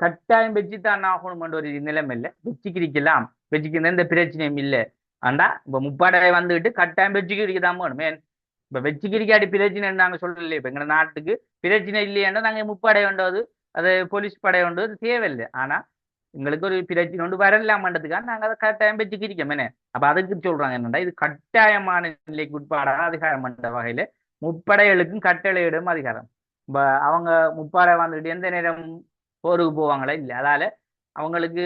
கட்டாயம் வச்சுத்தான் ஆகணும் என்ற ஒரு நிலைமை இல்லை, வச்சுக்கிரிக்கலாம். வச்சுக்கிற எந்த பிரச்சனையும் இல்லை. ஆண்டா இப்ப முப்படை வந்துட்டு கட்டாயம் வச்சுக்கிட்டு தான் வேணும். இப்ப வெச்சுக்கிரிக்காடி பிரச்சனை நாங்க சொல்லலையே. இப்ப எங்க நாட்டுக்கு பிரச்சனை இல்லையாண்டா நாங்க முப்படை உண்டது, அது போலீஸ் படை உண்டு, அது தேவையில்லை. ஆனா எங்களுக்கு ஒரு பிரச்சனை ஒன்று வரலாமன்றதுக்காக நாங்க அதை கட்டாயம் வச்சுக்கிரிக்கோம் என்ன. அப்ப அதுக்கு சொல்றாங்க என்னன்னா, இது கட்டாயமான நிலைக்கு உட்பாடான அதிகாரம் என்ற வகையில முப்படைகளுக்கும் கட்டளையிடும் அதிகாரம். இப்ப அவங்க முப்படை வந்துட்டு எந்த நேரம் போருக்கு போவாங்களா இல்லை, அதால அவங்களுக்கு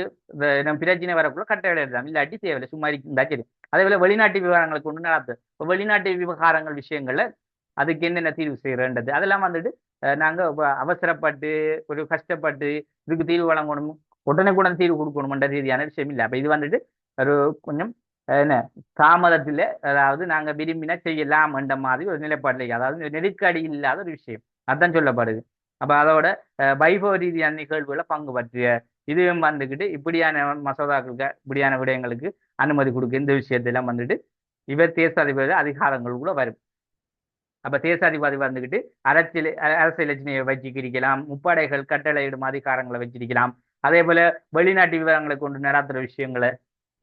நம்ம பிரச்சனை வரக்குள்ள கட்டளை எழுதாம், இல்லாட்டி தேவையில்லை, சும்மா இருந்தா சரி. அதே போல வெளிநாட்டு விவகாரங்களை கொண்டு நடத்து. இப்போ வெளிநாட்டு விவகாரங்கள் விஷயங்கள்ல அதுக்கு என்னென்ன தீர்வு செய்யறன்றது அதெல்லாம் வந்துட்டு நாங்க அவசரப்பட்டு ஒரு கஷ்டப்பட்டு இதுக்கு தீர்வு வழங்கணும், உடனுக்குடன் தீர்வு கொடுக்கணும்ன்ற ரீதியான விஷயம் இல்லை. அப்ப இது வந்துட்டு ஒரு கொஞ்சம் என்ன தாமதத்துல, அதாவது நாங்க விரும்பினா செய்யலாம் என்ற மாதிரி ஒரு நிலைப்பாடு, அதாவது நெருக்கடி இல்லாத ஒரு விஷயம் அதான் சொல்லப்படுது. அப்ப அதோட வைபவ ரீதியான நிகழ்வுகளை பங்கு பற்றிய இதுவும் வந்துக்கிட்டு இப்படியான மசோதாக்களுக்கு இப்படியான விடயங்களுக்கு அனுமதி கொடுக்க இந்த விஷயத்தெல்லாம் வந்துட்டு இவர் தேசாதிபதி அதிகாரங்கள் கூட வரும். அப்ப தேசாதிபதி வந்துக்கிட்டு அரசியல் இலட்சணையை வச்சுக்கிரிக்கலாம், முப்படைகள் கட்டளையிடும் அதிகாரங்களை வச்சிருக்கலாம். அதே போல வெளிநாட்டு விவரங்களை கொண்டு நடாத்துற விஷயங்களை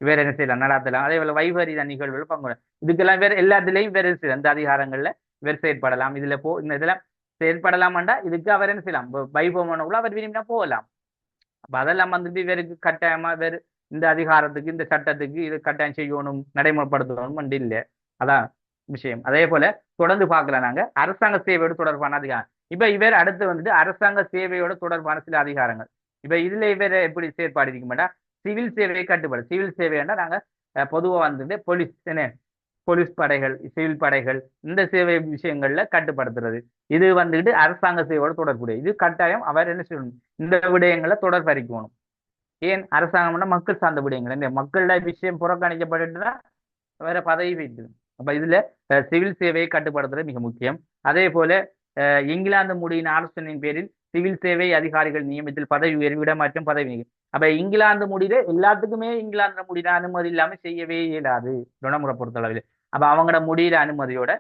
வேற என்ன செய்யலாம், நடாத்தலாம். அதே போல வைபரீத நிகழ்வுகள் பங்கு இதுக்கெல்லாம் வேற எல்லாத்துலயும் வேற அந்த அதிகாரங்கள்ல வேறு செயற்படலாம். இதுல இந்த இதெல்லாம் செயற்படலாமாண்டா இதுக்கு அவர் என்ன செய்யலாம், வைபவனக்குள்ள அவர் விரும்பினா போகலாம். அப்ப அதெல்லாம் வந்துட்டு இவருக்கு கட்டாயமா வேறு இந்த அதிகாரத்துக்கு இந்த சட்டத்துக்கு இது கட்டாயம் செய்யணும் நடைமுறைப்படுத்தணும் இல்லை. அதான் விஷயம். அதே போல தொடர்ந்து பார்க்கலாம் நாங்க அரசாங்க சேவையோடு தொடர்பான அதிகாரம். இப்ப இவர் அடுத்து வந்துட்டு அரசாங்க சேவையோட தொடர்பான சில அதிகாரங்கள். இப்ப இதுல இவர் எப்படி செயற்பாடு இருக்க மாட்டா, சிவில் சேவையை கட்டுப்பாடு. சிவில் சேவைன்னா நாங்க பொதுவா வந்துட்டு போலீஸ் படைகள், சிவில் படைகள், இந்த சேவை விஷயங்கள்ல கட்டுப்படுத்துறது. இது வந்துட்டு அரசாங்க சேவையோட தொடர்புடைய இது கட்டாயம் அவர் என்ன செய்யணும், இந்த விடயங்களை தொடர்பறிக்கணும். ஏன் அரசாங்கம்னா மக்கள் சார்ந்த விடயங்கள், இந்த மக்களோட விஷயம் புறக்கணிக்கப்பட்டுதான் வேற பதவி வைத்து. அப்ப இதுல சிவில் சேவையை கட்டுப்படுத்துறது மிக முக்கியம். அதே போல இங்கிலாந்து முடியின் ஆலோசனையின் பேரில் சிவில் சேவை அதிகாரிகள் நியமனத்தில் பதவி உயர்வு, இடமாற்றம், பதவி நீக்கம். அப்ப இங்கிலாந்து முடியில எல்லாத்துக்குமே இங்கிலாந்து முடியில அனுமதி இல்லாம செய்யவே இயலாது நடைமுறை பொறுத்தளவில். அப்ப அவங்களோட முடியிற அனுமதியோட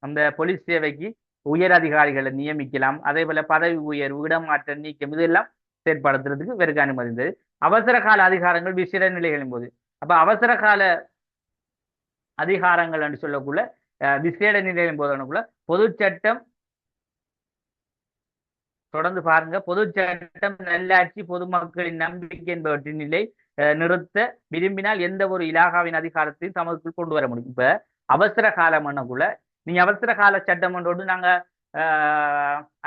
அந்த போலீஸ் சேவைக்கு உயர் அதிகாரிகளை நியமிக்கலாம். அதே போல பதவி உயர்வு, இடமாற்றம், நீக்கம் இதெல்லாம் செயற்படுத்துறதுக்கு இவருக்கு அனுமதி இருந்தது. அவசர கால அதிகாரங்கள் விசேட நிலைகளின் போது. அப்ப அவசர கால அதிகாரங்கள் என்று சொல்லக்குள்ள விசேட நிலையின் போதனுக்குள்ள பொது சட்டம் தொடர்ந்து பாருங்க. பொது சட்டம், நல்லாட்சி, பொதுமக்களின் நம்பிக்கை என்பவற்றின் நிலை நிறுத்த விரும்பினால் எந்த ஒரு இலாகாவின் அதிகாரத்தையும் தமக்குள் கொண்டு வர முடியும். இப்ப அவசர காலம் என்னக்குள்ள நீங்க அவசர கால சட்டம் ஒன்றோடு நாங்க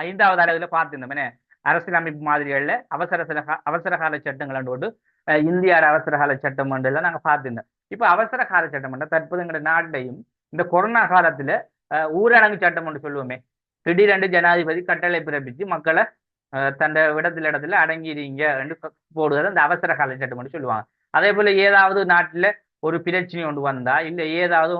5வது அளவுல பார்த்திருந்தோம். அரசியலமைப்பு மாதிரிகள்ல அவசர கால சட்டங்களோடு இந்திய அவசர கால சட்டம் எல்லாம் நாங்க பார்த்திருந்தோம். இப்ப அவசர கால சட்டம் தற்போது எங்க நாட்டிலையும் இந்த கொரோனா காலத்துல ஊரடங்கு சட்டம் ஒன்று சொல்லுவோமே, திடீரென்று ஜனாதிபதி கட்டளை பிறப்பிச்சு மக்களை தந்த இடத்துல அடங்கிடுங்க என்று போடுவது அந்த அவசர கால சட்டம் என்று சொல்லுவாங்க. அதே போல ஏதாவது நாட்டுல ஒரு பிரச்சனை ஒன்று வந்தா, இல்லை ஏதாவது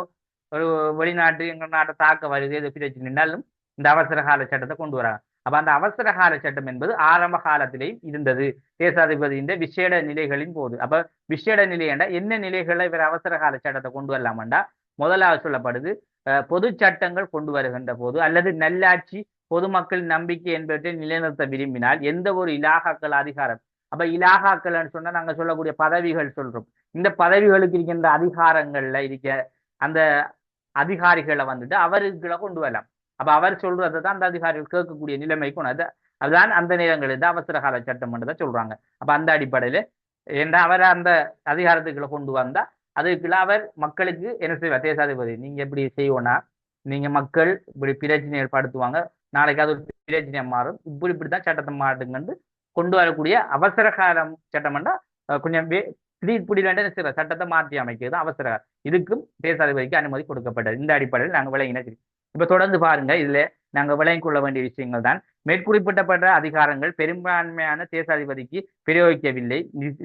ஒரு வெளிநாட்டு எங்க நாட்டை தாக்க வருது எது பிரச்சனைனாலும் இந்த அவசர கால சட்டத்தை கொண்டு வராங்க. அப்ப அந்த அவசர கால சட்டம் என்பது ஆரம்ப காலத்திலேயும் இருந்தது தேசாதிபதியின் விசேட நிலைகளின் போது. அப்ப விசேட நிலை என்ற என்ன நிலைகளை இவர் அவசர கால சட்டத்தை கொண்டு வரலாமண்டா, முதலாவது சொல்லப்படுது பொது சட்டங்கள் கொண்டு வருகின்ற போது, அல்லது நல்லாட்சி, பொதுமக்கள் நம்பிக்கை என்பவற்றை நிலைநிறுத்த விரும்பினால் எந்த ஒரு இலாகாக்கள் அதிகாரம். அப்ப இலாகாக்கள் சொன்னா நாங்க சொல்லக்கூடிய பதவிகள் சொல்றோம். இந்த பதவிகளுக்கு இருக்கின்ற அதிகாரங்கள்ல இருக்க அந்த அதிகாரிகளை வந்துட்டு அவர்களை கொண்டு வரலாம். அப்ப அவர் சொல்றதை தான் அந்த அதிகாரிகள் கேட்கக்கூடிய நிலைமைக்கு கொண்டு, அதுதான் அந்த நேரங்களில் அவசர கால சட்டம் தான் சொல்றாங்க. அப்ப அந்த அடிப்படையில ஏன்னா அவர் அந்த அதிகாரத்துக்களை கொண்டு வந்தா அதுக்குள்ள அவர் மக்களுக்கு என்ன செய்வார், தேசாதிபதி நீங்க எப்படி செய்வோம்னா, நீங்க மக்கள் இப்படி பிரச்சனை ஏற்படுத்துவாங்க, நாளைக்கு அது ஒரு பிரச்சனையா மாறும், இப்படித்தான் சட்டத்தை மாட்டுங்கன்னு கொண்டு வரக்கூடிய அவசர காலம் சட்டம்னா கொஞ்சம் இப்படி சட்டத்தை மாற்றி அமைக்கிறது அவசர. இதுக்கும் தேசாதிபதிக்கு அனுமதி கொடுக்கப்பட்டது. இந்த அடிப்படையில் நாங்கள் விளங்கின. இப்ப தொடர்ந்து பாருங்க, இதுல நாங்க விளங்கிக் கொள்ள வேண்டிய விஷயங்கள் தான் மேற்குறிப்பிட்டப்பட்ட அதிகாரங்கள் பெரும்பான்மையான தேசாதிபதிக்கு பிரயோகிக்கவில்லை,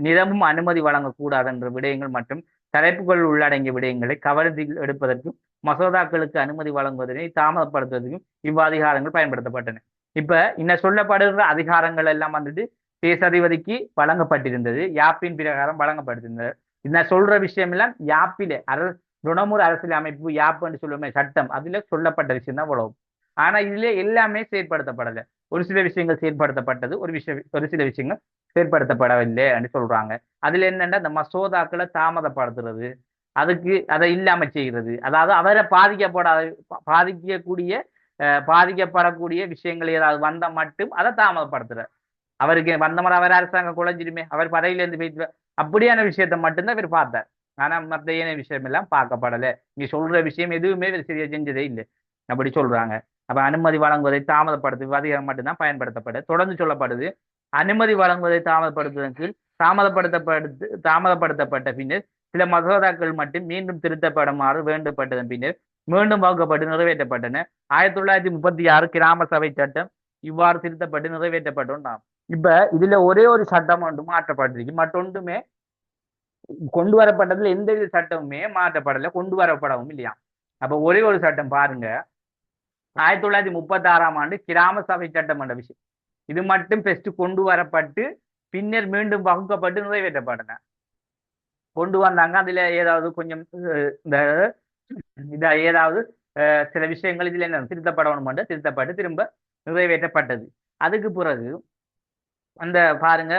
நிதமும் அனுமதி வழங்கக்கூடாது என்ற விடயங்கள் மற்றும் தலைப்புகள் உள்ளடங்கிய விடயங்களை கவனத்தில் எடுப்பதற்கும் மசோதாக்களுக்கு அனுமதி வழங்குவதனை தாமதப்படுத்துவதற்கும் இவ்வாதிகாரங்கள் பயன்படுத்தப்பட்டன. இப்ப இன்னும் சொல்லப்படுகிற அதிகாரங்கள் எல்லாம் வந்துட்டு தேசாதிபதிக்கு வழங்கப்பட்டிருந்தது, யாப்பின் பிரகாரம் வழங்கப்பட்டிருந்தது. இன்னும் சொல்ற விஷயம் எல்லாம் யாப்பில ருணமுறை அரசியல் அமைப்பு யாப்புன்னு சொல்லுவோமே சட்டம், அதுல சொல்லப்பட்ட விஷயம் தான் உழவும். ஆனா இதுல எல்லாமே செயற்படுத்தப்படலை. ஒரு சில விஷயங்கள் செயற்படுத்தப்பட்டது, ஒரு சில விஷயங்கள் செயற்படுத்தப்படவில்லை என்று சொல்றாங்க. அதுல என்னன்னா இந்த மசோதாக்களை தாமதப்படுத்துறது, அதுக்கு அதை இல்லாம செய்கிறது, அதாவது அவரை பாதிக்கப்படாத பாதிக்கக்கூடிய பாதிக்கப்படக்கூடிய விஷயங்கள் ஏதாவது வந்த மட்டும் அதை தாமதப்படுத்துற. அவருக்கு வந்த முறை அவர் அரசாங்கம் குலைஞ்சிருமே, அவர் பதவியில இருந்து போயிட்டு அப்படியான விஷயத்த மட்டும்தான் இவர் பார்த்தார். ஆனா மத்த ஏனைய விஷயம் எல்லாம் பார்க்கப்படல. நீ சொல்ற விஷயம் எதுவுமே இவர் சரியா செஞ்சதே இல்லை அப்படி சொல்றாங்க. அப்ப அனுமதி வழங்குவதை தாமதப்படுத்து அதிகாரம் மட்டும்தான் பயன்படுத்தப்படுது. தொடர்ந்து சொல்லப்படுது, அனுமதி வழங்குவதை தாமதப்படுத்துவதற்கு தாமதப்படுத்தப்பட்ட பின்னர் சில மசோதாக்கள் மட்டும் மீண்டும் திருத்தப்படுமாறு வேண்டப்பட்டதன் பின்னர் மீண்டும் வகுக்கப்பட்டு நிறைவேற்றப்பட்டன. 1936 கிராம சபை சட்டம் இவ்வாறு திருத்தப்பட்டு நிறைவேற்றப்பட்டோம். இப்ப இதுல ஒரே ஒரு சட்டம் ஒன்று மாற்றப்பட்டிருக்கு, மற்றொன்றுமே கொண்டு வரப்பட்டதுல எந்தவித சட்டமுமே மாற்றப்படல, கொண்டு வரப்படவும் இல்லையா. அப்ப ஒரே ஒரு சட்டம் பாருங்க, 1936 கிராம சபை சட்டம் என்ற விஷயம், இது மட்டும் பெஸ்ட் கொண்டு வரப்பட்டு பின்னர் மீண்டும் வகுக்கப்பட்டு நிறைவேற்றப்பட்டன. கொண்டு வந்தாங்க, அதுல ஏதாவது கொஞ்சம் இந்த ஏதாவது சில விஷயங்கள் இதுல என்ன திருத்தப்படணும் திருத்தப்பட்டு திரும்ப நிறைவேற்றப்பட்டது. அதுக்கு பிறகு அந்த பாருங்க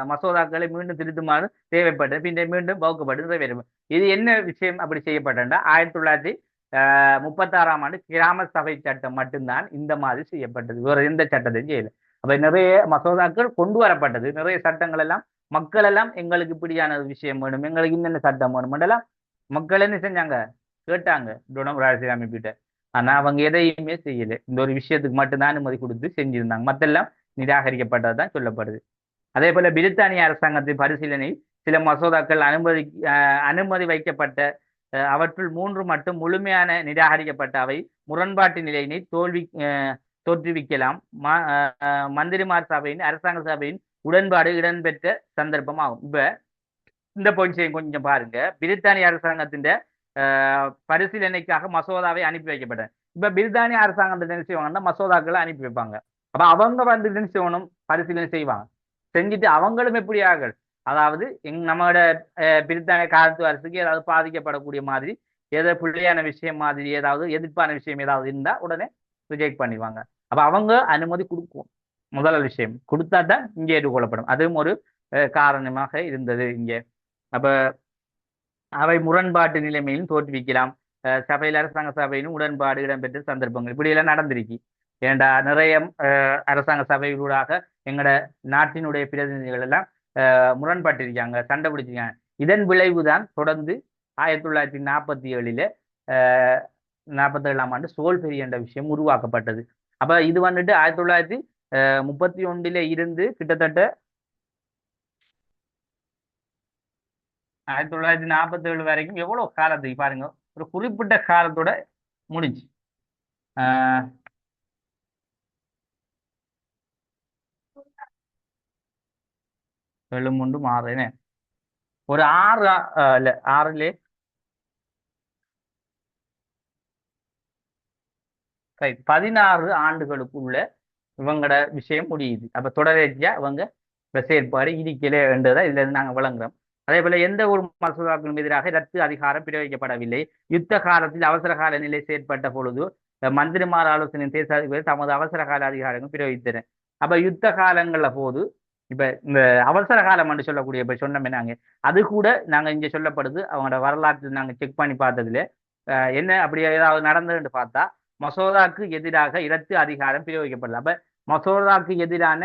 மசோதாக்களை மீண்டும் திருத்துமாறு தேவைப்பட்டது, பின்னர் மீண்டும் வகுக்கப்பட்டு நிறைவேறும். இது என்ன விஷயம் அப்படி செய்யப்பட்டா 1936 கிராம சபை சட்டம் மட்டும்தான் இந்த மாதிரி செய்யப்பட்டது, வேற எந்த சட்டத்தையும் செய்யல. அப்ப நிறைய மசோதாக்கள் கொண்டு வரப்பட்டது, நிறைய சட்டங்கள் எல்லாம் மக்கள் எல்லாம் எங்களுக்கு இப்படியான விஷயம் வேணும், எங்களுக்கு இன்னென்ன சட்டம் வேணும் எல்லாம் மக்கள் என்ன செஞ்சாங்க, கேட்டாங்க டொனம் ராஜ்ய அமைப்பிட்ட. ஆனா அவங்க எதையுமே செய்யல, இந்த ஒரு விஷயத்துக்கு மட்டும்தான் அனுமதி கொடுத்து செஞ்சிருந்தாங்க, மத்தெல்லாம் நிராகரிக்கப்பட்டதுதான் சொல்லப்படுது. அதே போல பிரித்தானிய அரசாங்கத்தின் பரிசீலனை சில மசோதாக்கள் அனுமதி வைக்கப்பட்ட அவற்றுள் 3 மட்டும் முழுமையான நிராகரிக்கப்பட்ட அவை முரண்பாட்டு நிலையினை தோற்றுவிக்கலாம். மந்திரிமார் சபையின் அரசாங்க சபையின் உடன்பாடு இடம்பெற்ற சந்தர்ப்பம் ஆகும். இப்ப இந்த பாயிண்ட் கொஞ்சம் பாருங்க, பிரித்தானிய அரசாங்கத்தின் பரிசீலனைக்காக மசோதாவை அனுப்பி வைக்கப்பட்டது. இப்ப பிரித்தானிய அரசாங்கத்தை என்ன செய்வாங்கன்னா மசோதாக்களை அனுப்பி வைப்பாங்க. அப்ப அவங்க வந்து என்ன செய்யணும், பரிசீலனை செய்வாங்க, செஞ்சுட்டு அவங்களும் எப்படி ஆகல், அதாவது நம்மளோட பிரித்தானிய காலத்து அரசுக்கு ஏதாவது பாதிக்கப்படக்கூடிய மாதிரி ஏதோ பிள்ளையான விஷயம் மாதிரி ஏதாவது எதிர்ப்பான விஷயம் ஏதாவது இருந்தா உடனே ரிஜெக்ட் பண்ணிடுவாங்க. அப்ப அவங்க அனுமதி கொடுக்கும், முதல் விஷயம் கொடுத்தா தான் இங்கே ஏற்றுக்கொள்ளப்படும். அதுவும் ஒரு காரணமாக இருந்தது இங்கே. அப்ப அவை முரண்பாட்டு நிலைமையிலும் தோற்றுவிக்கலாம். சபையில் அரசாங்க சபையிலும் உடன்பாடு இடம்பெற்ற சந்தர்ப்பங்கள் இப்படி எல்லாம் நடந்திருக்கு. ஏண்டா நிறைய அரசாங்க சபைகளூடாக எங்களோட நாட்டினுடைய பிரதிநிதிகள் எல்லாம் முரண்பட்டிருக்காங்க, சண்டை பிடிச்சிருக்காங்க. இதன் விளைவுதான் தொடர்ந்து 1947 47 சோல்பெரி என்ற விஷயம் உருவாக்கப்பட்டது. அப்ப இது வந்துட்டு 1931 இருந்து கிட்டத்தட்ட 1947 வரைக்கும் எவ்வளவு காலத்துக்கு பாருங்க, ஒரு குறிப்பிட்ட காலத்தோட முடிஞ்சு. 7 ஒரு 6 16 ஆண்டுகளுக்குள்ள இவங்களோட விஷயம் முடியுது. அப்ப தொடர்ச்சியா இவங்க செயற்பாடு இடிக்கல என்றதை இதுல இருந்து நாங்க விளங்குறோம். அதே போல எந்த ஒரு மசோதாக்களும் எதிராக ரத்து அதிகாரம் பிரயோகிக்கப்படவில்லை. யுத்த காலத்தில் அவசர கால நிலை செயற்பட்ட பொழுது மந்திரிமார் ஆலோசனை தேசாதிபதி தமது அவசர கால அதிகாரங்கள் பிரயோகித்தனர். அப்ப யுத்த காலங்கள்ல போது இப்ப இந்த அவசர காலம் என்று சொல்லக்கூடிய இப்ப சொன்னோமே நாங்க, அது கூட நாங்க இங்க சொல்லப்படுது அவங்களோட வரலாற்று நாங்க செக் பண்ணி பார்த்ததுல என்ன அப்படி ஏதாவது நடந்ததுன்னு பார்த்தா மசோதாக்கு எதிராக ரத்து அதிகாரம் பிரயோகிக்கப்படல. அப்ப மசோதாக்கு எதிரான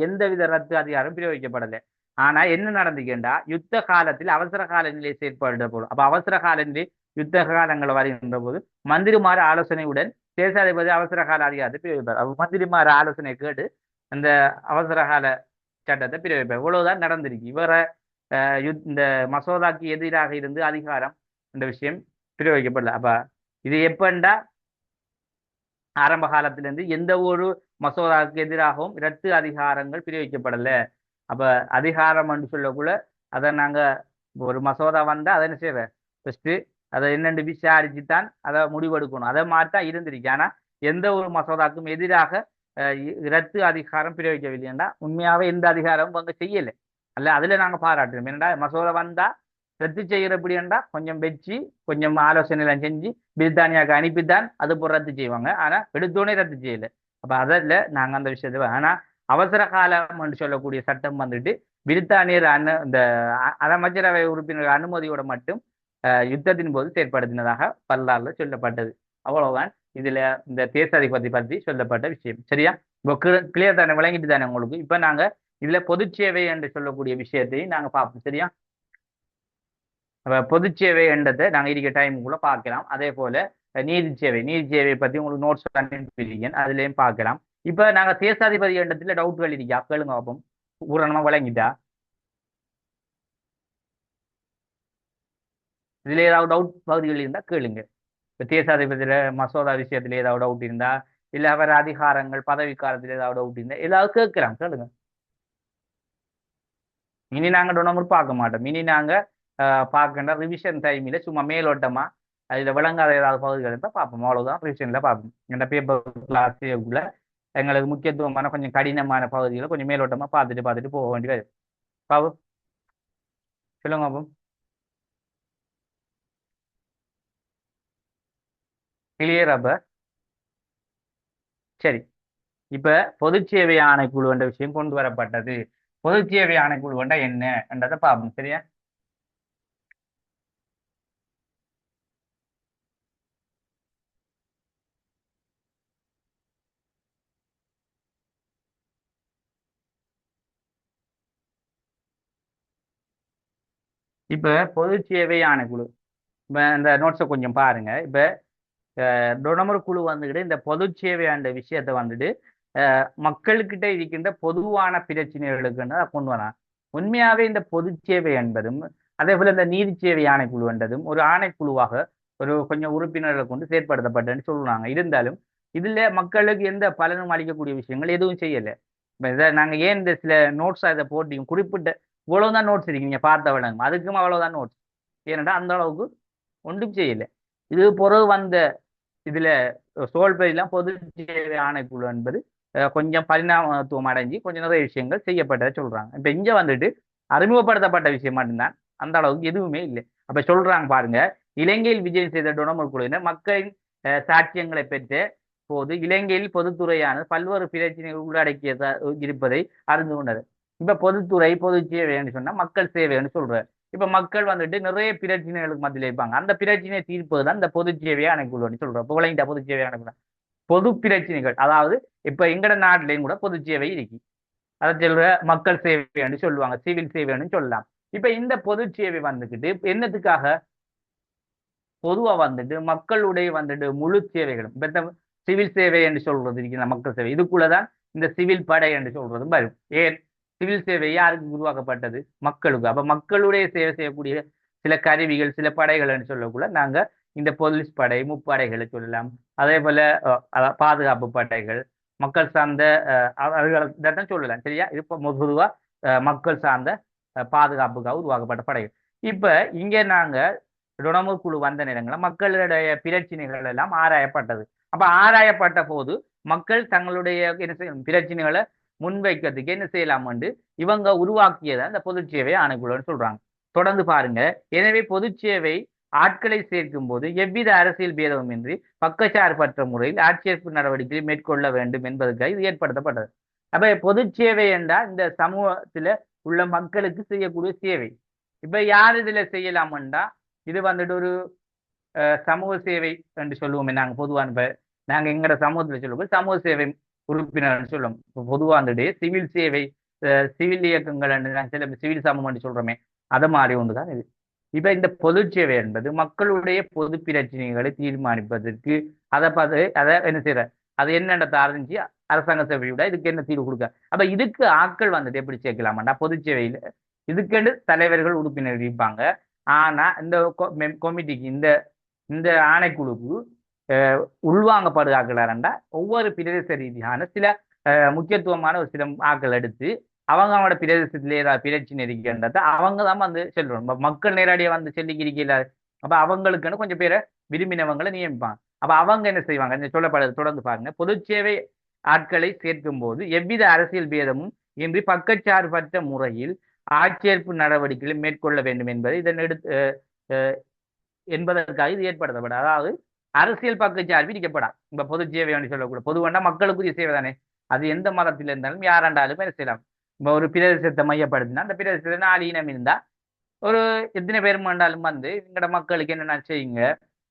எந்தவித ரத்து அதிகாரம் பிரயோகிக்கப்படலை. ஆனா என்ன நடந்துக்கேண்டா யுத்த காலத்தில் அவசர கால நிலை செயற்படுற போது, அப்ப அவசர கால நிலை யுத்த காலங்கள் வருகின்ற போது மந்திரிமார் ஆலோசனையுடன் தேசாதிபதி அவசர கால அதிகாரத்தை பிரயோகிப்பார். மந்திரிமார் ஆலோசனை கேட்டு அந்த அவசர கால சட்டத்தை பிரயோகிப்பார். இவ்வளவுதான் நடந்திருக்கு. இவரை இந்த மசோதாக்கு எதிராக இருந்து அதிகாரம் இந்த விஷயம் பிரயோகிக்கப்படல. அப்ப இது எப்பண்டா ஆரம்ப காலத்திலிருந்து எந்த ஒரு மசோதாவுக்கு எதிராகவும் ரத்து அதிகாரங்கள் பிரயோகிக்கப்படல. அப்ப அதிகாரம் என்று சொல்லக்குள்ள அதை நாங்க ஒரு மசோதா வந்தா அதை என்ன செய்யற ஃபர்ஸ்ட் அதை என்னென்று விசாரிச்சுத்தான் அதை முடிவெடுக்கணும். அதை மாதிரி தான் இருந்திருக்கு. ஆனா எந்த ஒரு மசோதாக்கும் எதிராக ரத்து அதிகாரம் பிரயோகிக்கவில்லைன்னா உண்மையாவே எந்த அதிகாரமும் அங்க செய்யலை. அல்ல அதுல நாங்க பாராட்டுறோம். என்னடா மசோதா வந்தா ரத்து செய்யறப்படியா கொஞ்சம் வச்சு கொஞ்சம் ஆலோசனை எல்லாம் செஞ்சு பிரித்தானியாவுக்கு அனுப்பித்தான் அது போல் ரத்து செய்வாங்க. ஆனா எடுத்தோடனே ரத்து செய்யல. அப்ப அதில் நாங்க அந்த விஷயத்த ஆனா அவசர காலம் என்று சொல்லக்கூடிய சட்டம் வந்துட்டு பிரித்தானியர் இந்த அமைச்சரவை உறுப்பினர் அனுமதியோட மட்டும் யுத்தத்தின் போது செயற்படுத்தினதாக வரலாறுல சொல்லப்பட்டது. அவ்வளவுதான் இதுல இந்த தேசாதிபதி பற்றி சொல்லப்பட்ட விஷயம். சரியா? இப்போ கிளியர் தானே, விளங்கிட்டு தானே உங்களுக்கு? இப்ப நாங்க இதுல பொதுச்சேவை என்று சொல்லக்கூடிய விஷயத்தையும் நாங்க பார்ப்போம். சரியா? பொதுச்சேவை என்றதை நாங்க இருக்க டைமுக்குள்ள பார்க்கலாம். அதே போல நீதி சேவை பத்தி உங்களுக்கு நோட்ஸ் அதுலயும் பார்க்கலாம். இப்ப நாங்க தேசாதிபதி எண்ணத்துல டவுட்கள் இருக்கா கேளுங்க பார்ப்போம். பூரணமா விளங்கிட்டா? இதுல ஏதாவது டவுட் பகுதிகள் இருந்தா கேளுங்க. இப்ப தேசாதிபதியில மசோதா விஷயத்துல ஏதாவது டவுட் இருந்தா, இல்ல அவர் அதிகாரங்கள் பதவிக்காலத்துல ஏதாவது டவுட் இருந்தா ஏதாவது கேட்கலாம், கேளுங்க. இனி நாங்க டொனமும் பார்க்க மாட்டோம். இனி நாங்க பார்க்கின்ற ரிவிஷன் டைமில் சும்மா மேலோட்டமா அதில் விளங்காத ஏதாவது பகுதிகள் இருந்தால் பார்ப்போம். அவ்வளவுதான் ரிவிஷனில் பார்ப்போம். இந்த பேப்பர் கிளாஸுக்குள்ள எங்களுக்கு முக்கியத்துவமான கொஞ்சம் கடினமான பகுதிகளை கொஞ்சம் மேலோட்டமா பார்த்துட்டு போக வேண்டியது. பாபு சொல்லுங்க பாபு. கிளியர் அப்ப? சரி. இப்ப பொதுச்சேவை ஆணைக்குழு என்ற விஷயம் கொண்டு வரப்பட்டது. பொதுச்சேவை ஆணைக்குழு என்றா என்ன என்றதை பார்ப்போம். சரியா? இப்ப பொதுச்சேவை ஆணைக்குழு, இப்ப இந்த நோட்ஸை கொஞ்சம் பாருங்க. இப்ப டொனமர் குழு வந்துக்கிட்டு இந்த பொதுச்சேவை என்ற விஷயத்தை வந்துட்டு மக்களுக்கிட்ட இருக்கின்ற பொதுவான பிரச்சனைகளுக்கு கொண்டு வரான். உண்மையாவே இந்த பொதுச்சேவை என்பதும் அதே போல இந்த நீதி சேவை ஆணைக்குழு என்றதும் ஒரு ஆணைக்குழுவாக ஒரு கொஞ்சம் உறுப்பினர்களை கொண்டு செயற்படுத்தப்பட்டதுன்னு சொல்லுவாங்க. இருந்தாலும் இதுல மக்களுக்கு எந்த பலனும் அளிக்கக்கூடிய விஷயங்கள் எதுவும் செய்யலை. இதை நாங்க ஏன் இந்த சில நோட்ஸா இதை போட்டியும் குறிப்பிட்ட இவ்வளவுதான் நோட்ஸ் இருக்கீங்க பார்த்த விளங்கும், அதுக்கும் அவ்வளவுதான் நோட்ஸ். ஏனென்றா அந்த அளவுக்கு ஒன்றும் செய்யலை. இது பிறகு வந்த இதுல சோல்பெரிலாம் பொது சேவை ஆணைக்குழு என்பது கொஞ்சம் பரிணாமத்துவம் அடைஞ்சு கொஞ்சம் நிறைய விஷயங்கள் செய்யப்பட்டதை சொல்றாங்க. இப்ப இங்க வந்துட்டு அறிமுகப்படுத்தப்பட்ட விஷயம் மட்டும்தான், அந்த அளவுக்கு எதுவுமே இல்லை. அப்ப சொல்றாங்க பாருங்க, இலங்கையில் விஜயம் செய்த டொனமர் குழுவினர் மக்களின் சாட்சியங்களை பெற்ற போது இலங்கையில் பொதுத்துறையானது பல்வேறு பிரச்சனைகள் உள்ளடக்கியதா இருப்பதை அறிந்து கொண்டது. இப்ப பொதுத்துறை பொது சேவைன்னு சொன்னா மக்கள் சேவைன்னு சொல்றாரு. இப்ப மக்கள் வந்துட்டு நிறைய பிரச்சனைகளுக்கு மத்தியில் இருப்பாங்க. அந்த பிரச்சனையை தீர்ப்பது தான் இந்த பொது சேவையை அணைக்குழுன்னு சொல்றோம். புகழைந்த பொது சேவை அணைக்குழு பொது பிரச்சனைகள், அதாவது இப்ப எங்கட நாட்டிலையும் கூட பொது சேவை இருக்கு. அதை சொல்ற மக்கள் சேவைன்னு சொல்லுவாங்க, சிவில் சேவைன்னு சொல்லலாம். இப்ப இந்த பொது சேவை வந்துக்கிட்டு என்னத்துக்காக பொதுவா வந்துட்டு மக்களுடைய வந்துட்டு முழு சேவைகளும் இப்ப சிவில் சேவை என்று சொல்றது இருக்கிற மக்கள் சேவை, இதுக்குள்ளதான் இந்த சிவில் படை என்று சொல்றதும் வரும். ஏன் சிவில் சேவை யாருக்கு உருவாக்கப்பட்டது? மக்களுக்கு. அப்ப மக்களுடைய சேவை செய்யக்கூடிய சில கருவிகள் சில படைகள் என்று சொல்லக்குள்ள நாங்க இந்த போலீஸ் படை முப்படைகளை சொல்லலாம். அதே போல பாதுகாப்பு படைகள் மக்கள் சார்ந்த அவர்கள் சொல்லலாம். சரியா? இப்ப பொதுவா மக்கள் சார்ந்த பாதுகாப்புக்காக உருவாக்கப்பட்ட படைகள். இப்ப இங்க நாங்க டொனமர் குழு வந்த நேரங்களில் மக்களுடைய பிரச்சனைகள் எல்லாம் ஆராயப்பட்டது. அப்ப ஆராயப்பட்ட போது மக்கள் தங்களுடைய என்ன செய்யணும் பிரச்சனைகளை முன்வைக்கிறதுக்கு என்ன செய்யலாம் என்று இவங்க உருவாக்கியதை அந்த பொதுச்சேவை ஆணைக்குழுன்னு சொல்றாங்க. தொடர்ந்து பாருங்க. எனவே பொதுச்சேவை ஆட்களை சேர்க்கும் போது எவ்வித அரசியல் பேதமுமின்றி பக்கச்சார்பற்ற முறையில் ஆட்சேர்ப்பு நடவடிக்கைகளை மேற்கொள்ள வேண்டும் என்பதற்காக இது ஏற்படுத்தப்பட்டது. அப்ப பொதுச்சேவை என்றால் இந்த சமூகத்துல உள்ள மக்களுக்கு செய்யக்கூடிய சேவை. இப்ப யார் இதுல செய்யலாம்டா, இது வந்துட்டு ஒரு சமூக சேவை என்று சொல்லுவோமே நாங்க பொதுவான. நாங்க எங்கட சமூகத்துல சொல்லுவோம் சமூக சேவை உறுப்பினர் சொல்லுவோம். பொதுவா வந்துட்டு சிவில் சேவை சிவில் இயக்கங்கள் சில சிவில் சமூகம் என்று சொல்றோமே, அதை மாதிரி ஒன்றுதான் இது. இப்ப இந்த பொது சேவை என்பது மக்களுடைய பொது பிரச்சனைகளை தீர்மானிப்பதற்கு அதை என்ன செய்யற அது என்னென்ன ஆரம்பிச்சு அரசாங்க சேவையோட இதுக்கு என்ன தீர்வு கொடுக்க. அப்ப இதுக்கு ஆட்கள் வந்துட்டு எப்படி சேர்க்கலாமாண்டா பொது சேவையில இதுக்கென்று தலைவர்கள் உறுப்பினர் இருப்பாங்க. ஆனா இந்த கமிட்டிக்கு இந்த இந்த ஆணைக்குழுக்கு உள்வாங்கப்படு ஆக்கலாரண்டா ஒவ்வொரு பிரதேச ரீதியான சில முக்கியத்துவமான ஒரு சில ஆக்கள் எடுத்து அவங்களோட பிரதேசத்துல ஏதாவது பிரச்சனை இருக்கின்றத அவங்க தான் வந்து சொல்றோம். மக்கள் நேரடியாக வந்து சொல்லிக்கிறீங்கள. அப்ப அவங்களுக்குன்னு கொஞ்சம் பேரை விரும்பினவங்களை நியமிப்பாங்க. அப்ப அவங்க என்ன செய்வாங்க சொல்லப்படுறது தொடர்ந்து பாருங்க. பொதுச்சேவை ஆட்களை சேர்க்கும் போது எவ்வித அரசியல் பேதமும் இன்றி பக்கச்சார்பற்ற முறையில் ஆட்சேர்ப்பு நடவடிக்கைகளை மேற்கொள்ள வேண்டும் என்பதை இதன் என்பதற்காக இது ஏற்படுத்தப்படும். அதாவது அரசியல் பக்கச்சார்பு விதிக்கப்படாது. இப்ப பொது சேவை சொல்லக்கூட பொதுவான மக்களுக்குரிய சேவை தானே, அது எந்த மதத்தில் இருந்தாலும் யாராண்டாலும் என்ன செய்யலாம், இப்போ ஒரு பிரதேசத்தை மையப்படுத்தினா அந்த பிரதேசத்துல 4 இனம் இருந்தா ஒரு எத்தனை பேர் வேண்டாலும் வந்து எங்கட மக்களுக்கு என்னென்ன செய்யுங்க,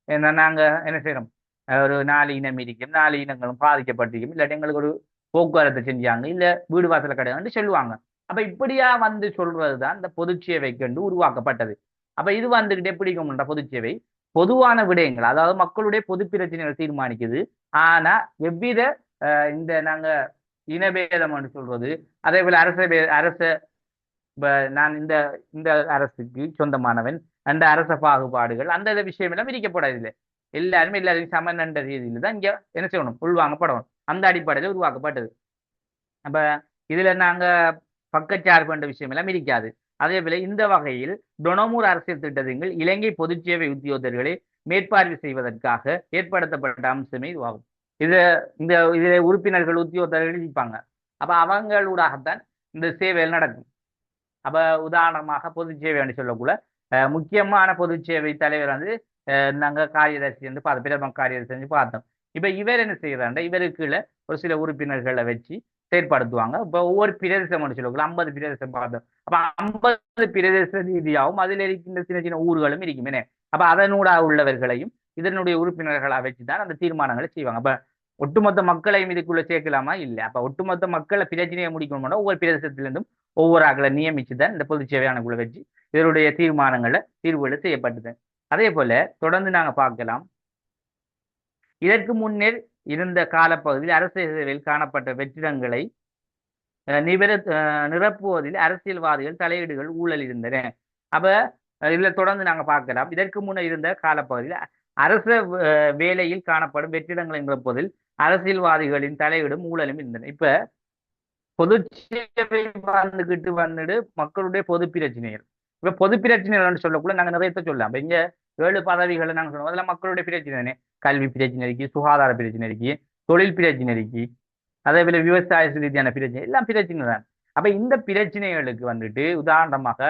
என்ன நாங்க என்ன செய்யறோம், ஒரு 4 இனம் இருக்கும், 4 இனங்களும் பாதிக்கப்பட்டிருக்கும், இல்லாட்டி எங்களுக்கு ஒரு போக்குவரத்து செஞ்சாங்க, இல்ல வீடு வாசல கிடையாதுன்னு சொல்லுவாங்க. அப்ப இப்படியா வந்து சொல்றதுதான் இந்த பொதுச்சேவைக்கு என்று உருவாக்கப்பட்டது. அப்ப இது வந்துகிட்டே பிடிக்கும்ன்ற பொதுச்சேவை பொதுவான விடயங்கள், அதாவது மக்களுடைய பொது பிரச்சனைகள் தீர்மானிக்குது. ஆனா எவ்வித இந்த நாங்க இனபேதம் என்று சொல்றது, அதே போல அரச இப்ப நான் இந்த இந்த அரசுக்கு சொந்தமானவன், அந்த அரச பாகுபாடுகள் அந்த விஷயம் எல்லாம் விதிக்கப்படவில்லை. எல்லாருமே எல்லாரும் சமன் என்ற ரீதியில தான் இங்க என்ன செய்யணும், உள்வாங்கப்படணும். அந்த அடிப்படையில் உருவாக்கப்பட்டது. அப்ப இதுல நாங்க பக்கச்சார்பு என்ற விஷயம் எல்லாம் இருக்காது. அதே போல இந்த வகையில் டொனமூர் அரசியல் திட்டங்கள் இலங்கை பொதுச்சேவை உத்தியோகர்களை மேற்பார்வை செய்வதற்காக ஏற்படுத்தப்பட்ட அம்சமே இதுவாகும். இது இந்த இதுல உறுப்பினர்கள் உத்தியோகர்கள் இருப்பாங்க. அப்ப அவங்களூடாகத்தான் இந்த சேவைகள் நடக்கும். அப்ப உதாரணமாக பொது சேவை சொல்லக்குள்ள முக்கியமான பொது சேவை தலைவர் வந்து நாங்க காரியதர்சி வந்து பார்த்தோம், பிரதம காரியதர்சி வந்து பார்த்தோம். இப்ப இவர் என்ன செய்யறாங்க, இவருக்குள்ள ஒரு சில உறுப்பினர்களை வச்சு செயற்படுத்துவாங்க. இப்ப ஒவ்வொரு பிரதேசம் சொல்லக்குள்ள 50 பிரதேசம் பார்த்தோம். அப்ப 50 பிரதேச ரீதியாகவும் அதில் இருக்கின்ற சின்ன சின்ன ஊர்களும் இருக்கும். அப்ப அதனூடாக உள்ளவர்களையும் இதனுடைய உறுப்பினர்களா வச்சுதான் அந்த தீர்மானங்களை செய்வாங்க. அப்ப ஒட்டுமொத்த மக்களையும் இதுக்குள்ள சேர்க்கலாமா? இல்லை. அப்ப ஒட்டுமொத்த மக்களை பிரச்சனையை முடிக்கணும்னா ஒவ்வொரு பிரதேசத்திலிருந்தும் ஒவ்வொரு ஆக்களை நியமிச்சுதான் இந்த பொது சேவையானக்குள்ள வச்சு இதனுடைய தீர்வுகளை செய்யப்பட்டது. அதே போல தொடர்ந்து நாங்க பார்க்கலாம், இதற்கு முன்னர் இருந்த காலப்பகுதியில் அரசு சேவையில் காணப்பட்ட வெற்றிடங்களை நிரப்புவதில் அரசியல்வாதிகள் தலையீடுகள் ஊழல் இருந்தன. அப்ப இதுல தொடர்ந்து நாங்க பார்க்கலாம், இதற்கு முன்னர் இருந்த காலப்பகுதியில் அரச வேலையில் காணப்படும் வெற்றிடங்களை நிரப்புவதில் அரசியல்வாதிகளின் தலையீடும் ஊழலும் இருந்தன. இப்ப பொது சேவை வந்துட்டு மக்களுடைய பொது பிரச்சனைகள், இப்ப பொது பிரச்சனைகள் சொல்லக்குள்ள நாங்க நிறைய சொல்லலாம். இங்க 7 பதவிகளை நாங்க சொல்லுவோம், அதெல்லாம் மக்களுடைய பிரச்சனை. கல்வி பிரச்சனை இருக்கு, சுகாதார பிரச்சனை இருக்கு, தொழில் பிரச்சனை இருக்கு, அதே போல விவசாய ரீதியான பிரச்சனை, எல்லாம் பிரச்சனை தான். அப்ப இந்த பிரச்சனைகளுக்கு வந்துட்டு உதாரணமாக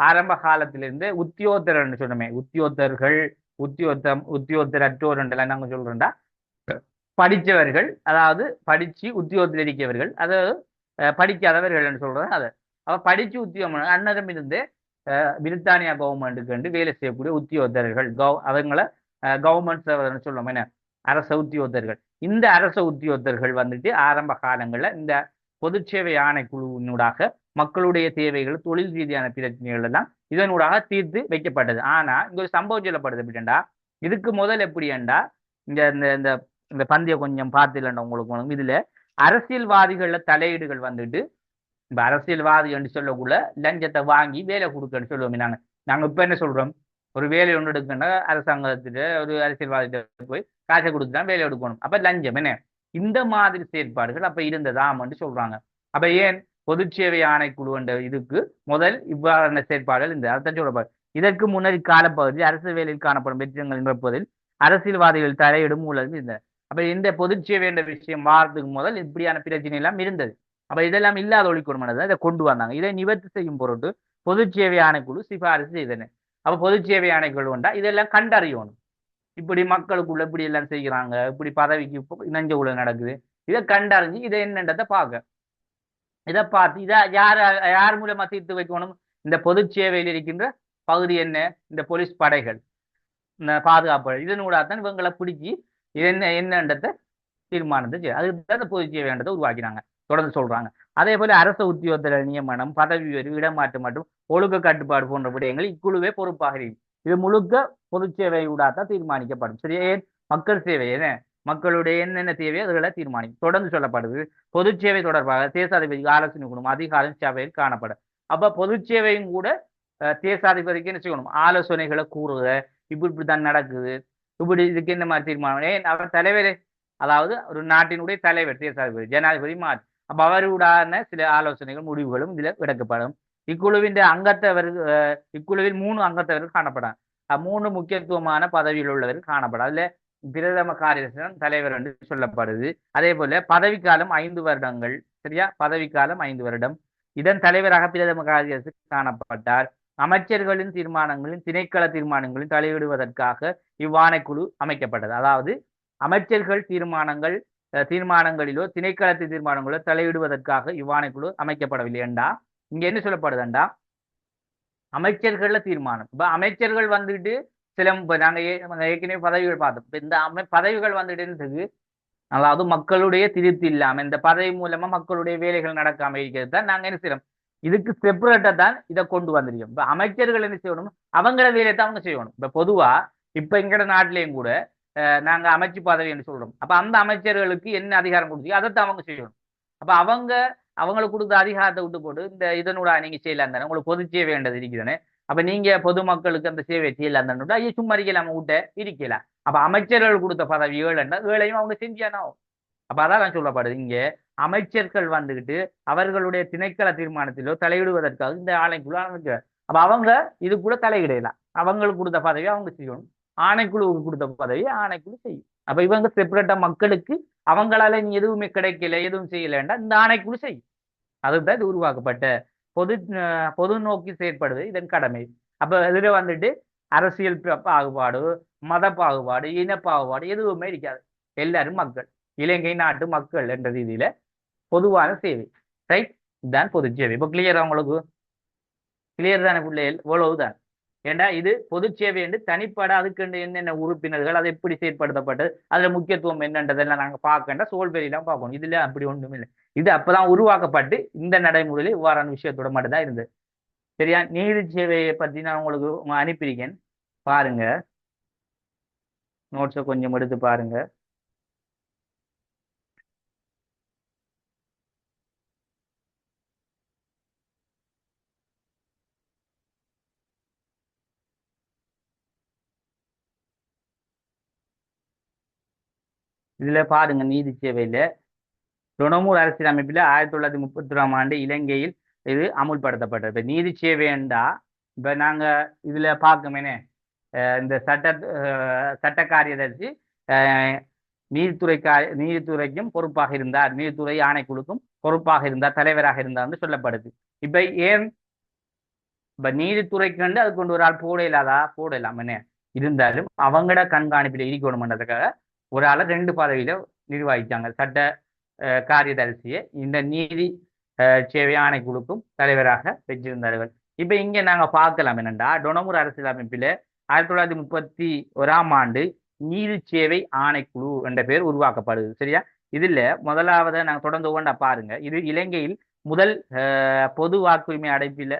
ஆரம்ப காலத்திலிருந்து உத்தியோகத்தர் சொன்னோமே, உத்தியோகத்தரற்றோர் என்றெல்லாம் நாங்க சொல்றோம்டா படித்தவர்கள், அதாவது படிச்சு உத்தியோகத்தில் இருக்கவர்கள், அதாவது படிக்காதவர்கள் சொல்றது அதை. அவ படிச்சு உத்தியோகம் அன்னதம் இருந்து பிரித்தானியா கவர்மெண்ட்டுக்கு வேலை செய்யக்கூடிய உத்தியோகத்தர்கள், அவங்களை கவர்மெண்ட் சர்வர்னு சொல்லுவோம். என்ன, அரச உத்தியோகத்தர்கள். இந்த அரச உத்தியோகத்தர்கள் வந்துட்டு ஆரம்ப காலங்களில் இந்த பொது சேவை ஆணைக்குழுவினூடாக மக்களுடைய தேவைகள், தொழில் ரீதியான பிரச்சனைகள் எல்லாம் இதனூடாக தீர்த்து வைக்கப்பட்டது. ஆனா இங்க ஒரு சம்பவம் சொல்லப்படுது எப்படின்னா, இதுக்கு முதல் எப்படின்னா, இந்த இந்த இந்த பந்திய கொஞ்சம் பார்த்துலண்டா உங்களுக்கு இதுல அரசியல்வாதிகள தலையீடுகள் வந்துட்டு, இப்ப அரசியல்வாதி என்று சொல்லக்குள்ள லஞ்சத்தை வாங்கி வேலை கொடுக்கன்னு சொல்லுவோம். நாங்க இப்ப என்ன சொல்றோம், ஒரு வேலை ஒன்று எடுக்கணும்னா அரசாங்கத்துல ஒரு அரசியல்வாதிகிட்ட போய் காசை கொடுத்துதான் வேலை எடுக்கணும். அப்ப லஞ்சம் என்ன, இந்த மாதிரி செயற்பாடுகள் அப்ப இருந்ததாம் என்று சொல்றாங்க. அப்ப ஏன் பொது சேவை ஆணைக்குழு என்ற இதுக்கு முதல் இவ்வாறான செயற்பாடுகள் இந்த அர்த்தம் சொல்லப்பாடு. இதற்கு முன்னாடி காலப்பகுதியில் அரசு வேலையில் காணப்படும் வெற்றிடங்கள் நிரப்புவதில் அரசியல்வாதிகள் தலையிடும் ஊழல் இருந்தன. அப்ப இந்த பொது சேவை என்ற விஷயம் வாரத்துக்கு முதல் இப்படியான பிரச்சனை எல்லாம் இருந்தது. அப்ப இதெல்லாம் இல்லாத ஒழிக்கணும்னு இதை கொண்டு வந்தாங்க. இதை நிவர்த்தி செய்யும் பொருட்டு பொது சேவை ஆணைக்குழு சிபாரிசு செய்தன. அப்ப பொது சேவை ஆணைக்குழு உண்டா இதெல்லாம் கண்டறியணும், இப்படி மக்களுக்குள்ள இப்படி எல்லாம் செய்கிறாங்க, இப்படி பதவிக்கு நஞ்ச ஊழல் நடக்குது, இதை கண்டறிஞ்சு இதை என்னன்றதை பார்க்க, இதை பார்த்து இதை யார் மூலமா தீர்த்து வைக்கணும், இந்த பொது சேவையில் இருக்கின்ற பகுதி என்ன, இந்த போலீஸ் படைகள், இந்த பாதுகாப்பு, இதனூடாதான் இவங்களை பிடிச்சி இது என்னன்றதை தீர்மானத்தை செய்யும். அதுதான் பொது சேவைன்றதை உருவாக்கினாங்க. தொடர்ந்து சொல்றாங்க. அதே போல அரச உத்தியோகத்தர் நியமனம், பதவி உயர்வு, இடமாற்றம் மற்றும் ஒழுக்க கட்டுப்பாடு போன்ற விடயங்கள் இக்குழுவே பொறுப்பாக இருக்கு. இது முழுக்க பொது சேவையூடாதான் தீர்மானிக்கப்படும். சரி, ஏன் மக்கள் சேவை என்ன, மக்களுடைய என்னென்ன தேவையோ அதுகளை தீர்மானிக்கும். தொடர்ந்து சொல்லப்படுது, பொது சேவை தொடர்பாக தேசாதிபதிக்கு ஆலோசனை குழு அதிகாரம் சபையில் காணப்படும். அப்ப பொது சேவையும் கூட தேசாதிபதிக்கு என்ன செய்யணும், ஆலோசனைகளை கூறுக, இப்படித்தான் நடக்குது, இப்படி இதுக்கு என்ன மாதிரி தீர்மானம். ஏன் அவர் தலைவரே, அதாவது ஒரு நாட்டினுடைய தலைவர் தேசாதிபதி, ஜனாதிபதி மாற்றி, அப்ப அவருடான சில ஆலோசனைகள் முடிவுகளும் இதுல விடக்கப்படும். இக்குழுவின் இக்குழுவில் 3 அங்கத்தவர்கள் காணப்படாது. 3 முக்கியத்துவமான பதவியில் உள்ளவர்கள் காணப்படும். அதுல பிரதம காரியதர்சி தலைவர் என்று சொல்லப்படுது. அதே போல பதவிக்காலம் 5 வருடங்கள். சரியா, பதவிக்காலம் 5 வருடம். இதன் தலைவராக பிரதம காரியதர்சி காணப்பட்டார். அமைச்சர்களின் தீர்மானங்களின் திணைக்கள தீர்மானங்களின் தலையிடுவதற்காக இவ்வாணைக்குழு அமைக்கப்பட்டது. அதாவது அமைச்சர்கள் தீர்மானங்கள் தீர்மானங்களிலோ திணைக்களத்து தீர்மானங்களோ தலையிடுவதற்காக இவ்வாணைக்குழு அமைக்கப்படவில்லை என்றா இங்க என்ன சொல்லப்படுதுண்டா அமைச்சர்கள்ல தீர்மானம். இப்ப அமைச்சர்கள் வந்துட்டு சில இப்ப நாங்க ஏற்கனவே பதவிகள் பார்த்தோம். இப்ப இந்த பதவிகள் வந்துட்டு அதாவது மக்களுடைய திருப்தி இல்லாம இந்த பதவி மூலமா மக்களுடைய வேலைகள் நடக்காம இருக்கிறது தான் நாங்க என்ன செய்யறோம். இதுக்கு செப்பரேட்டா தான் இதை கொண்டு வந்திருக்கோம். இப்ப அமைச்சர்கள் என்ன செய்யணும், அவங்கள வேலையை தான் அவங்க செய்யணும். இப்ப பொதுவா இப்ப எங்கட நாட்டிலையும் கூட நாங்க அமைச்சு பதவி என்று சொல்றோம். அப்ப அந்த அமைச்சர்களுக்கு என்ன அதிகாரம் கொடுத்து அதைத்தான் அவங்க செய்யணும். அப்ப அவங்களுக்கு கொடுத்த அதிகாரத்தை விட்டு போட்டு இந்த இதனோட நீங்க செய்யலாம் தானே, உங்களுக்கு பொது சேவை வேண்டது இருக்குதானே. அப்ப நீங்க பொதுமக்களுக்கு அந்த சேவை செய்யலாம் தானே, ஐயோ சும்மா இருக்கலாம் விட்ட இருக்கலாம். அப்ப அமைச்சர்கள் கொடுத்த பதவி ஏழையும் அவங்க செஞ்சானோ. அப்ப அதான் சொல்லப்படுது இங்க அமைச்சர்கள் வந்துகிட்டு அவர்களுடைய திணைக்கள தீர்மானத்திலோ தலையிடுவதற்காக இந்த ஆணைக்குழு அமைக்க. அப்ப அவங்க இது கூட தலையிடலாம். அவங்களுக்கு கொடுத்த பதவி அவங்க செய்யணும், ஆணைக்குழுவுக்கு கொடுத்த பதவி ஆணைக்குழு செய்யும். அப்ப இவங்க செப்பரேட்டா மக்களுக்கு அவங்களால நீ எதுவுமே கிடைக்கல எதுவும் செய்யலண்டா இந்த ஆணைக்குழு செய்யும். அதுதான் இது உருவாக்கப்பட்ட பொது பொது நோக்கி செயற்படுவது இதன் கடமை. அப்ப இதுல வந்துட்டு அரசியல் பாகுபாடு, மத பாகுபாடு, இன பாகுபாடு எதுவுமே இருக்காது. எல்லாரும் மக்கள், இலங்கை நாட்டு மக்கள் என்ற ரீதியில பொதுவான சேவை. ரைட், இதுதான் பொது சேவை. இப்போ கிளியர் அவங்களுக்கு கிளியர் தானே பிள்ளைகள்? இவ்வளவுதான். ஏண்டா இது பொது சேவை என்று தனிப்பட அதுக்கு என்னென்ன உறுப்பினர்கள் அது எப்படி செயற்படுத்தப்பட்டது அதுல முக்கியத்துவம் என்னன்றதெல்லாம் நாங்க பார்க்கண்டா சோல்பெரியெல்லாம் பார்க்கணும். இதுல அப்படி ஒன்றும் இல்லை. இது அப்பதான் உருவாக்கப்பட்டு இந்த நடைமுறையில இவ்வாறான விஷயத்தோட மட்டும்தான் இருந்தது. சரியா? நீதி சேவையை பத்தி நான் உங்களுக்கு அனுப்பியிருக்கேன், பாருங்க. நோட்ஸை கொஞ்சம் எடுத்து பாருங்க. இதுல பாருங்க, நீதி சேவையில ருணமூர் அரசியல் அமைப்பில் 1931ஆம் ஆண்டு இலங்கையில் இது அமுல்படுத்தப்பட்டது. இப்ப நீதி சேவைண்டா இப்ப நாங்க இதுல பார்க்கமேனே இந்த சட்ட காரியதர்சி நீதித்துறைக்கும் பொறுப்பாக இருந்தார், நீதித்துறை ஆணைக்குழுக்கும் பொறுப்பாக இருந்தார், தலைவராக இருந்தார்னு சொல்லப்படுது. இப்ப ஏன் இப்ப நீதித்துறைக்கு வந்து அது கொண்டு ஒரு ஆள் போடலாம் என்ன இருந்தாலும் அவங்களோட கண்காணிப்பில் இருக்கணும்ன்றதுக்காக ஒரு ஆளை 2 பதவியில நிர்வகிச்சாங்க. சட்ட காரியதரிசியை இந்த நீதி சேவை ஆணைக்குழுக்கும் தலைவராக பெற்றிருந்தார்கள். இப்ப இங்க நாங்க பார்க்கலாம் என்னண்டா டொனமுர் அரசியல் அமைப்பில 1931ஆம் ஆண்டு நீதி சேவை ஆணைக்குழு என்ற பெயர் உருவாக்கப்படுது. சரியா? இதுல முதலாவது நாங்க தொடர்ந்து ஒவ்வொன்றா பாருங்க. இது இலங்கையில் முதல் பொது வாக்குரிமை அடைப்பில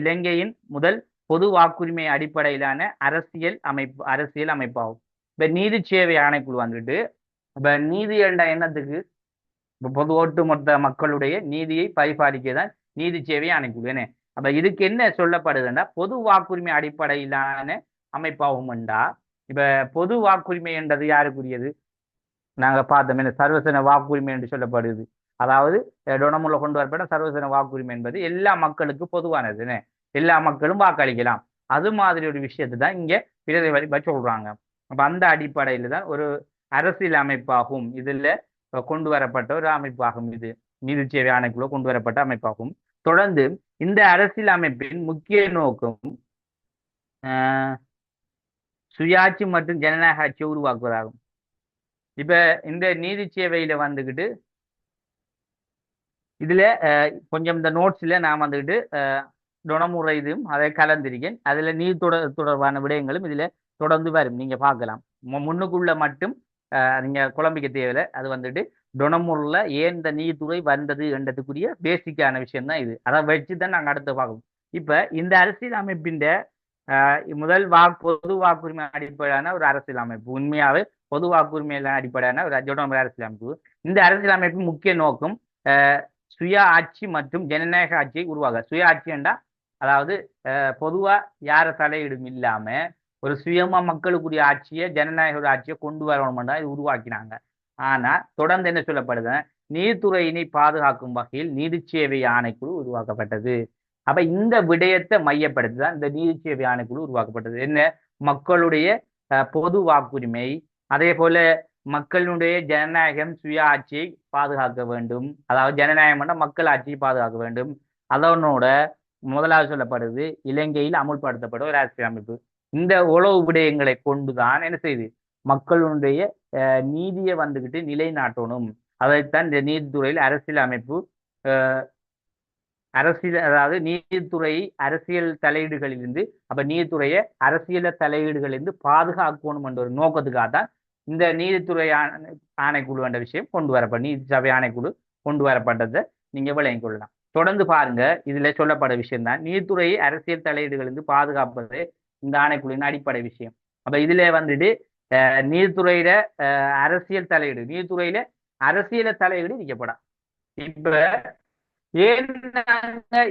இலங்கையின் முதல் பொது வாக்குரிமை அடிப்படையிலான அரசியல் அமைப்பாகும். இப்ப நீதி சேவை ஆணைக்குழு வந்துட்டு இப்ப நீதி என்ற எண்ணத்துக்கு பொது ஒட்டுமொத்த மக்களுடைய நீதியை பரிபாலிக்கதான் நீதி சேவை ஆணைக்குழு. என்ன அப்ப இதுக்கு என்ன சொல்லப்படுதுன்னா பொது வாக்குரிமை அடிப்படையிலான அமைப்பாகும் என்றா. இப்ப பொது வாக்குரிமை என்றது யாருக்குரியது? நாங்க பார்த்தோம் என்ன சர்வசன வாக்குரிமை என்று சொல்லப்படுது. அதாவது டொனமுல கொண்டு வரப்பட்ட சர்வசன வாக்குரிமை என்பது எல்லா மக்களுக்கும் பொதுவானது. எல்லா மக்களும் வாக்களிக்கலாம். அது மாதிரி ஒரு விஷயத்தை தான் இங்க பிரதிபலிப்பா சொல்றாங்க. அப்ப அந்த அடிப்படையில தான் ஒரு அரசியல் அமைப்பாகும். இதுல கொண்டு வரப்பட்ட ஒரு அமைப்பாகும். இது நீதி சேவை ஆணைக்குள்ள கொண்டு வரப்பட்ட அமைப்பாகும். தொடர்ந்து இந்த அரசியல் அமைப்பின் முக்கிய நோக்கம் சுயாட்சி மற்றும் ஜனநாயக ஆட்சியை உருவாக்குவதாகும். இப்ப இந்த நீதி சேவையில வந்துகிட்டு இதுல கொஞ்சம் இந்த நோட்ஸ்ல நான் வந்துகிட்டு டொனமுறை இதுவும் அதை கலந்திருக்கேன். அதுல நீதி தொடர்பான விடயங்களும் இதுல தொடர்ந்து வரும், நீங்க பார்க்கலாம். முன்னுக்குள்ள மட்டும் நீங்க குழம்பிக்க தேவையில்லை. அது வந்துட்டு டொனமுறையில் ஏன் இந்த நீதித்துறை வந்தது என்றதுக்குரிய பேசிக்கான விஷயம் தான் இது. அதை வச்சுதான் நாங்கள் அடுத்து பார்க்கணும். இப்ப இந்த அரசியல் அமைப்பின் முதல் பொது வாக்குரிமை அடிப்படையான ஒரு அரசியல் அமைப்பு, உண்மையாவே பொது வாக்குரிமையில அடிப்படையான ஒரு டொனமுறை அரசியல் அமைப்பு. இந்த அரசியல் அமைப்பின் முக்கிய நோக்கம் சுய ஆட்சி மற்றும் ஜனநாயக ஆட்சியை உருவாக. சுய ஆட்சி என்றா அதாவது பொதுவா யார தலையீடும் இல்லாம ஒரு சுயமா மக்களுக்குரிய ஆட்சியை ஜனநாயக ஆட்சியை கொண்டு வரணும்னா இது உருவாக்கினாங்க. ஆனா தொடர்ந்து என்ன சொல்லப்படுது, நீதித்துறையினை பாதுகாக்கும் வகையில் நீதி சேவை ஆணைக்குழு உருவாக்கப்பட்டது. அப்ப இந்த விடயத்தை மையப்படுத்திதான் இந்த நீதி சேவை ஆணைக்குழு உருவாக்கப்பட்டது. என்ன மக்களுடைய பொது வாக்குரிமை, அதே போல மக்களுடைய ஜனநாயகம் சுய ஆட்சியை பாதுகாக்க வேண்டும். அதாவது ஜனநாயகம் மக்கள் ஆட்சியை பாதுகாக்க வேண்டும். அதனோட முதலாவது சொல்லப்படுது இலங்கையில் அமுல்படுத்தப்பட்ட ஒரு அரசியல் அமைப்பு. இந்த உளவு விடயங்களை கொண்டுதான் என்ன செய்யுது மக்களுடைய நீதியை வந்துகிட்டு நிலைநாட்டணும். அதைத்தான் இந்த நீதித்துறையில் அரசியல் அமைப்பு அரசியல், அதாவது நீதித்துறை அரசியல் தலையீடுகளிலிருந்து, அப்ப நீதித்துறையை அரசியல் தலையீடுகளிலிருந்து பாதுகாக்கணும் என்ற ஒரு நோக்கத்துக்காக தான் இந்த நீதித்துறை ஆணைக்குழு என்ற விஷயம் கொண்டு வரப்படும். நீதி சபை ஆணைக்குழு கொண்டு வரப்பட்டதை நீங்க விளங்கிக் கொள்ளலாம். தொடர்ந்து பாருங்க, இதுல சொல்லப்பட்ட விஷயம் தான் நீதித்துறையை அரசியல் தலையீடுகளிலிருந்து பாதுகாப்பது இந்த ஆணைக்குழுவின் அடிப்படை விஷயம். அப்ப இதுல வந்துட்டு நீதித்துறையில அரசியல் தலையீடு, நீதித்துறையில அரசியல தலையீடு விதிக்கப்படாது. இப்ப ஏன்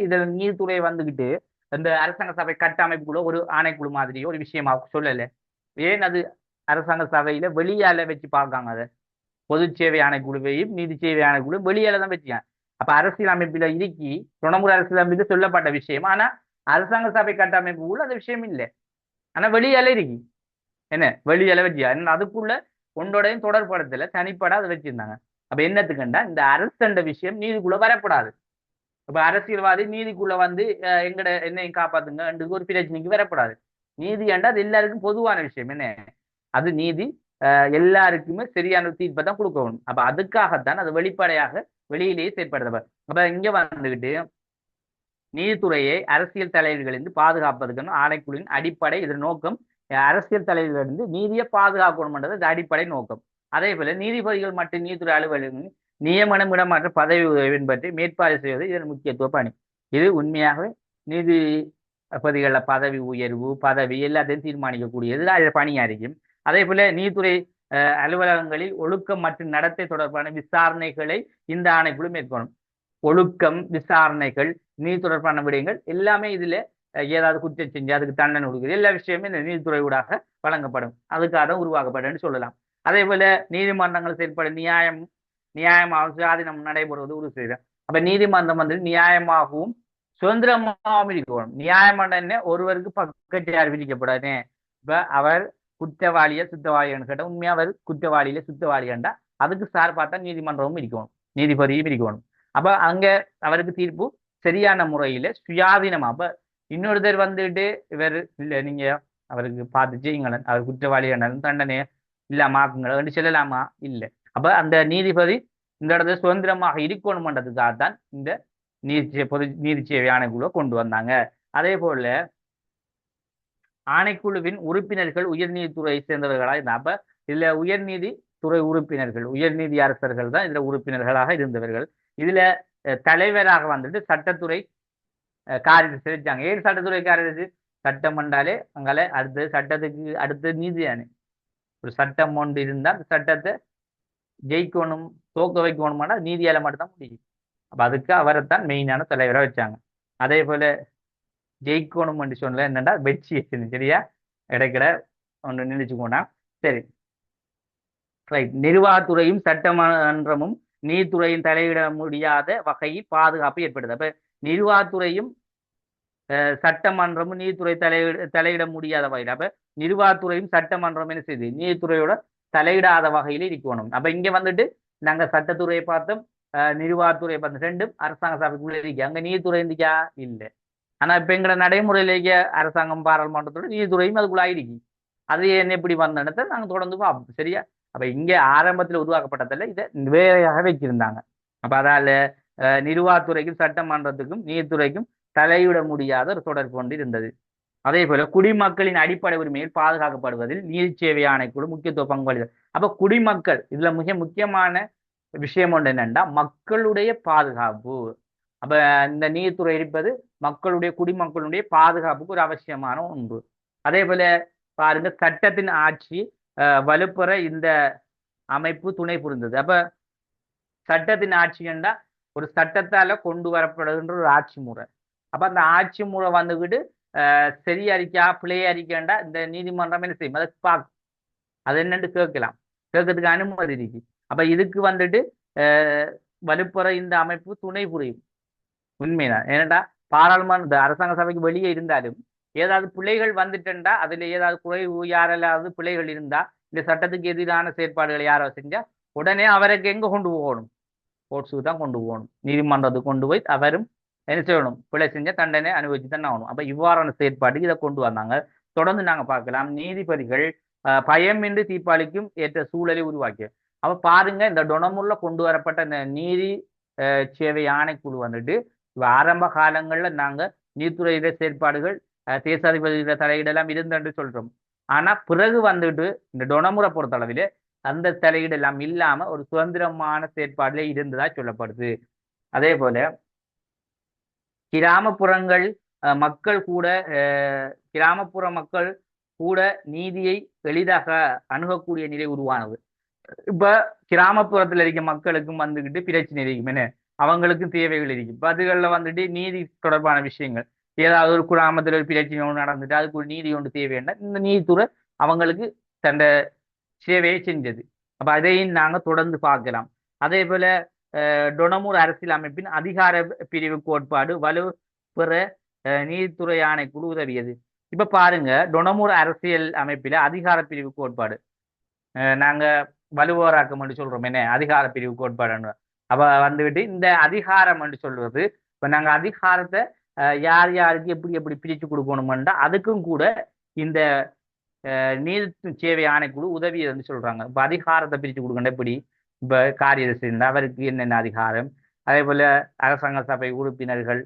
இதுல நீதித்துறை வந்துகிட்டு இந்த அரசாங்க சபை கட்டமைப்புக்குள்ள ஒரு ஆணைக்குழு மாதிரி ஒரு விஷயமா சொல்லல? ஏன் அது அரசாங்க சபையில வெளியால வச்சு பார்க்காங்க? அதை பொது சேவை ஆணைக்குழுவையும் நீதி சேவை ஆணைக்குழு வெளியால தான் வச்சுக்காங்க. அப்ப அரசியல் அமைப்புல இருக்கி துணமுறை அரசியல் அமைப்பு சொல்லப்பட்ட விஷயம், ஆனா அரசாங்க சபை கட்டமைப்புக்குள்ள அந்த விஷயம் இல்லை. ஆனா வெளியால இருக்கு. என்ன வெளியால வச்சியா அதுக்குள்ள ஒன்றோடையும் தொடர்படுத்தல, தனிப்பட அதை வச்சிருந்தாங்க. அப்ப என்னத்துக்குண்டா இந்த அரசண்ட விஷயம் நீதிக்குள்ள வரப்படாது. இப்ப அரசியல்வாதி நீதிக்குள்ள வந்து எங்கட என்னையும் காப்பாத்துங்க ஒரு பிரச்சனைக்கு வரப்படாது. நீதி ஏண்டா அது எல்லாருக்கும் பொதுவான விஷயம். என்ன அது நீதி எல்லாருக்குமே சரியான தீர்ப்பை தான் கொடுக்கணும். அப்ப அதுக்காகத்தான் அது வெளிப்படையாக வெளியிலேயே செயற்படுத்த. அப்ப இங்க வந்துகிட்டு நீதித்துறையை அரசியல் தலைவர்களிலிருந்து பாதுகாப்பதற்கு ஆணைக்குழுவின் அடிப்படை இதன் நோக்கம் அரசியல் தலைவர்களிலிருந்து நீதியை பாதுகாக்கணும்ன்றது இது அடிப்படை நோக்கம். அதே போல நீதிபதிகள் மற்றும் நீதித்துறை அலுவலர்களின் நியமனம் இடமாற்ற பதவி உயர்வின் பற்றி மேற்பார்வை செய்வது இதன் முக்கியத்துவ பணி. இது உண்மையாகவே நீதிபதிகள பதவி உயர்வு பதவி எல்லாத்தையும் தீர்மானிக்கக்கூடியது அது பணியா இருக்கும். அதே போல நீதித்துறை அலுவலகங்களில் ஒழுக்கம் மற்றும் நடத்தை தொடர்பான விசாரணைகளை இந்த ஆணைக்குழு மேற்கொள்ளும். ஒழுக்கம் விசாரணைகள் நீதி தொடர்பான விடயங்கள் எல்லாமே இதுல ஏதாவது குற்றம் செஞ்சு அதுக்கு தண்டனை கொடுக்குது எல்லா விஷயமே இந்த நீதித்துறை ஊடாக வழங்கப்படும். அதுக்காக உருவாக்கப்படும் சொல்லலாம். அதே போல நீதிமன்றங்கள் செயல்படும் நியாயமாகவும் சுயாதீனம் நடைபெறுவது உறுதி செய்யும். அப்ப நீதிமன்றம் வந்து நியாயமாகவும் சுதந்திரமாகவும் இருக்கணும். நியாயமன்றம் ஒருவருக்கு பக்கச்சார்பு விதிக்கப்படாது. இப்ப அவர் குற்றவாளிய சுத்தவாளின்னு கேட்ட உண்மையா அவர் குற்றவாளியில சுத்தவாளியாண்டா அதுக்கு சார்பாத்தான் நீதிமன்றமும் இருக்கணும், நீதிபதியும் இருக்கணும். அப்ப அங்க அவருக்கு தீர்ப்பு சரியான முறையில சுயாதீனமா. அப்ப இன்னொருத்தர் வந்துட்டு இவர் இல்ல நீங்க அவருக்கு பார்த்து செய்யுங்களேன், அவர் குற்றவாளி தண்டனை இல்லாம ஆக்குங்களேன் சொல்லலாமா? இல்லை. அப்ப அந்த நீதிபதி இந்த இடத்துல சுதந்திரமாக இருக்கணும்ன்றதுக்காகத்தான் இந்த பொது நீதி சேவை ஆணைக்குழுவை கொண்டு வந்தாங்க. அதே போல ஆணைக்குழுவின் உறுப்பினர்கள் உயர்நீதித்துறையை சேர்ந்தவர்களா இருந்தா. அப்ப இதுல உயர்நீதி துறை உறுப்பினர்கள் உயர்நீதி அரசர்கள் தான் இதுல உறுப்பினர்களாக இருந்தவர்கள். இதுல தலைவராக வந்துட்டு சட்டத்துறை காரியத்தை செலுத்தாங்க. ஏன் சட்டத்துறை காரியத்தை சட்டம் பண்ணாலே அங்கால அடுத்து சட்டத்துக்கு அடுத்து நீதி தானே. ஒரு சட்டம் ஒன்று இருந்தால் அந்த சட்டத்தை ஜெயிக்கணும் தோக்க வைக்கணுமானா நீதியால மட்டும்தான் முடியும். அப்ப அதுக்கு அவரைத்தான் மெயினான தலைவராக வச்சாங்க. அதே போல ஜெயிக்கணும் என்று சொன்னல என்னன்னா வெற்றி சரியா இடைக்கிட ஒன்று நினைச்சுக்கோனா சரி ரைட். நிர்வாகத்துறையும் சட்டமன்றமும் நீதித்துறையின் தலையிட முடியாத வகையில் பாதுகாப்பு ஏற்படுது. அப்ப நிர்வாகத்துறையும் சட்டமன்றமும் நீதித்துறை தலையிட முடியாத வகையில். அப்ப நிர்வாகத்துறையும் சட்டமன்றம் என்ன செய்யுது நீதித்துறையோட தலையிடாத வகையில் இருக்கணும். அப்ப இங்க வந்துட்டு நாங்க சட்டத்துறையை பார்த்தோம், நிர்வாகத்துறையை பார்த்தோம், ரெண்டும் அரசாங்க சபைக்குள்ள இருக்கு. அங்க நீதித்துறை இருந்துச்சா இல்லை. ஆனா இப்ப எங்கட நடைமுறையிலேயே அரசாங்கம் பாராளுமன்றத்தோட நீதித்துறையும் அதுக்குள்ள ஆயிடுச்சு. அது என்ன எப்படி வந்த இடத்தை நாங்க தொடர்ந்து பார்ப்போம் சரியா. அப்ப இங்க ஆரம்பத்தில் உருவாக்கப்பட்டதில்ல, இதை வேறையாக வச்சிருந்தாங்க. அப்ப அதால நிர்வாகத்துறைக்கும் சட்டமன்றத்துக்கும் நீதித்துறைக்கும் தலையிட முடியாத ஒரு தொடர்பு கொண்டு இருந்தது. அதே போல குடிமக்களின் அடிப்படை உரிமையில் பாதுகாக்கப்படுவதில் நீதி சேவை ஆணைக்குழு முக்கியத்துவ பங்களித்தது. அப்ப குடிமக்கள் இதுல மிக முக்கியமான விஷயம் ஒன்று என்னன்னா மக்களுடைய பாதுகாப்பு. அப்ப இந்த நீதித்துறை இருப்பது மக்களுடைய குடிமக்களுடைய பாதுகாப்புக்கு ஒரு அவசியமான ஒன்று. அதே போல பாருங்க சட்டத்தின் ஆட்சி வலுப்பெற இந்த அமைப்பு துணை புரிந்தது. அப்ப சட்டத்தின் ஆட்சி என்றா ஒரு சட்டத்தால கொண்டு வரப்படுகின்ற ஒரு ஆட்சி முறை. அப்ப அந்த ஆட்சி முறை வந்துகிட்டு சரி அறிக்கா பிழை அறிக்கைண்டா இந்த நீதிமன்றம் என்ன செய்யும் அதை பார்க்கும். அது என்னன்னு கேட்கலாம், கேட்கறதுக்கு அனுமதி இருக்கு. அப்ப இதுக்கு வந்துட்டு வலுப்பெற இந்த அமைப்பு துணை புரியும். உண்மைதான். ஏனண்டா பாராளுமன்ற அரசாங்க சபைக்கு வெளியே இருந்தாலும் ஏதாவது பிள்ளைகள் வந்துட்டா அதுல ஏதாவது குறைவு யாரெல்லாவது பிள்ளைகள் இருந்தா இந்த சட்டத்துக்கு எதிரான செயற்பாடுகளை யாரோ செஞ்சா உடனே அவருக்கு எங்க கொண்டு போகணும், கோர்ட்ஸுக்கு தான் கொண்டு போகணும், நீதிமன்றத்துக்கு கொண்டு போய் அவரும் என்ன செய்யணும், பிழை செஞ்ச தண்டனை அனுபவிச்சு தானே ஆகணும். அப்ப இவ்வாறான செயற்பாட்டுக்கு இதை கொண்டு வந்தாங்க. தொடர்ந்து நாங்க பார்க்கலாம் நீதிபதிகள் பயமின்றி தீர்ப்பளிக்கும் ஏற்ற சூழலை உருவாக்கிய. அப்ப பாருங்க, இந்த டொனமுல்ல கொண்டு வரப்பட்ட இந்த நீதி சேவை ஆணைக்குழு வந்துட்டு ஆரம்ப காலங்கள்ல நாங்க நீதித்துறையிட செயற்பாடுகள் தேசாதிபதியிட தலையீடெல்லாம் இருந்தென்று சொல்றோம். ஆனா பிறகு வந்துட்டு இந்த டொனமுறை பொறுத்தளவிலே அந்த தலையீடு எல்லாம் இல்லாம ஒரு சுதந்திரமான செயற்பாடுல இருந்ததா சொல்லப்படுது. அதே போல கிராமப்புறங்கள் மக்கள் கூட கிராமப்புற மக்கள் கூட நீதியை எளிதாக அணுகக்கூடிய நிலை உருவானது. இப்ப கிராமப்புறத்துல இருக்க மக்களுக்கும் வந்துகிட்டு பிரச்சனை இருக்கும், என்ன அவங்களுக்கும் தேவைகள் இருக்கு. இப்ப அதுகள்ல வந்துட்டு நீதி தொடர்பான விஷயங்கள், ஏதாவது ஒரு கிராமத்துல ஒரு பிரச்சனை ஒன்று நடந்துட்டு அதுக்கு ஒரு நீதி ஒன்று தேவைன்னா இந்த நீதித்துறை அவங்களுக்கு தந்த சேவையை செஞ்சது. அப்ப அதையும் நாங்க தொடர்ந்து பார்க்கலாம். அதே போல டொனமூர் அரசியல் அமைப்பின் அதிகார பிரிவு கோட்பாடு வலு பெற நீதித்துறை ஆணைக்குழு உதவியது. இப்ப பாருங்க, டொனமூர் அரசியல் அமைப்பில அதிகார பிரிவு கோட்பாடு நாங்க வலுவோராக்கம் என்று சொல்றோம், என்ன அதிகார பிரிவு கோட்பாடு. அப்ப வந்துவிட்டு இந்த அதிகாரம் என்று சொல்றது, இப்ப நாங்க அதிகாரத்தை யார் யாருக்கு எப்படி எப்படி பிரிச்சு கொடுக்கணும்ன்றா அதுக்கும் கூட இந்த நீதி சேவை ஆணைக்குழு உதவியதுன்னு சொல்றாங்க. இப்ப அதிகாரத்தை பிரிச்சு கொடுக்கணும் எப்படி, இப்ப காரியதர்சி இருந்தா அவருக்கு என்னென்ன அதிகாரம், அதே போல அரசாங்க சபை உறுப்பினர்கள்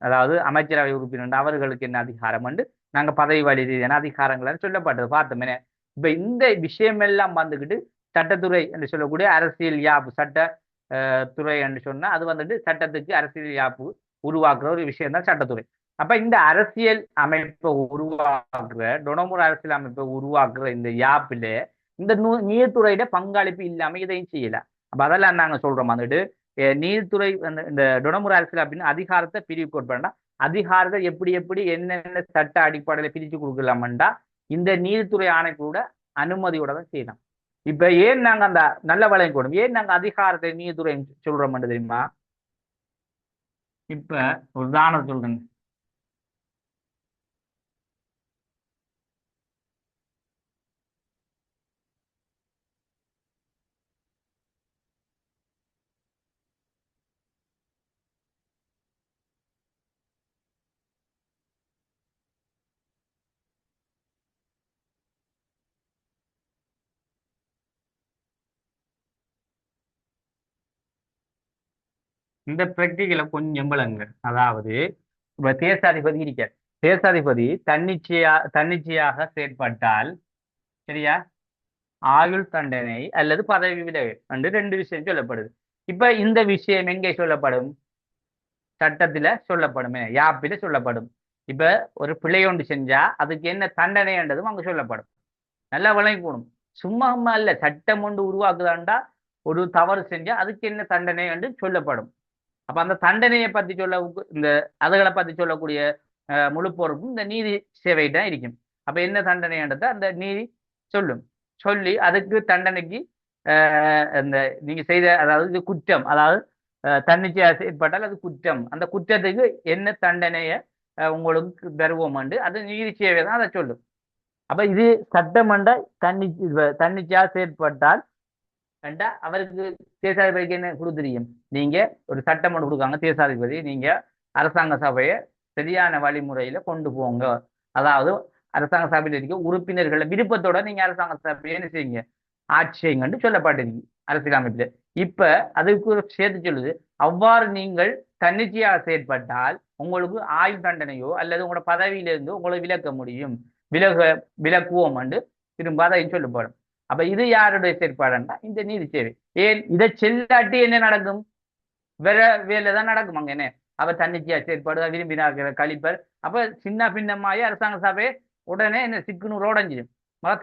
அதாவது அமைச்சரவை உறுப்பினர் அவர்களுக்கு என்ன அதிகாரம் என்று நாங்க பதவி வழி ரீதியான அதிகாரங்கள் சொல்லப்பட்டது பார்த்தோமே. இப்ப இந்த விஷயம் எல்லாம் வந்துகிட்டு சட்டத்துறை என்று சொல்லக்கூடிய அரசியல் யாப்பு சட்ட துறை என்று சொன்னா அது வந்துட்டு சட்டத்துக்கு அரசியல் யாப்பு உருவாக்குற ஒரு விஷயம் தான் சட்டத்துறை. அப்ப இந்த அரசியல் அமைப்பை உருவாக்குற டொனமுறை அரசியல் அமைப்பை உருவாக்குற இந்த யாப்பில இந்த நீதித்துறையிட பங்களிப்பு இல்லாம இதையும் செய்யல. அப்ப அதெல்லாம் நாங்க சொல்றோம் வந்துட்டு நீதித்துறை இந்த டொனமுறை அரசியல் அப்படின்னு அதிகாரத்தை பிரிவு கோட்பாடுனா அதிகாரத்தை எப்படி எப்படி என்னென்ன சட்ட அடிப்படையில பிரிச்சு கொடுக்கலாம்டா இந்த நீதித்துறை ஆணைக்குழுட அனுமதியோட தான் செய்யலாம். இப்ப ஏன் நாங்க அந்த நல்ல வளையம் கூடும், ஏன் நாங்க அதிகாரத்தை நீதித்துறை சொல்றோம் தெரியுமா? இப்ப ஒரு உதாரணம் சொல்றேன். இந்த பிராக்டிகலை கொஞ்சம் விளங்க. அதாவது இப்ப தேசாதிபதி இருக்க, தேசாதிபதி தன்னிச்சையாக செயற்பட்டால் சரியா ஆயுள் தண்டனை அல்லது பதவி விலகல் என்று ரெண்டு விஷயம் சொல்லப்படுது. இப்ப இந்த விஷயம் எங்கே சொல்லப்படும்? சட்டத்துல சொல்லப்படும், யாப்பில சொல்லப்படும். இப்ப ஒரு பிழை ஒன்று செஞ்சா அதுக்கு என்ன தண்டனை என்றதும் அங்க சொல்லப்படும். நல்லா விளங்கணும். சும்மா அல்ல, சட்டம் ஒன்று உருவாக்குதாண்டா ஒரு தவறு செஞ்சா அதுக்கு என்ன தண்டனை என்று சொல்லப்படும். அப்ப அந்த தண்டனையை பத்தி சொல்ல இந்த அதுகளை பத்தி சொல்லக்கூடிய முழு பொறுப்பும் இந்த நீதி சேவை தான் இருக்கும். அப்ப என்ன தண்டனைன்றத அந்த நீதி சொல்லும். சொல்லி அதுக்கு தண்டனைக்கு இந்த நீங்க செய்த அதாவது இது குற்றம், அதாவது தன்னிச்சையாக செயற்பட்டால் அது குற்றம், அந்த குற்றத்துக்கு என்ன தண்டனையை உங்களுக்கு தருவோம் அது நீதி சேவை தான் அதை சொல்லும். அப்ப இது சட்டமன்ற தன்னிச்சையாக செயற்பட்டால் அவருக்கு தேசாதிபதிக்கு என்ன கொடுத்துரியும், நீங்க ஒரு சட்டம் ஒன்று கொடுக்காங்க தேசாதிபதி, நீங்க அரசாங்க சபையை சரியான வழிமுறையில கொண்டு போங்க. அதாவது அரசாங்க சபையில் இருக்க உறுப்பினர்களை விருப்பத்தோட நீங்க அரசாங்க சபையை என்ன செய்யுங்க, ஆட்சி செய்யுங்கன்னு சொல்லப்பட்டிருக்கு அரசியலமைப்புல. இப்ப அதுக்கு சேர்த்து சொல்லுது, அவ்வாறு நீங்கள் தன்னிச்சையாக செயற்பட்டால் உங்களுக்கு ஆயுள் தண்டனையோ அல்லது உங்களோட பதவியிலிருந்து உங்களை விலக்க முடியும், விலக்குவோம் என்று திரும்ப அதையும் சொல்லப்படும். அப்ப இது யாருடைய செயற்பாடுன்னா இந்த நீதி சேவை. ஏன் இதை செல்லாட்டி என்ன நடக்கும்? வேற வேலை தான் நடக்கும் அங்க. என்ன அவ தன்னிச்சையா செயற்பாடு விரும்பினார் கழிப்பர். அப்ப சின்ன பின்னமாயி அரசாங்க சபை உடனே என்ன சிக்குனூர் உடஞ்சிடும்.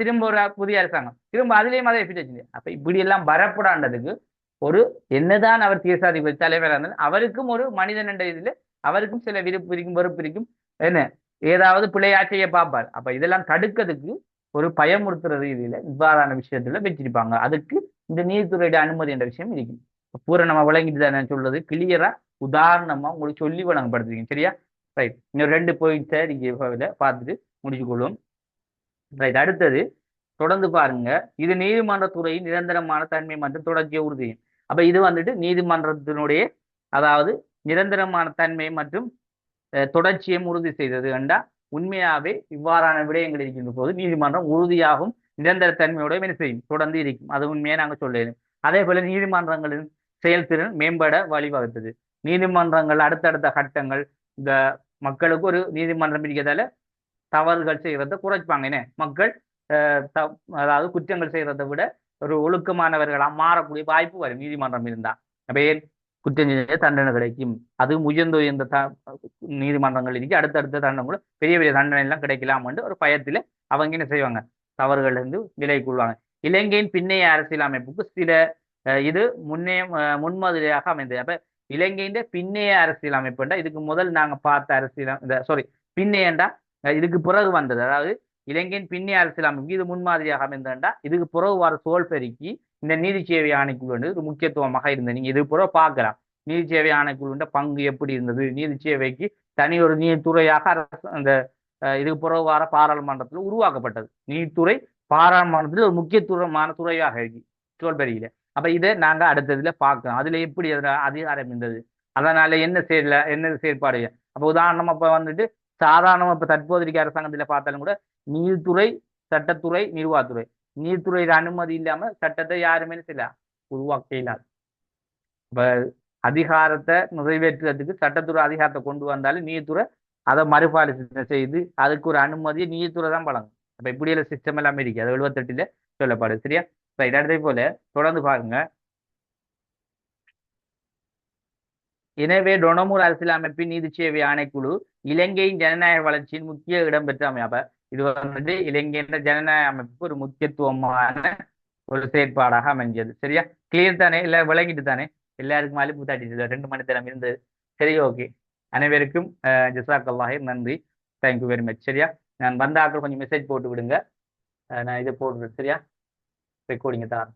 திரும்ப ஒரு புதிய அரசாங்கம் திரும்ப அதுலயும் அதை பிடிச்சு. அப்ப இப்படி எல்லாம் வரப்படாண்டதுக்கு ஒரு என்னதான் அவர் தேசாதிபதி தலைவராக இருந்தாலும் அவருக்கும் ஒரு மனிதன் என்ற இதுல அவருக்கும் சில விருப்பு இருக்கும் வெறுப்பு இருக்கும், என்ன ஏதாவது பிழையாட்சியை பார்ப்பார். அப்ப இதெல்லாம் தடுக்கிறதுக்கு ஒரு பயமுறுத்துறது இதுல இவ்வாறான விஷயத்துல வச்சிருப்பாங்க. அதுக்கு இந்த நீதித்துறையோட அனுமதி என்ற விஷயம் இருக்கு. பூரணமா விளங்கிட்டு தானே சொல்றது, கிளியரா உதாரணமா உங்களுக்கு சொல்லி வழங்கப்படுத்துவீங்க. சரியா? ரைட். இன்னும் 2 பாயிண்ட்ஸை நீங்க பார்த்துட்டு முடிச்சுக்கொள்வோம். ரைட். அடுத்தது தொடர்ந்து பாருங்க, இது நீதிமன்றத்துறையின் நிரந்தரமான தன்மை மற்றும் தொடர்ச்சியை உறுதி. அப்ப இது வந்துட்டு நீதிமன்றத்தினுடைய அதாவது நிரந்தரமான தன்மை மற்றும் தொடர்ச்சியை உறுதி செய்தது என்றா உண்மையாவே இவ்வாறான விடயங்கள் இருக்கின்ற போது நீதிமன்றம் உறுதியாகவும் நிரந்தர தன்மையோட என்ன செய்யும் தொடர்ந்து இருக்கும். அது உண்மையை நாங்கள் சொல்லுவோம். அதே போல நீதிமன்றங்களின் செயல்திறன் மேம்பட வழிவகுத்தது. நீதிமன்றங்கள் அடுத்தடுத்த கட்டங்கள் இந்த மக்களுக்கு ஒரு நீதிமன்றம் இருக்கிறதால தவறுகள் செய்யறதை குறைப்பாங்க. என்ன மக்கள் அதாவது குற்றங்கள் செய்யறதை விட ஒரு ஒழுக்கமானவர்களாக மாறக்கூடிய வாய்ப்பு வரும் நீதிமன்றம் இருந்தா. அப்ப ஏன் குற்றம் செஞ்ச தண்டனை கிடைக்கும். அது உயர்ந்த நீதிமன்றங்கள் இருக்கு. அடுத்தடுத்த தண்டனை பெரிய பெரிய தண்டனை எல்லாம் கிடைக்கலாம் என்று ஒரு பயத்துல அவங்க என்ன செய்வாங்க, தவறுகள் இருந்து விலகிக் கொள்வாங்க. இலங்கையின் பின்னைய அரசியல் அமைப்புக்கு சில இது முன்மாதிரியாக அமைந்தது. அப்ப இலங்கையின் பின்னைய அரசியல் அமைப்புண்டா இதுக்கு முதல் நாங்க பார்த்த அரசியல் பின்னையண்டா இதுக்கு பிறகு வந்தது. அதாவது இலங்கையின் பின்னைய அரசியல் அமைப்பு இது முன்மாதிரியாக அமைந்ததுண்டா இதுக்கு பிறகு வர சோல் பெருக்கி இந்த நீதி சேவை ஆணைக்குழு வந்து ஒரு முக்கியத்துவமாக இருந்தது. நீங்க இது பிறகு பார்க்கலாம் நீதி சேவை ஆணைக்குழுன்ற பங்கு எப்படி இருந்தது. நீதி சேவைக்கு தனி ஒரு நீதித்துறையாக அந்த இதுக்கு பிறகு வார பாராளுமன்றத்தில் உருவாக்கப்பட்டது. நீதித்துறை பாராளுமன்றத்தில் ஒரு முக்கியத்துவமான துறையாக இருக்கு சோல்பெரியில. அப்ப இதை நாங்க அடுத்ததுல பார்க்கலாம் அதுல எப்படி அதிகாரம் இருந்தது, அதனால என்ன செயற்பாடு. அப்ப உதாரணமா இப்ப வந்துட்டு சாதாரணமா இப்ப தற்போது இருக்க அரசாங்கத்துல பார்த்தாலும் கூட நீதித்துறை, சட்டத்துறை, நிர்வாகத்துறை, நீதித்துறையில அனுமதி இல்லாம சட்டத்தை யாருமே செய்யல உருவாக்க இயலாது. இப்ப அதிகாரத்தை நிறைவேற்றுறதுக்கு சட்டத்துறை அதிகாரத்தை கொண்டு வந்தாலும் நீதித்துறை அதை மறுபாலிசனை செய்து அதுக்கு ஒரு அனுமதியை நீதித்துறை தான் வழங்கும். அப்ப இப்படியெல்லாம் சிஸ்டம் எல்லாம் இருக்கு. அது 78 சொல்லப்படுது. சரியா? இதே போல தொடர்ந்து பாருங்க. எனவே டொனமூர் அரசியலமைப்பின் நீதி சேவை ஆணைக்குழு இலங்கையின் ஜனநாயக வளர்ச்சியின் முக்கிய இடம் பெற்ற அமைப்பு. இது வந்து இலங்கையின் ஜனநாயக அமைப்புக்கு ஒரு முக்கியத்துவமான ஒரு செயற்பாடாக அமைஞ்சது. சரியா? கிளியர் தானே? இல்ல விளங்கிட்டு தானே? எல்லாருக்கும் அலுப்பு தாட்டிட்டு 2 மணி நேரம் இருந்தது. சரி, ஓகே. அனைவருக்கும் ஜஸாக்கல்லாஹி, நன்றி, தேங்க்யூ வெரி மச். சரியா? நான் வந்தாக்கள் கொஞ்சம் மெசேஜ் போட்டு விடுங்க, நான் இதை போடுறேன். சரியா? ரெக்கார்டிங்க தான்.